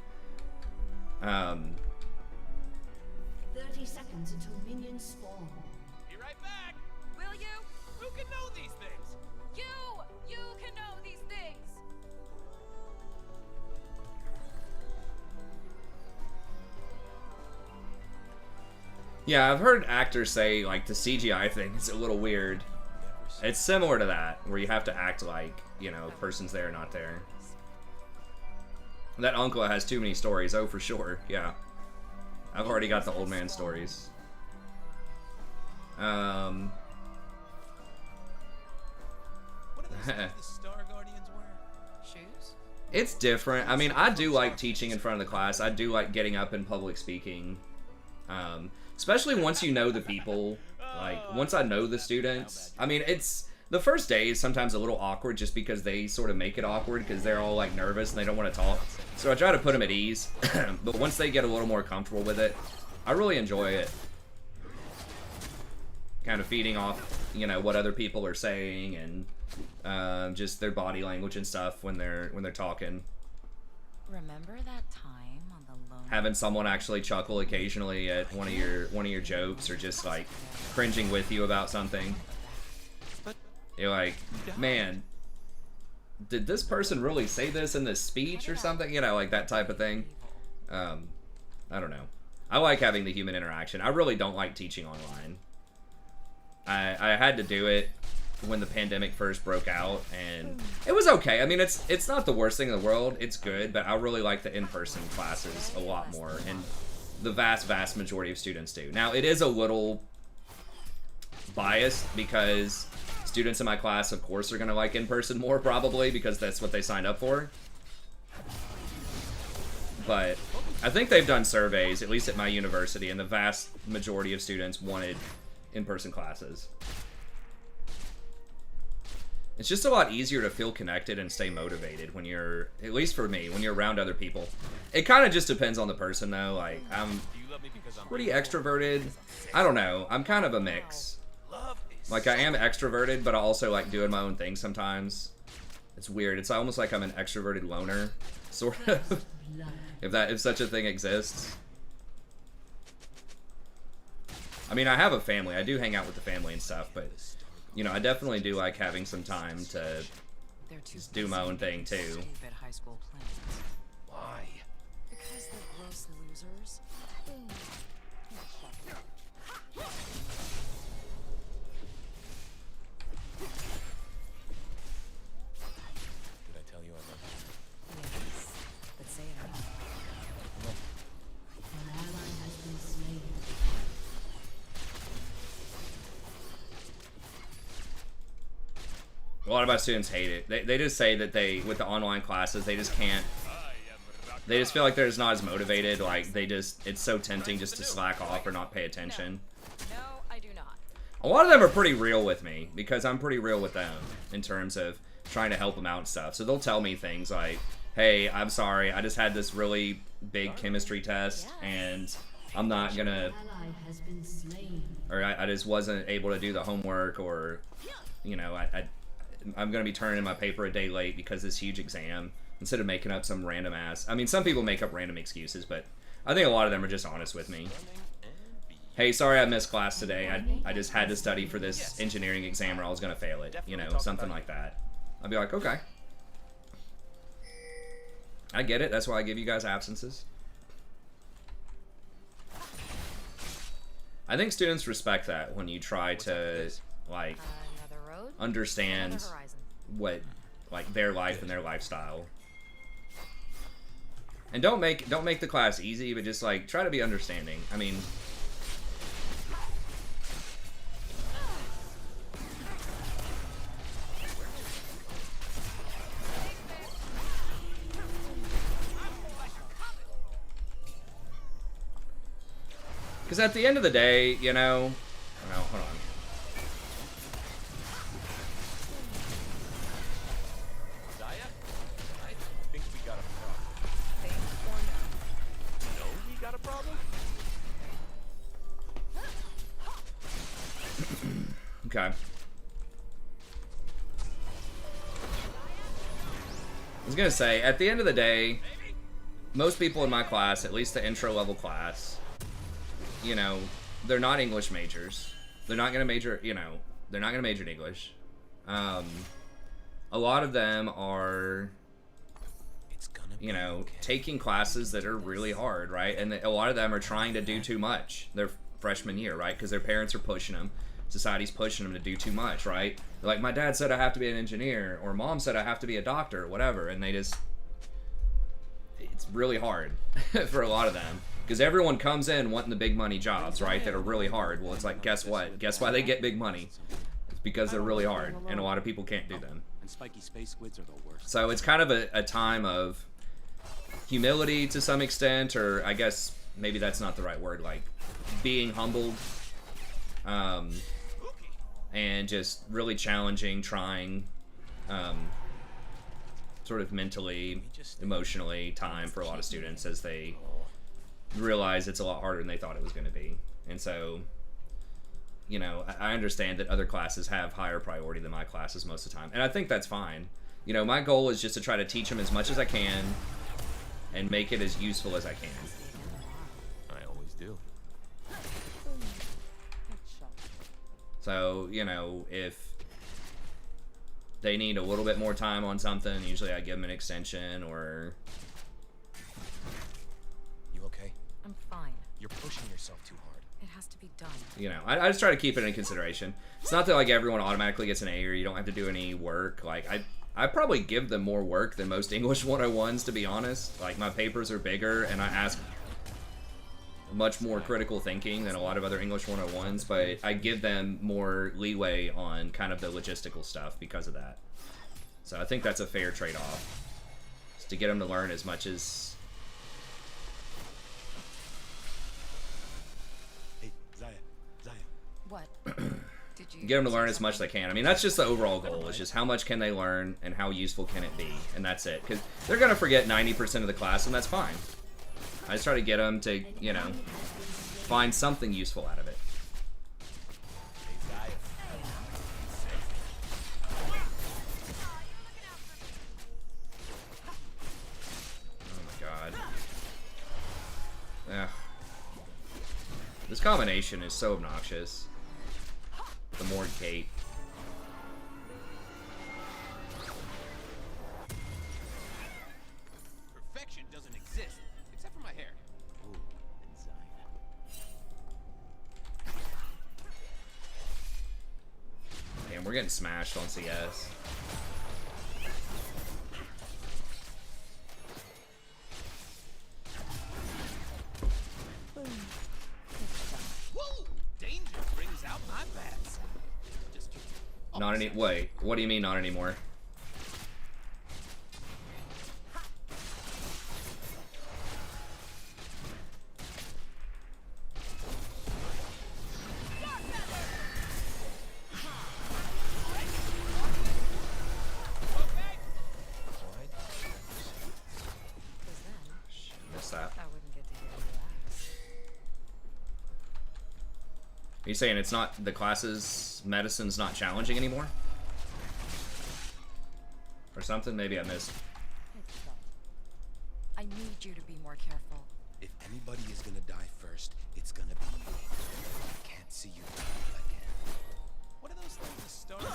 30 seconds until minions spawn. Be right back. Will you? Who can know these things? You can know these things. Yeah, I've heard actors say, like, the CGI thing is a little weird. It's similar to that, where you have to act like, you know, person's there, not there. That uncle has too many stories, oh, for sure, yeah. I've already got the old man stories. What are those things the Star Guardians wear? Shoes? It's different. I mean, I do like teaching in front of the class. I do like getting up in public speaking. Especially once you know the people, like, once I know the students. I mean, it's, the first day is sometimes a little awkward just because they sort of make it awkward because they're all, like, nervous and they don't want to talk. So I try to put them at ease. But once they get a little more comfortable with it, I really enjoy it. Kind of feeding off, you know, what other people are saying and just their body language and stuff when they're talking. Remember that time on the lone Having someone actually chuckle occasionally at one of your jokes, or just like cringing with you about something. You're like, man, did this person really say this in this speech or something? You know, like that type of thing. I don't know. I like having the human interaction. I really don't like teaching online. I had to do it when the pandemic first broke out, and it was okay. I mean, it's not the worst thing in the world. It's good, but I really like the in-person classes a lot more, and the vast majority of students do. Now, it is a little biased because students in my class, of course, are gonna like in-person more, probably, because that's what they signed up for. But I think they've done surveys, at least at my university, and the vast majority of students wanted in-person classes. It's just a lot easier to feel connected and stay motivated when you're, at least for me, when you're around other people. It kind of just depends on the person, though. Like, I'm pretty extroverted. I don't know. I'm kind of a mix. Like, I am extroverted, but I also like doing my own thing sometimes. It's weird. It's almost like I'm an extroverted loner, sort of. If such a thing exists. I mean, I have a family. I do hang out with the family and stuff, but you know, I definitely do like having some time to just do my own thing too. Stupid high school plans. Why? Because they're gross losers. Did I tell you I love you? Yes, but say it out. An ally has been slain. A lot of my students hate it. They just say that with the online classes, they just can't. They just feel like they're just not as motivated. Like, it's so tempting just to slack off or not pay attention. No, I do not. A lot of them are pretty real with me because I'm pretty real with them in terms of trying to help them out and stuff. So they'll tell me things like, hey, I'm sorry, I just had this really big chemistry test and I'm not gonna, Ally has been slain. or I just wasn't able to do the homework, or, you know, I'm gonna be turning in my paper a day late because of this huge exam, instead of making up some random ass. I mean, some people make up random excuses, but I think a lot of them are just honest with me. Hey, sorry I missed class today. I just had to study for this engineering exam or I was gonna fail it. You know, something like that. I'd be like, okay. I get it. That's why I give you guys absences. I think students respect that when you try to, like, Another road. understand Another horizon. what, like, their life and their lifestyle. And don't make the class easy, but just, like, try to be understanding. I mean, because at the end of the day, you know, oh, hold on. Zaya? I think we got a problem. Think or no? No, we got a problem? Okay. I was gonna say, at the end of the day, most people in my class, at least the intro level class, you know, they're not English majors. They're not gonna major, you know, they're not gonna major in English. A lot of them are, It's gonna be you know, okay. taking classes that are really hard, right? And a lot of them are trying to do too much their freshman year, right? Because their parents are pushing them. Society's pushing them to do too much, right? They're like, my dad said I have to be an engineer, or mom said I have to be a doctor, or whatever, and they just, it's really hard for a lot of them. Because everyone comes in wanting the big money jobs, right, that are really hard. Well, it's like, guess what? Guess why they get big money? It's because they're really hard, and a lot of people can't do them. And spiky space squids are the worst. So it's kind of a time of humility to some extent, or I guess maybe that's not the right word, like being humbled, and just really challenging, trying, sort of mentally, emotionally time for a lot of students as they realize it's a lot harder than they thought it was going to be. And so, you know, I understand that other classes have higher priority than my classes most of the time, and I think that's fine. You know, my goal is just to try to teach them as much as I can and make it as useful as I can. I always do. So, you know, if they need a little bit more time on something, usually I give them an extension, or... You okay? I'm fine. You're pushing yourself too hard. It has to be done. You know, I just try to keep it in consideration. It's not that, like, everyone automatically gets an A or you don't have to do any work. Like, I probably give them more work than most English 101s, to be honest. Like, my papers are bigger, and I ask much more critical thinking than a lot of other English 101s, but I give them more leeway on kind of the logistical stuff because of that. So I think that's a fair trade-off, is to get them to learn as much as... Hey, Zaya. What? Did you Get them to say learn as much as they something? can. I mean, that's just the overall goal. It's just how much can they learn and how useful can it be, and that's it. Because they're going to forget 90% of the class, and that's fine. I just try to get them to, you know, find something useful out of it. Hey, Zaya. Oh my god. Ugh. This combination is so obnoxious. The Morgue Kate. Perfection doesn't exist, except for my hair. Ooh, and Zaya. Damn, we're getting smashed on CS. Whoa! Danger brings out my bad side. Just kidding. Not any. Wait, what do you mean not anymore? Because then Missed that. I wouldn't get to hear you ask. Are you saying it's not, the classes, medicine's not challenging anymore? Or something? Maybe I missed. I need you to be more careful. If anybody is gonna die first, it's gonna be you. I can't see you die again. What are those things that start on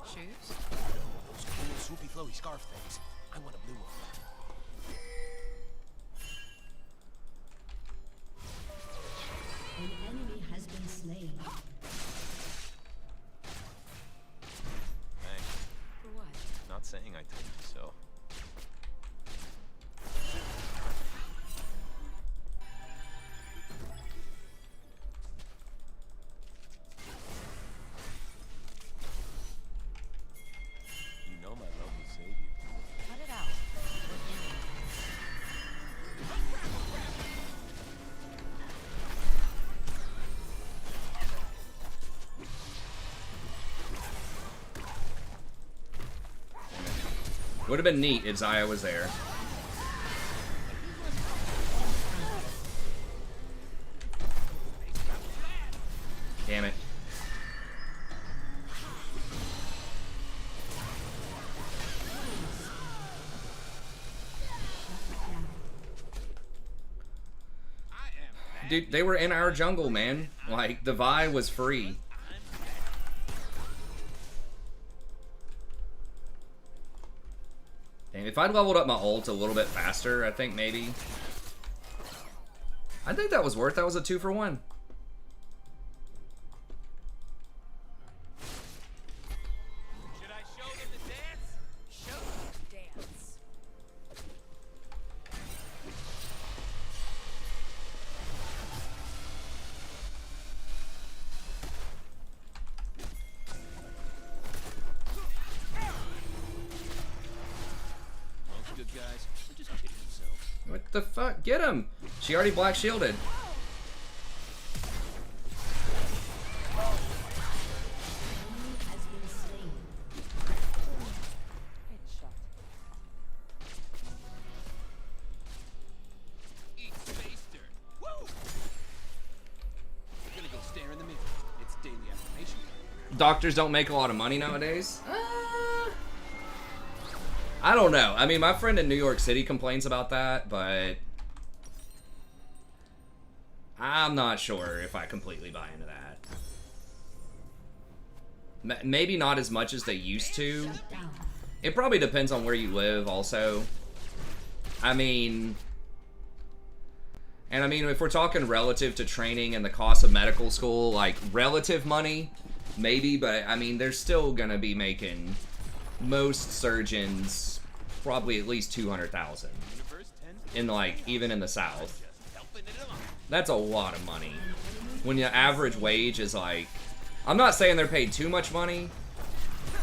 Shoes? Those cool, swoopy, flowy scarf things. I want a blue one. An enemy has been slain. Thanks. For what? Not saying I told you so. You know my love will save you. Cut it out. Would have been neat if Zaya was there. Damn it. Dude, they were in our jungle, man. Like, the Vi was free. Damn, if I'd leveled up my ult a little bit faster, I think maybe. I think that was worth. That was a 2-for-1. Should I show them the dance? Show them the dance. Most good guys are just kidding themselves. What the fuck? Get him! She already black shielded. Has been slain. Eat space dirt. Woo! You're gonna go stare in the mirror. It's daily affirmation. Doctors don't make a lot of money nowadays. I don't know. I mean, my friend in New York City complains about that, but I'm not sure if I completely buy into that. Maybe not as much as they used to. Down. It probably depends on where you live also. I mean, if we're talking relative to training and the cost of medical school, like relative money, maybe, but I mean, they're still gonna be making most surgeons probably at least 200,000 Universe tends in, like, even in the South. just helping it along. That's a lot of money. When your average wage is like, I'm not saying they're paid too much money,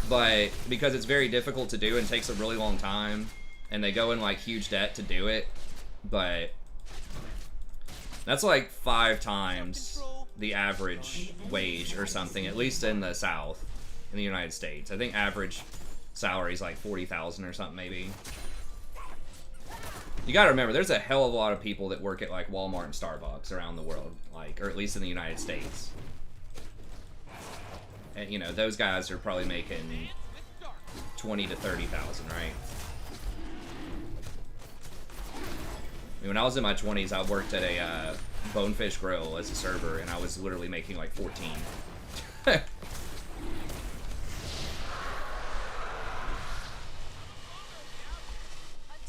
but because it's very difficult to do and takes a really long time, and they go in like huge debt to do it, but that's like 5 times the average wage or something, at least in the South, in the United States. I think average salary is like 40,000 or something maybe. You gotta remember, there's a hell of a lot of people that work at like Walmart and Starbucks around the world, like, or at least in the United States. And you know, those guys are probably making 20 to 30,000, right? I mean, when I was in my 20s, I worked at a Bonefish Grill as a server, and I was literally making like 14.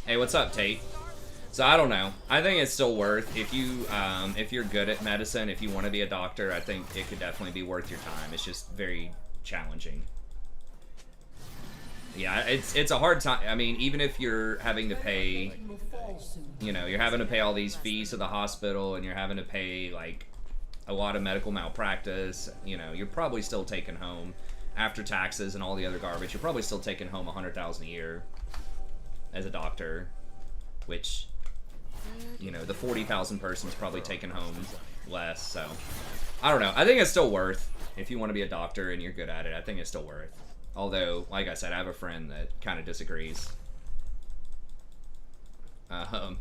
Hey, what's up, Tate? So I don't know. I think it's still worth, if you're good at medicine, if you want to be a doctor, I think it could definitely be worth your time. It's just very challenging. Yeah, it's a hard time. I mean, even if you're having to pay, you know, you're having to pay all these fees to the hospital, and you're having to pay like a lot of medical malpractice, you know, you're probably still taking home, after taxes and all the other garbage, you're probably still taking home $100,000 a year as a doctor, which, you know, the 40,000 person's probably taking home less. So I don't know. I think it's still worth, if you want to be a doctor and you're good at it, I think it's still worth. Although, like I said, I have a friend that kind of disagrees. Oh,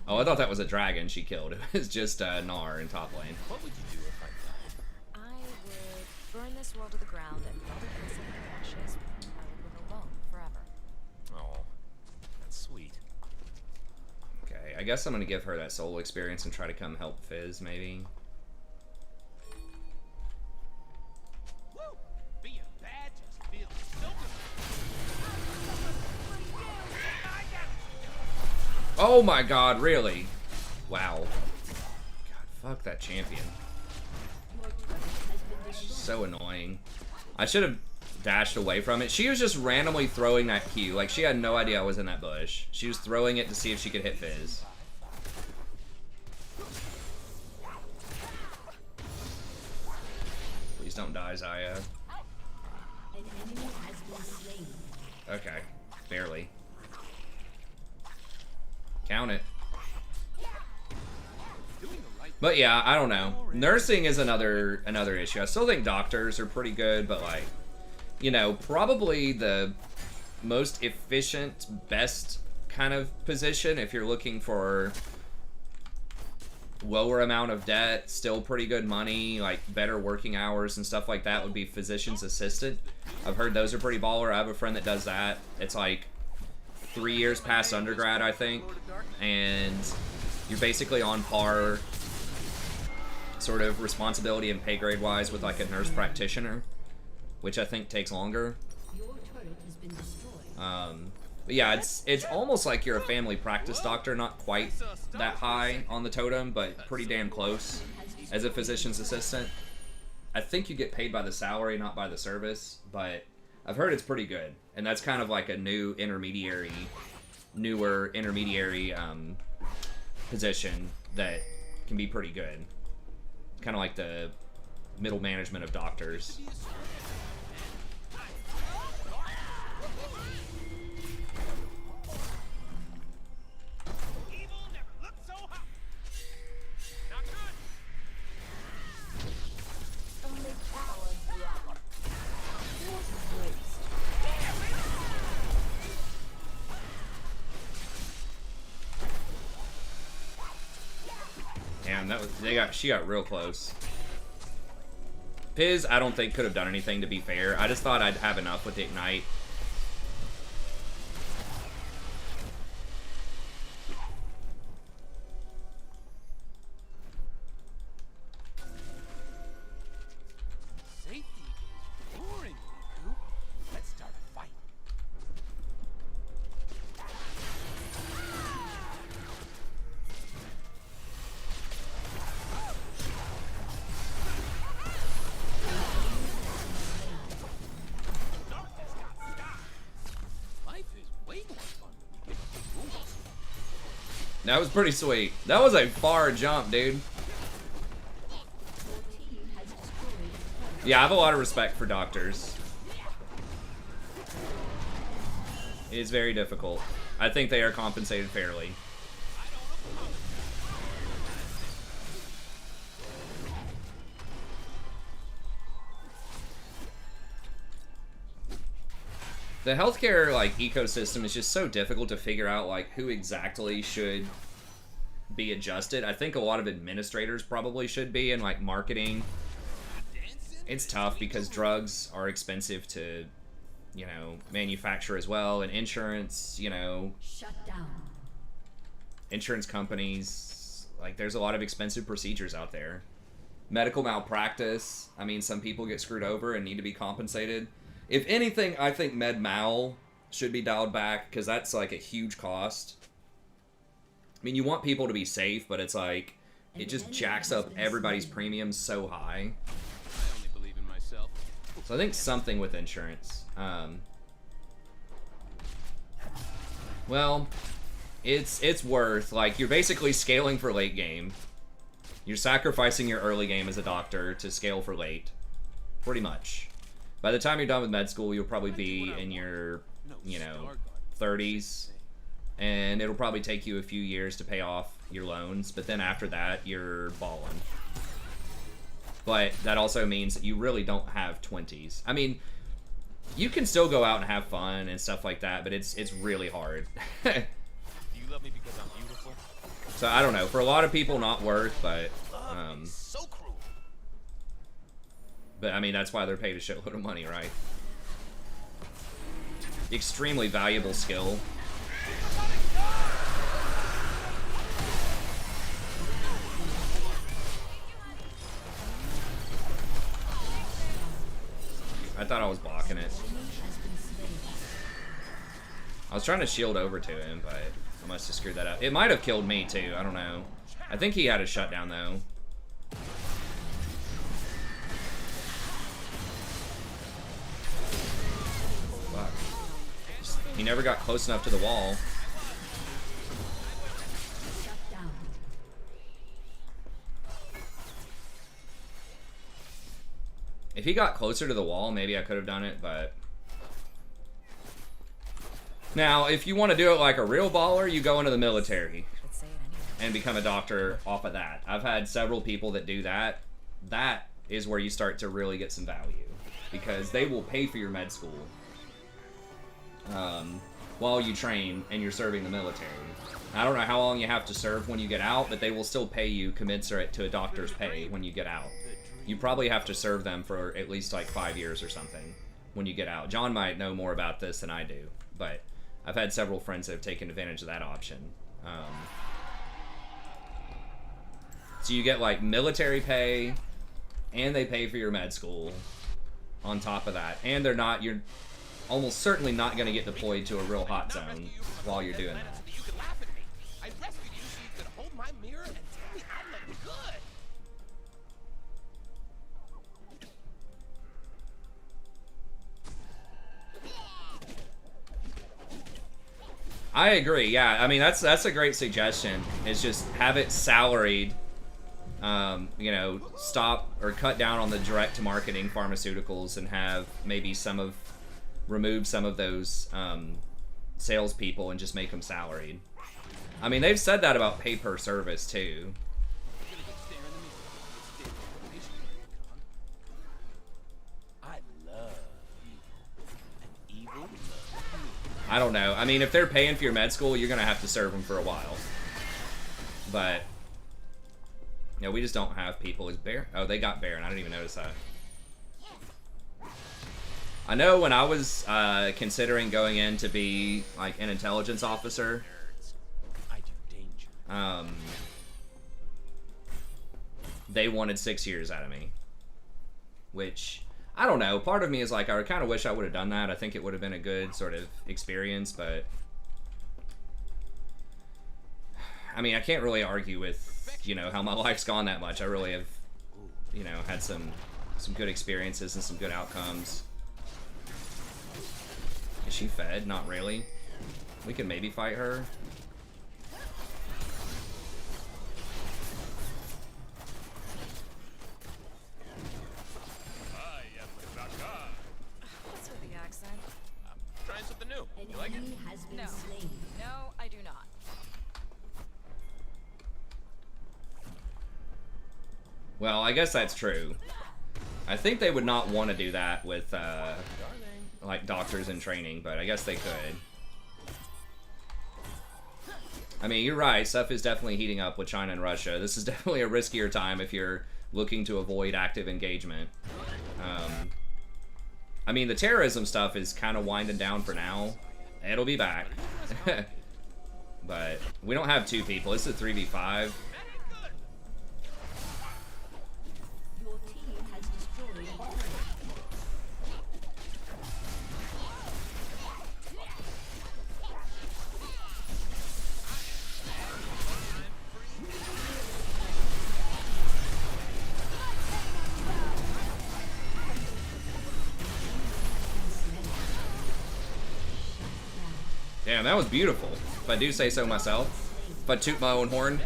I thought that was a dragon she killed. It was just Gnar in top lane. What would you do if I died? I would burn this world to the ground and build a castle in the ashes. I would live alone forever. Oh, that's sweet. Okay, I guess I'm gonna give her that soul experience and try to come help Fizz, maybe. Woo! Being bad just feels so good. Oh my god, really? Wow. God, fuck that champion. So annoying. I should have dashed away from it. She was just randomly throwing that Q. Like, she had no idea I was in that bush. She was throwing it to see if she could hit Fizz. Please don't die, Zaya. Okay. Barely. Count it. But yeah, I don't know. Nursing is another issue. I still think doctors are pretty good, but like, you know, probably the most efficient, best kind of position if you're looking for lower amount of debt, still pretty good money, like better working hours and stuff like that, would be physician's assistant. I've heard those are pretty baller. I have a friend that does that. It's like 3 years past undergrad, I think, and you're basically on par sort of responsibility and pay grade wise with like a nurse practitioner, which I think takes longer. But yeah, it's almost like you're a family practice doctor, not quite that high on the totem, but pretty damn close as a physician's assistant. I think you get paid by the salary, not by the service, but I've heard it's pretty good. And that's kind of like a newer intermediary position that can be pretty good. Kind of like the middle management of doctors. Damn, that was, she got real close. Piz, I don't think could have done anything, to be fair. I just thought I'd have enough with the Ignite. Safety is boring, Riku. Let's start a fight. Darkness got stopped. That was pretty sweet. That was a far jump, dude. Yeah, I have a lot of respect for doctors. It is very difficult. I think they are compensated fairly. The healthcare like ecosystem is just so difficult to figure out like who exactly should be adjusted. I think a lot of administrators probably should be, and like marketing. It's tough because drugs are expensive to, you know, manufacture as well, and insurance, you know, Shut down. insurance companies, like there's a lot of expensive procedures out there. Medical malpractice, I mean, some people get screwed over and need to be compensated. If anything, I think med mal should be dialed back because that's like a huge cost. I mean, you want people to be safe, but it's like it just jacks up everybody's premiums so high. I only believe in myself. So I think something with insurance. Well, it's worth, like, you're basically scaling for late game. You're sacrificing your early game as a doctor to scale for late. Pretty much. By the time you're done with med school, you'll probably be in your, you know, 30s. And it'll probably take you a few years to pay off your loans. But then after that, you're balling. But that also means that you really don't have 20s. I mean, you can still go out and have fun and stuff like that, but it's really hard. Do you love me because I'm beautiful? So I don't know. For a lot of people, not worth, but So cruel. but I mean that's why they're paid a shitload of money, right? Extremely valuable skill. I thought I was blocking it. I was trying to shield over to him, but I must have screwed that up. It might have killed me too, I don't know. I think he had a shutdown though. Fuck. He never got close enough to the wall. Shut down. If he got closer to the wall, maybe I could have done it, but... Now, if you want to do it like a real baller, you go into the military But say it anyway. and become a doctor off of that. I've had several people that do that. That is where you start to really get some value, because they will pay for your med school while you train and you're serving the military. I don't know how long you have to serve when you get out, but they will still pay you commensurate to a doctor's pay when you get out. You probably have to serve them for at least like 5 years or something when you get out. John might know more about this than I do, but I've had several friends that have taken advantage of that option. So you get like military pay, and they pay for your med school on top of that. And you're almost certainly not going to get deployed to a real hot zone while you're doing that. You could laugh at me. I rescued you so you could hold my mirror and tell me I look good. I agree. Yeah, I mean that's a great suggestion. Is just have it salaried. You know, stop or cut down on the direct to marketing pharmaceuticals and have maybe remove some of those salespeople and just make them salaried. I mean, they've said that about pay per service too. I love you. An evil love. I don't know. I mean, if they're paying for your med school, you're gonna have to serve them for a while. But you know, we just don't have people. Is Baron? Oh, they got Baron. I didn't even notice that. I know when I was considering going in to be like an intelligence officer, I do danger. they wanted 6 years out of me, which I don't know. Part of me is like, I kind of wish I would have done that. I think it would have been a good sort of experience, but I mean, I can't really argue with, you know, how my life's gone that much. I really have, you know, had some good experiences and some good outcomes. Is she fed? Not really. We can maybe fight her. accent? Trying something new. An You like it? enemy has been No. slain. No, I do not. Well, I guess that's true. I think they would not want to do that with, like, doctors in training, but I guess they could. I mean, you're right. Stuff is definitely heating up with China and Russia. This is definitely a riskier time if you're looking to avoid active engagement. I mean, the terrorism stuff is kind of winding down for now. It'll be back. But we don't have 2 people. This is a 3v5. Your team has destroyed a turret. Damn, that was beautiful. If I do say so myself. If I toot my own horn.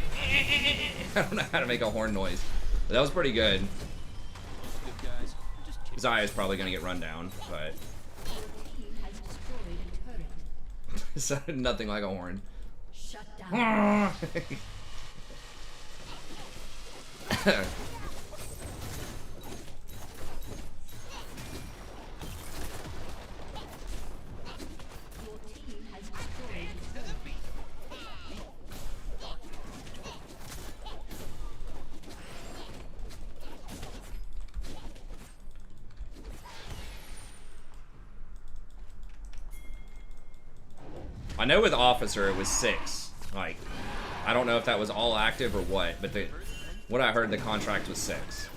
I don't know how to make a horn noise. But that was pretty good. Good guys. We're just kidding. His eye is probably going to get run down, but Your team has destroyed a turret. it sounded nothing like a horn. Shut down. Your team has destroyed a turret. I know with Officer it was 6. Like, I don't know if that was all active or what, but what I heard, the contract was 6.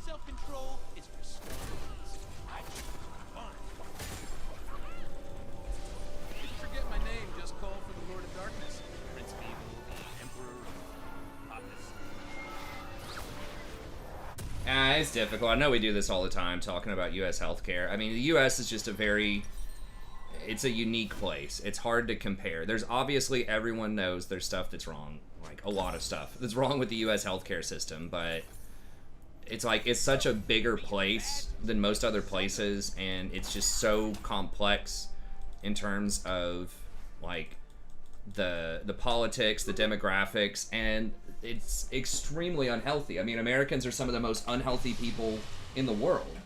Self-control is for strong. Didn't forget my name, just call for the Lord of Darkness. Prince of Evil, the Emperor, Optus. It's difficult. I know we do this all the time, talking about U.S. healthcare. I mean, the U.S. is just it's a unique place. It's hard to compare. There's obviously, everyone knows there's stuff that's wrong. Like, a lot of stuff that's wrong with the U.S. healthcare system, but it's like, it's such a bigger place than most other places, and it's just so complex in terms of, like, the politics, the demographics, and it's extremely unhealthy. I mean, Americans are some of the most unhealthy people in the world.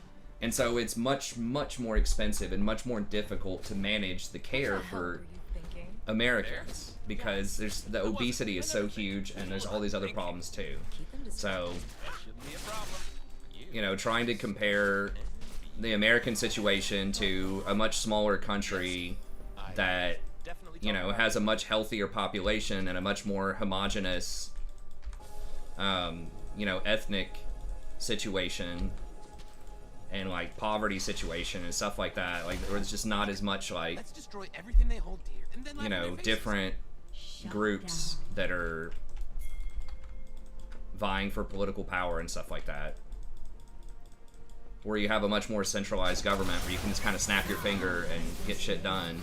And so it's much, much more expensive and much more difficult to manage the care What the hell were for you thinking? Americans because there's the obesity is so huge and there's all these other problems too. Keep them discreet. So, That shouldn't be a problem. you know, trying to compare the American situation to a much smaller country that, Definitely you know, has a much healthier population and a much more homogenous, you know, ethnic situation and, like, poverty situation and stuff like that. Like, there was just not as much, like, Let's destroy everything they hold dear, and then laugh you in their know, faces. different Shut groups down. that are vying for political power and stuff like that. Where you have a much more centralized government where you can just kind of snap your finger and get shit done.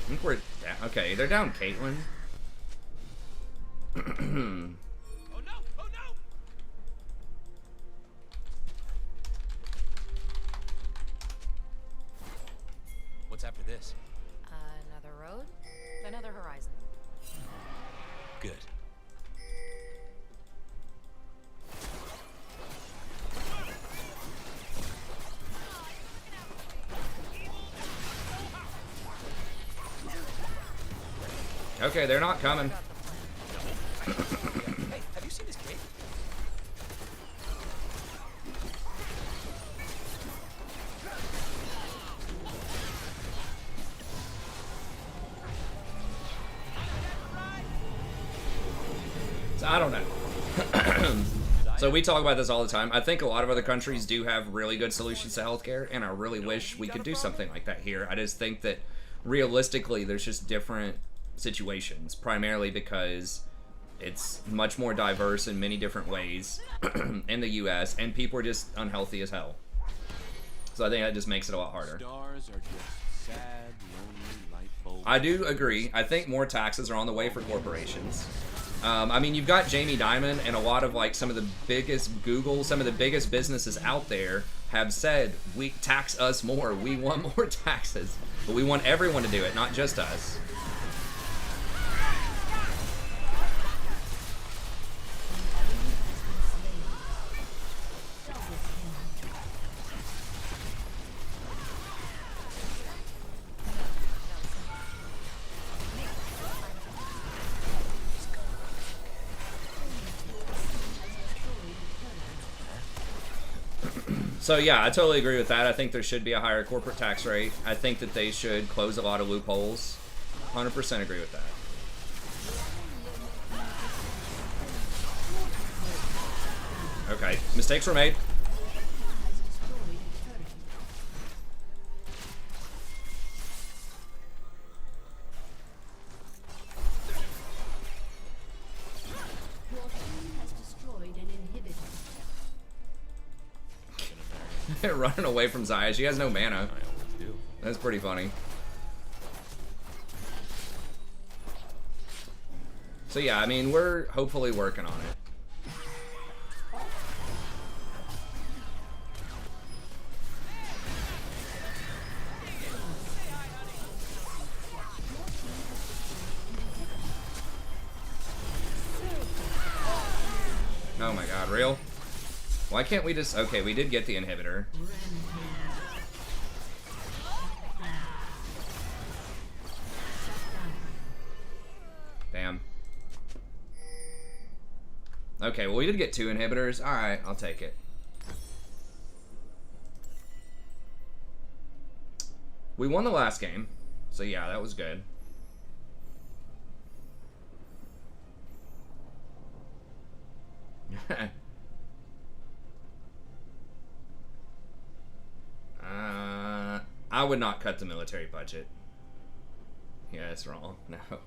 I think we're down. Okay, they're down Caitlyn. Oh no! Oh no! What's after this? Another road, another horizon. Good. Okay, they're not coming. Hey, have you seen this cake? So I don't know. So we talk about this all the time. I think a lot of other countries do have really good solutions to healthcare, and I really wish we could do something like that here. I just think that realistically, there's just different situations, primarily because It's much more diverse in many different ways in the U.S., and people are just unhealthy as hell. So I think that just makes it a lot harder. Stars are just sad, lonely light bulbs. I do agree. I think more taxes are on the way for corporations. I mean, you've got Jamie Dimon and a lot of like some of the biggest Google, some of the biggest businesses out there have said, we tax us more. We want more taxes. But we want everyone to do it, not just us. So yeah, I totally agree with that. I think there should be a higher corporate tax rate. I think that they should close a lot of loopholes. 100% agree with that. Okay, mistakes were made. Your team has destroyed an inhibitor. Running away from Zaya. She has no mana. I always do. That's pretty funny. So yeah, I mean, we're hopefully working on it. Oh my god, real? Why can't we just... Okay, we did get the inhibitor. Damn. Okay, well we did get 2 inhibitors. Alright, I'll take it. We won the last game. So yeah, that was good. I would not cut the military budget. Yeah, that's wrong. No. Can't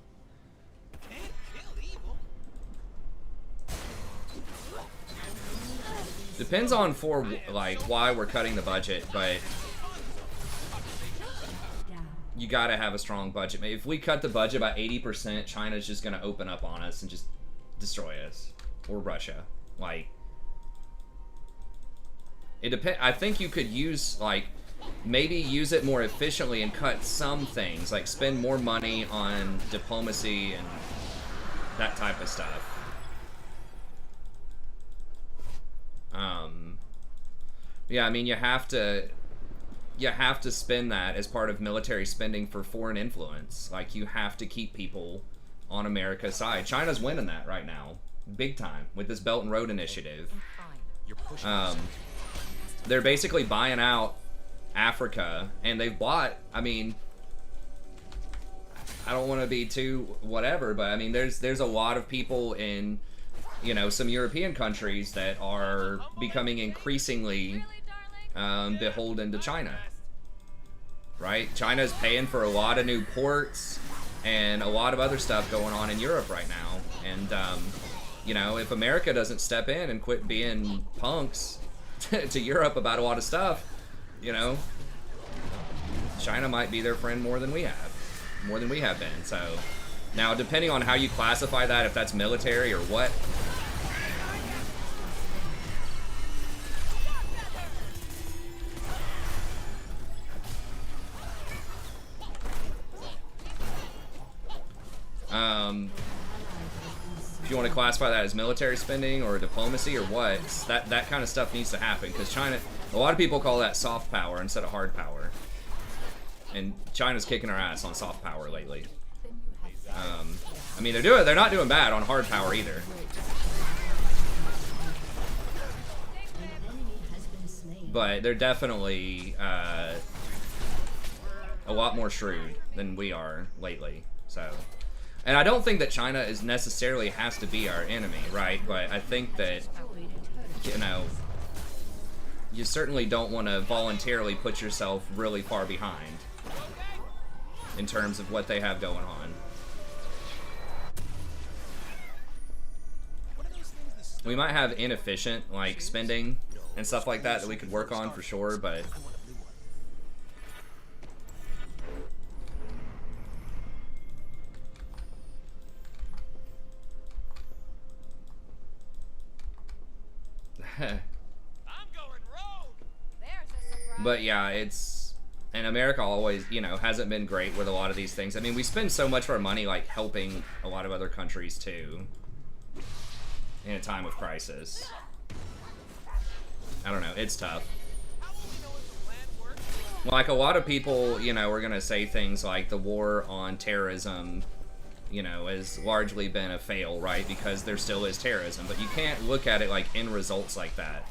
kill evil. Depends on like why we're cutting the budget, but you gotta have a strong budget. If we cut the budget by 80%, China's just gonna open up on us and just destroy us, or Russia. Like, it depends. I think you could use like maybe use it more efficiently and cut some things, like spend more money on diplomacy and that type of stuff. Yeah, I mean, you have to spend that as part of military spending for foreign influence. Like, you have to keep people on America's side. China's winning that right now, big time, with this Belt and Road Initiative. You're pushing They're basically buying out Africa, and they've bought, I mean, I don't want to be too whatever, but I mean, there's a lot of people in, you know, some European countries that are becoming increasingly beholden to China, right? China's paying for a lot of new ports and a lot of other stuff going on in Europe right now, and you know, if America doesn't step in and quit being punks to Europe about a lot of stuff, you know, China might be their friend more than we have been. So now, depending on how you classify that, if that's military or what, if you want to classify that as military spending or diplomacy or what, that kind of stuff needs to happen, because China, a lot of people call that soft power instead of hard power, and China's kicking our ass on soft power lately. I mean, they're not doing bad on hard power either. But they're definitely a lot more shrewd than we are lately. So, and I don't think that China is necessarily has to be our enemy, right? But I think that, you know, you certainly don't want to voluntarily put yourself really far behind in terms of what they have going on. We might have inefficient, like, spending and stuff like that we could work on for sure, but... I want a blue one. I'm going rogue. There's a surprise. But yeah, it's... And America always, you know, hasn't been great with a lot of these things. I mean, we spend so much of our money, like, helping a lot of other countries, too. In a time of crisis. I don't know, it's tough. How will we know if the plan works? Like, a lot of people, you know, are going to say things like the war on terrorism, you know, has largely been a fail, right? Because there still is terrorism. But you can't look at it like end results like that.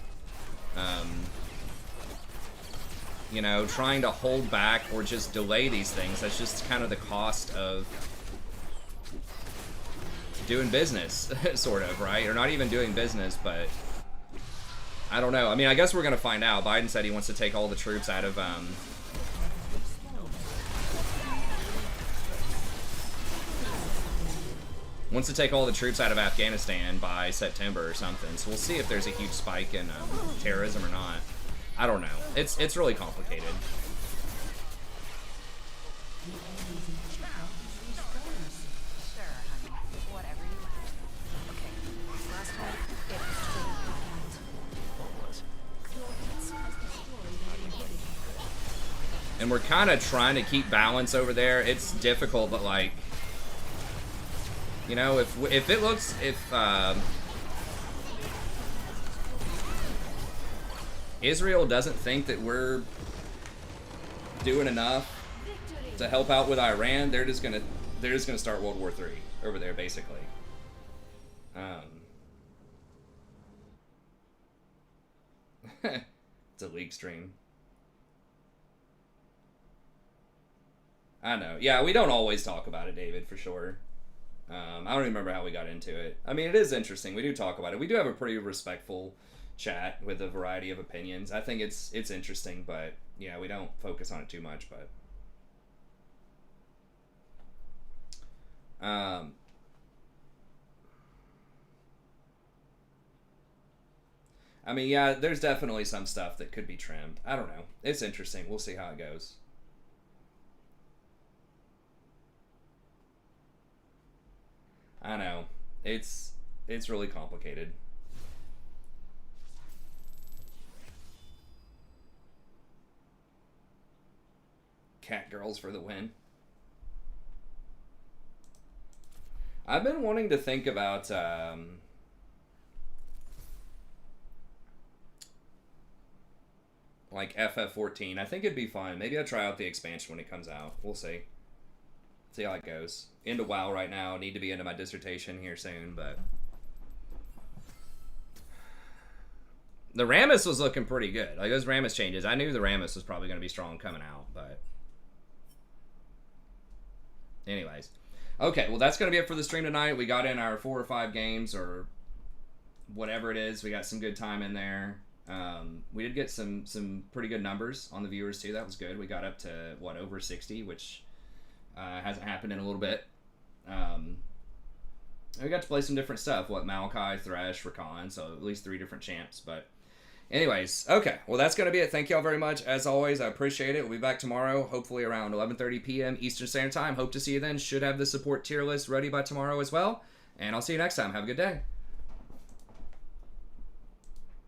You know, trying to hold back or just delay these things, that's just kind of the cost of doing business, sort of, right? Or not even doing business, but I don't know. I mean, I guess we're going to find out. Biden said he wants to take all the troops out of, wants to take all the troops out of Afghanistan by September or something. So we'll see if there's a huge spike in terrorism or not. I don't know. It's really complicated. Sure, honey. Whatever you want. Okay. Last time, it was And we're kind of trying to keep balance over there. It's difficult, but like, you know, if it looks, if Israel doesn't think that we're doing enough to help out with Iran, they're just gonna start World War III over there, basically. It's a leak stream. I know. Yeah, we don't always talk about it, David, for sure. I don't even remember how we got into it. I mean, it is interesting. We do talk about it. We do have a pretty respectful chat with a variety of opinions. I think it's interesting, but yeah, we don't focus on it too much. But I mean, yeah, there's definitely some stuff that could be trimmed. I don't know. It's interesting. We'll see how it goes. I know. It's really complicated. Cat girls for the win. I've been wanting to think about like FF14. I think it'd be fun. Maybe I'll try out the expansion when it comes out. We'll see. See how it goes. Into WoW right now. Need to be into my dissertation here soon, but the Rammus was looking pretty good. Like those Rammus changes. I knew the Rammus was probably going to be strong coming out, but anyways. Okay, well that's going to be it for the stream tonight. We got in our 4 or 5 games or whatever it is. We got some good time in there. We did get some pretty good numbers on the viewers too. That was good. We got up to what, over 60, which hasn't happened in a little bit. We got to play some different stuff. What, Maokai, Thresh, Rakan, so at least 3 different champs. But anyways, okay. Well, that's going to be it. Thank y'all very much. As always, I appreciate it. We'll be back tomorrow, hopefully around 11:30 p.m. Eastern Standard Time. Hope to see you then. Should have the support tier list ready by tomorrow as well. And I'll see you next time. Have a good day.